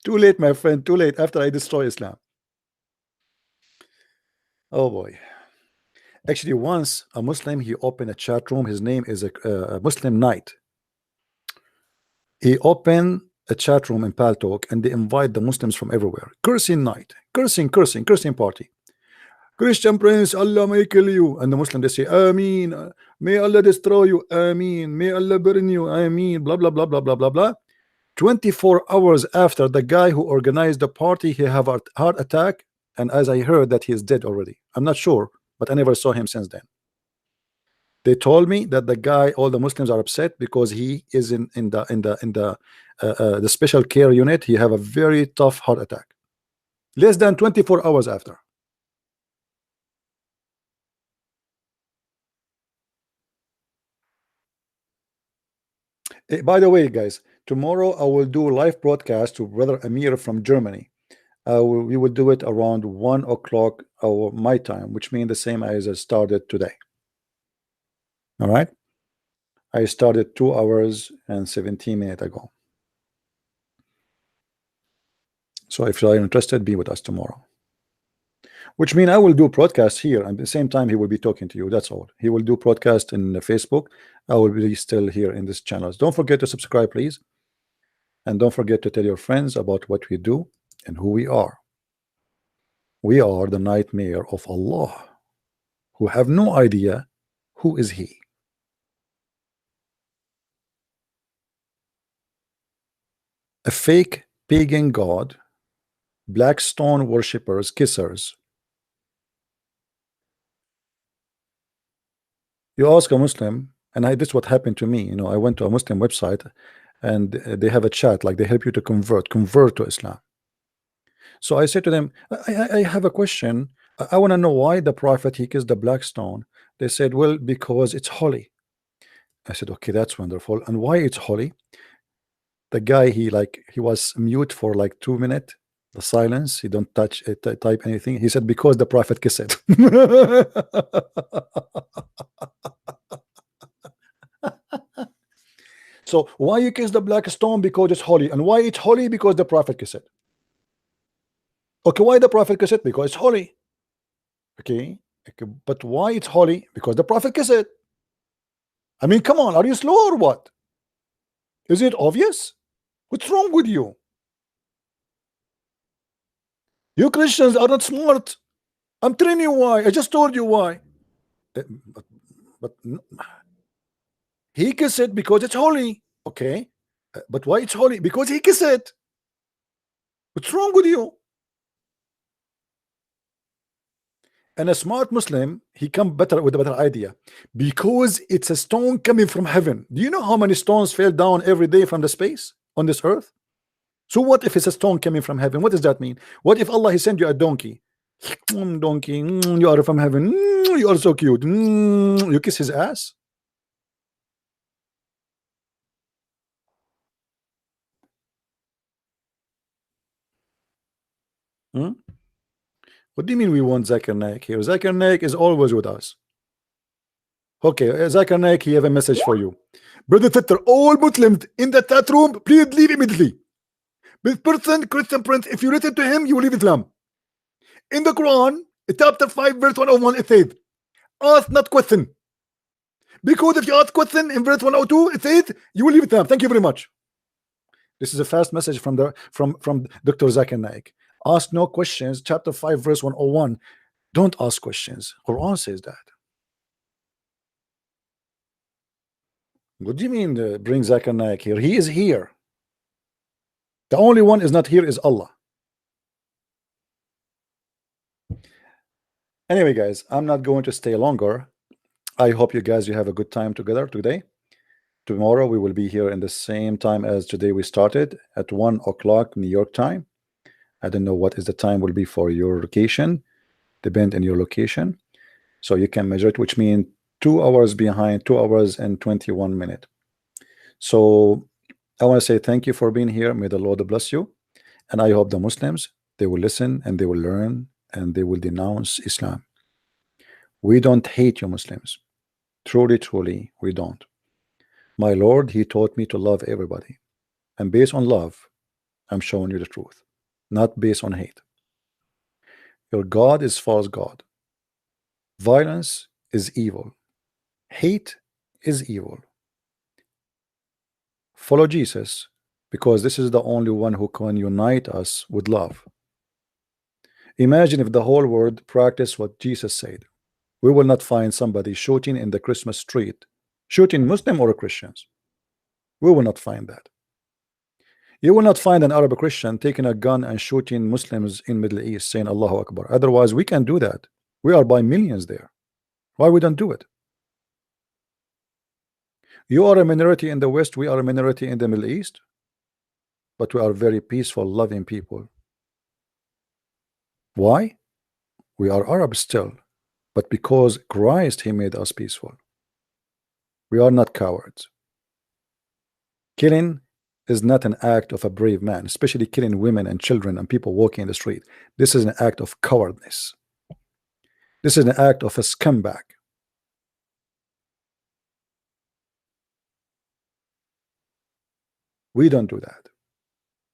Too late, my friend. Too late after I destroy Islam. Oh boy. Actually, once a Muslim, he opened a chat room. His name is a Muslim Knight. He opened a chat room in Paltalk and they invite the Muslims from everywhere. Cursing night. Cursing party. Christian Prince, Allah may kill you. And the Muslim, they say, Ameen. May Allah destroy you. Ameen. May Allah burn you. Ameen. Blah, blah, blah, blah, blah, blah, blah. 24 hours after the guy who organized the party, he have a heart attack. And as I heard that he is dead already. I'm not sure, but I never saw him since then. They told me that the guy, all the Muslims are upset because he is in the special care unit. He have a very tough heart attack. Less than 24 hours after. By the way, guys, tomorrow I will do a live broadcast to Brother Amir from Germany. We will do it around 1 o'clock our my time, which means the same as I started today. All right, I started 2 hours and 17 minutes ago. So if you are interested, be with us tomorrow. Which means I will do broadcast here, and at the same time he will be talking to you. That's all. He will do broadcast in Facebook. I will be still here in this channel. Don't forget to subscribe, please, and don't forget to tell your friends about what we do and who we are. We are the nightmare of Allah, who have no idea who is He. A fake pagan god, black stone worshippers, kissers. You ask a Muslim, and this what happened to me. You know, I went to a Muslim website, and they have a chat like they help you to convert to Islam. So I said to them, I have a question. I want to know why the Prophet he kissed the black stone. They said, well, because it's holy. I said, okay, that's wonderful. And why it's holy? The guy he was mute for like 2 minutes. The silence. He don't touch it, type anything. He said because the Prophet kissed it. So why you kiss the black stone? Because it's holy. And why it's holy? Because the Prophet kissed it. Okay, why the Prophet kissed it? Because it's holy. Okay, but why it's holy? Because the Prophet kissed it. I mean, come on, are you slow or what? Is it obvious? What's wrong with you? You Christians are not smart. I'm telling you why. I just told you why. But he kissed it because it's holy. Okay, but why it's holy? Because he kissed it. What's wrong with you? And a smart Muslim, he come better with a better idea, because it's a stone coming from heaven. Do you know how many stones fell down every day from the space on this earth? So what if it's a stone coming from heaven? What does that mean? What if Allah he sent you a donkey? Donkey, you are from heaven. You are so cute. You kiss his ass. What do you mean we want Zakir Naik here? Zakir Naik is always with us. Okay, Zakir Naik, he have a message for you. Brother Fitter, all Muslims in the chat room, please leave immediately. This person, Christian Prince, if you listen to him, you will leave Islam. In the Quran, chapter 5, verse 101, it says, ask not question. Because if you ask question in verse 102, it says, you will leave Islam. Thank you very much. This is a fast message from Dr. Zakir Naik. Ask no questions, chapter 5, verse 101. Don't ask questions. Quran says that. What do you mean bring Zakir Naik here? He is here. The only one is not here is Allah. Anyway, guys, I'm not going to stay longer. I hope you guys you have a good time together today. Tomorrow we will be here in the same time as today we started at 1 o'clock New York time. I don't know what is the time will be for your location, depend on your location. So you can measure it, which means 2 hours behind, 2 hours and 21 minutes. So I want to say thank you for being here. May the Lord bless you. And I hope the Muslims, they will listen and they will learn and they will denounce Islam. We don't hate you Muslims. Truly, truly, we don't. My Lord, he taught me to love everybody. And based on love, I'm showing you the truth, not based on hate. Your God is false God. Violence is evil. Hate is evil. Follow Jesus, because this is the only one who can unite us with love. Imagine if the whole world practiced what Jesus said. We will not find somebody shooting in the Christmas street, shooting Muslim or Christians. We will not find that. You will not find an Arab Christian taking a gun and shooting Muslims in Middle East saying Allahu Akbar. Otherwise, we can do that. We are by millions there. Why we don't do it? You are a minority in the West, we are a minority in the Middle East, but we are very peaceful, loving people. Why? We are Arabs still, but because Christ, He made us peaceful. We are not cowards. Killing is not an act of a brave man, especially killing women and children and people walking in the street. This is an act of cowardness. This is an act of a scumbag. We don't do that.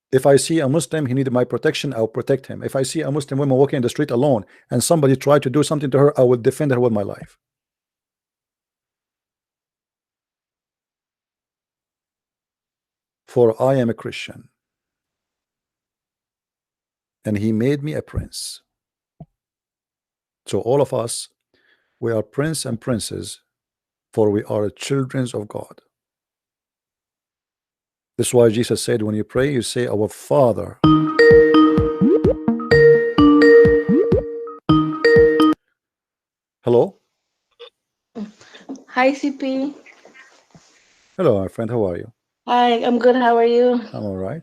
If I see a Muslim, he needs my protection, I'll protect him. If I see a Muslim woman walking in the street alone and somebody try to do something to her, I will defend her with my life. For I am a Christian, and He made me a prince. So all of us, we are prince and princess, for we are children of God. That's why Jesus said, when you pray, you say, our Father. Hello? Hi, CP. Hello, my friend. How are you? Hi, I'm good. How are you? I'm all right.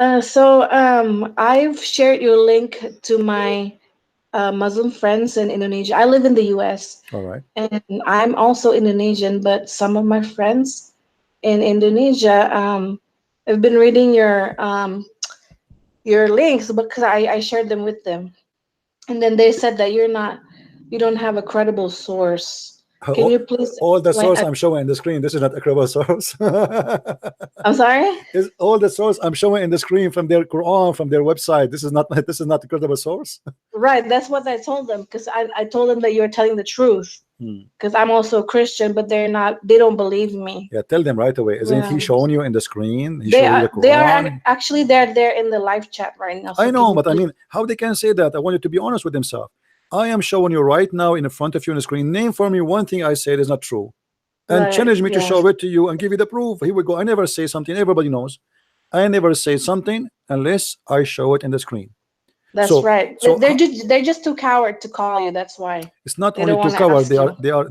I've shared your link to my Muslim friends in Indonesia. I live in the US. All right. And I'm also Indonesian, but some of my friends in Indonesia have been reading your links because I shared them with them. And then they said that you don't have a credible source. Can you please? All the source I'm showing in the screen, this is not a credible source. I'm sorry? Is all the source I'm showing in the screen from their Quran, from their website. This is not a credible source. Right. That's what I told them, because I told them that you're telling the truth. Because I'm also a Christian, but they don't believe me. Yeah, tell them right away. Isn't he showing you in the screen? They are actually they're there in the live chat right now. So I know, but I mean, how they can say that? I want you to be honest with themselves. I am showing you right now in front of you on the screen. Name for me one thing I said is not true, and challenge me to show it to you and give you the proof. Here we go. I never say something. Everybody knows. I never say something unless I show it in the screen. That's right. So they're just too coward to call you. That's why. It's not only too coward.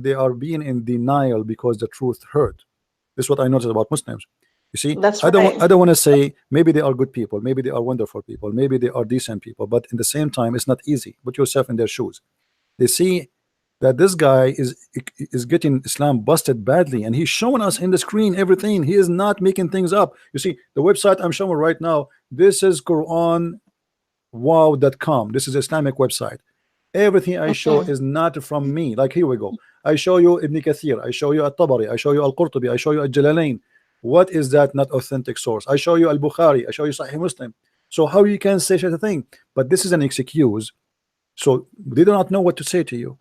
They are being in denial because the truth hurt. This is what I noticed about Muslims. You see, I don't want to say maybe they are good people, maybe they are wonderful people, maybe they are decent people, but in the same time, it's not easy. Put yourself in their shoes. They see that this guy is getting Islam busted badly, and he's showing us in the screen everything. He is not making things up. You see, the website I'm showing right now, this is QuranWow.com. This is Islamic website. Everything I show is not from me. Like, here we go. I show you Ibn Kathir, I show you At-Tabari, I show you Al-Qurtubi, I show you Al-Jalalain. What is that not authentic source? I show you Al-Bukhari, I show you Sahih Muslim. So how you can say such a thing? But this is an excuse. So they do not know what to say to you.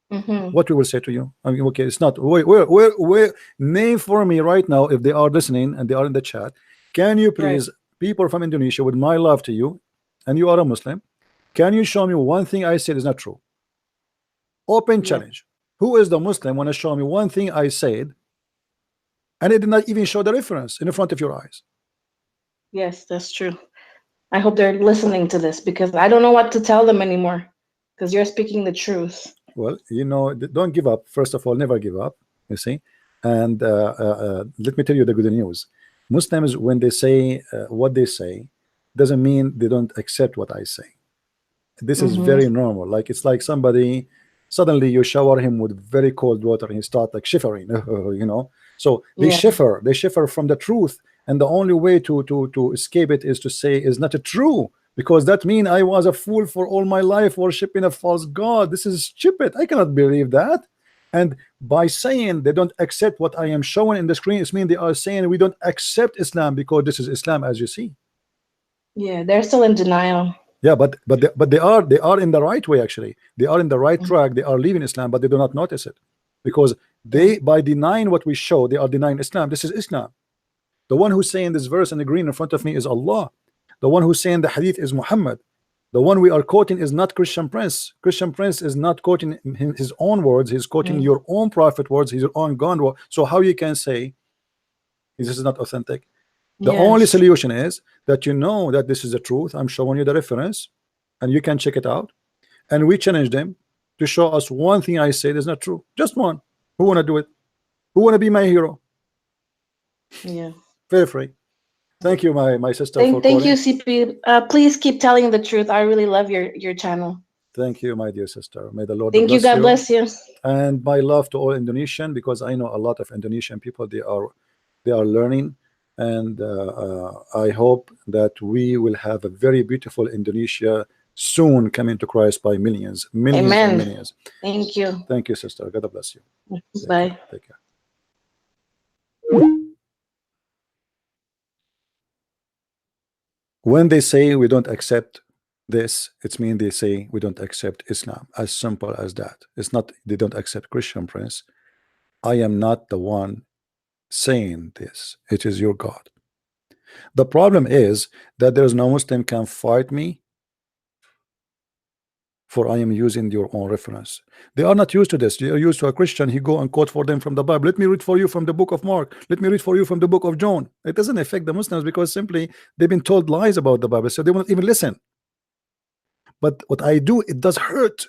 What we will say to you. I mean, okay, it's not. Where name for me right now, if they are listening and they are in the chat. Can you please, people from Indonesia, with my love to you, and you are a Muslim, can you show me one thing I said is not true? Open challenge. Who is the Muslim want to show me one thing I said and it did not even show the reference in front of your eyes? Yes, that's true. I hope they're listening to this, because I don't know what to tell them anymore, because you're speaking the truth. Well, you know, don't give up. First of all, never give up, you see. And let me tell you the good news. Muslims, when they say what they say, doesn't mean they don't accept what I say. This is very normal. Like, it's like somebody, suddenly you shower him with very cold water and he starts like shivering, you know. So they shiver from the truth, and the only way to escape it is to say is not true, because that means I was a fool for all my life worshiping a false god. This is stupid. I cannot believe that. And by saying they don't accept what I am showing in the screen, it means they are saying we don't accept Islam because this is Islam, as you see. Yeah, they're still in denial. Yeah, but they are in the right way. Actually, they are in the right track. They are leaving Islam, but they do not notice it, because they, by denying what we show, they are denying Islam. This is Islam. The one who's saying this verse in the green in front of me is Allah. The one who's saying the hadith is Muhammad. The one we are quoting is not Christian Prince. Christian Prince is not quoting his own words. He's quoting your own prophet words, his own God word. So how you can say this is not authentic? The only solution is that you know that this is the truth. I'm showing you the reference, and you can check it out. And we challenge them to show us one thing I said is not true. Just one. Who want to do it? Who want to be my hero? Yeah. Feel free. Thank you, my sister. Thank you, CP. Please keep telling the truth. I really love your channel. Thank you, my dear sister. May the Lord thank you. God bless you. And my love to all Indonesian, because I know a lot of Indonesian people. They are learning, and I hope that we will have a very beautiful Indonesia soon coming to Christ by millions. Amen. And millions. Thank you. Thank you, sister. God bless you. Bye. Take care. When they say we don't accept this, it means they say we don't accept Islam. As simple as that. It's not they don't accept Christian Prince. I am not the one saying this. It is your God. The problem is that there is no Muslim can fight me, for I am using your own reference. They are not used to this. They are used to a Christian. He go and quote for them from the Bible. Let me read for you from the book of Mark. Let me read for you from the book of John. It doesn't affect the Muslims because simply they've been told lies about the Bible, so they won't even listen. But what I do, it does hurt.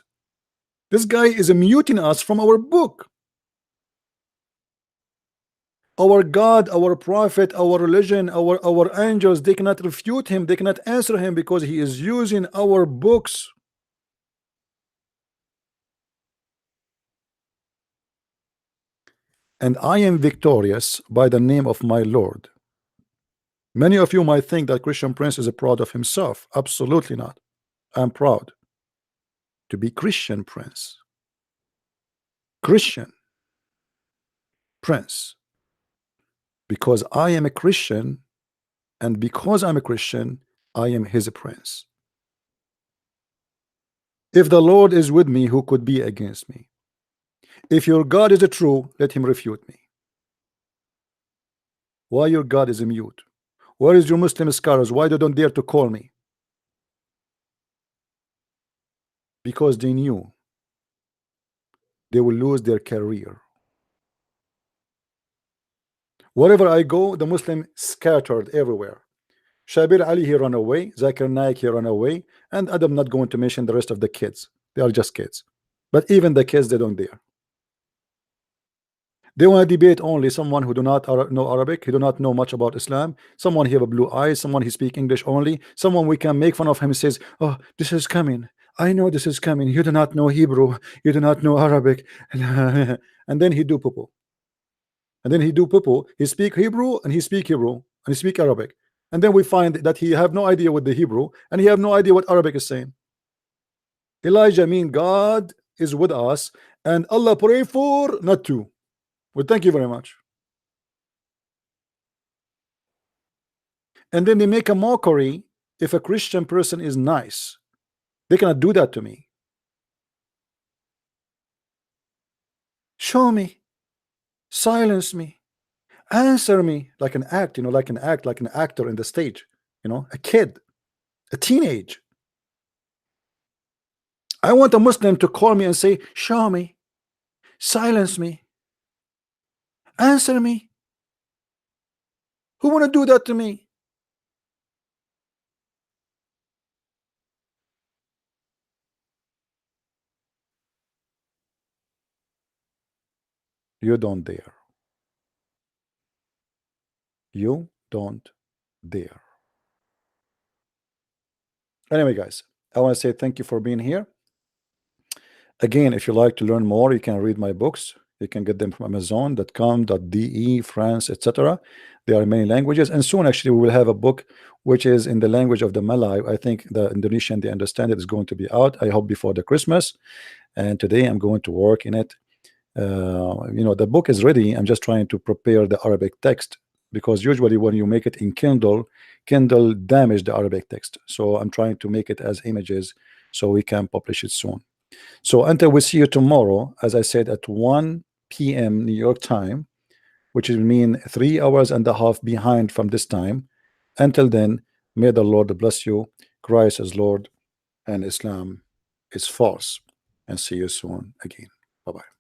This guy is muting us from our book. Our God, our prophet, our religion, our angels, they cannot refute him. They cannot answer him because he is using our books. And I am victorious by the name of my Lord. Many of you might think that Christian Prince is proud of himself. Absolutely not. I'm proud to be Christian Prince. Christian Prince. Because I am a Christian, and because I'm a Christian, I am his prince. If the Lord is with me, who could be against me? If your God is true, let him refute me. Why your God is mute? Where is your Muslim scholars? Why they don't dare to call me? Because they knew they will lose their career. Wherever I go, the Muslim scattered everywhere. Shabir Ali, he ran away. Zakir Naik, he ran away. And I'm not going to mention the rest of the kids. They are just kids. But even the kids, they don't dare. They want to debate only someone who do not know Arabic, he do not know much about Islam, someone he have a blue eyes, someone he speak English only, someone we can make fun of him and says, oh, this is coming. I know this is coming. You do not know Hebrew. You do not know Arabic. And then he do poo-poo. And then he do poo-poo. He speak Hebrew and he speak Hebrew and he speak Arabic. And then we find that he have no idea what the Hebrew and he have no idea what Arabic is saying. Elijah mean God is with us and Allah pray for not to. Well, thank you very much. And then they make a mockery if a Christian person is nice. They cannot do that to me. Show me, silence me, answer me like an act, you know, like an actor in the stage, you know, a kid, a teenage. I want a Muslim to call me and say, show me, silence me, answer me. Who want to do that to me? You don't dare. You don't dare. Anyway, guys, I want to say thank you for being here. Again, if you like to learn more, you can read my books. You can get them from Amazon.com.de, France, etc. There are many languages, and soon actually we will have a book which is in the language of the Malay. I think the Indonesian, they understand it, is going to be out, I hope, before the Christmas. And today I'm going to work in it. You know, the book is ready. I'm just trying to prepare the Arabic text, because usually when you make it in Kindle damage the Arabic text. So I'm trying to make it as images so we can publish it soon. So until we see you tomorrow, as I said, at 1 p.m. New York time, which will mean 3 hours and a half behind from this time. Until then, may the Lord bless you. Christ is Lord. and Islam is false. And see you soon again. Bye-bye.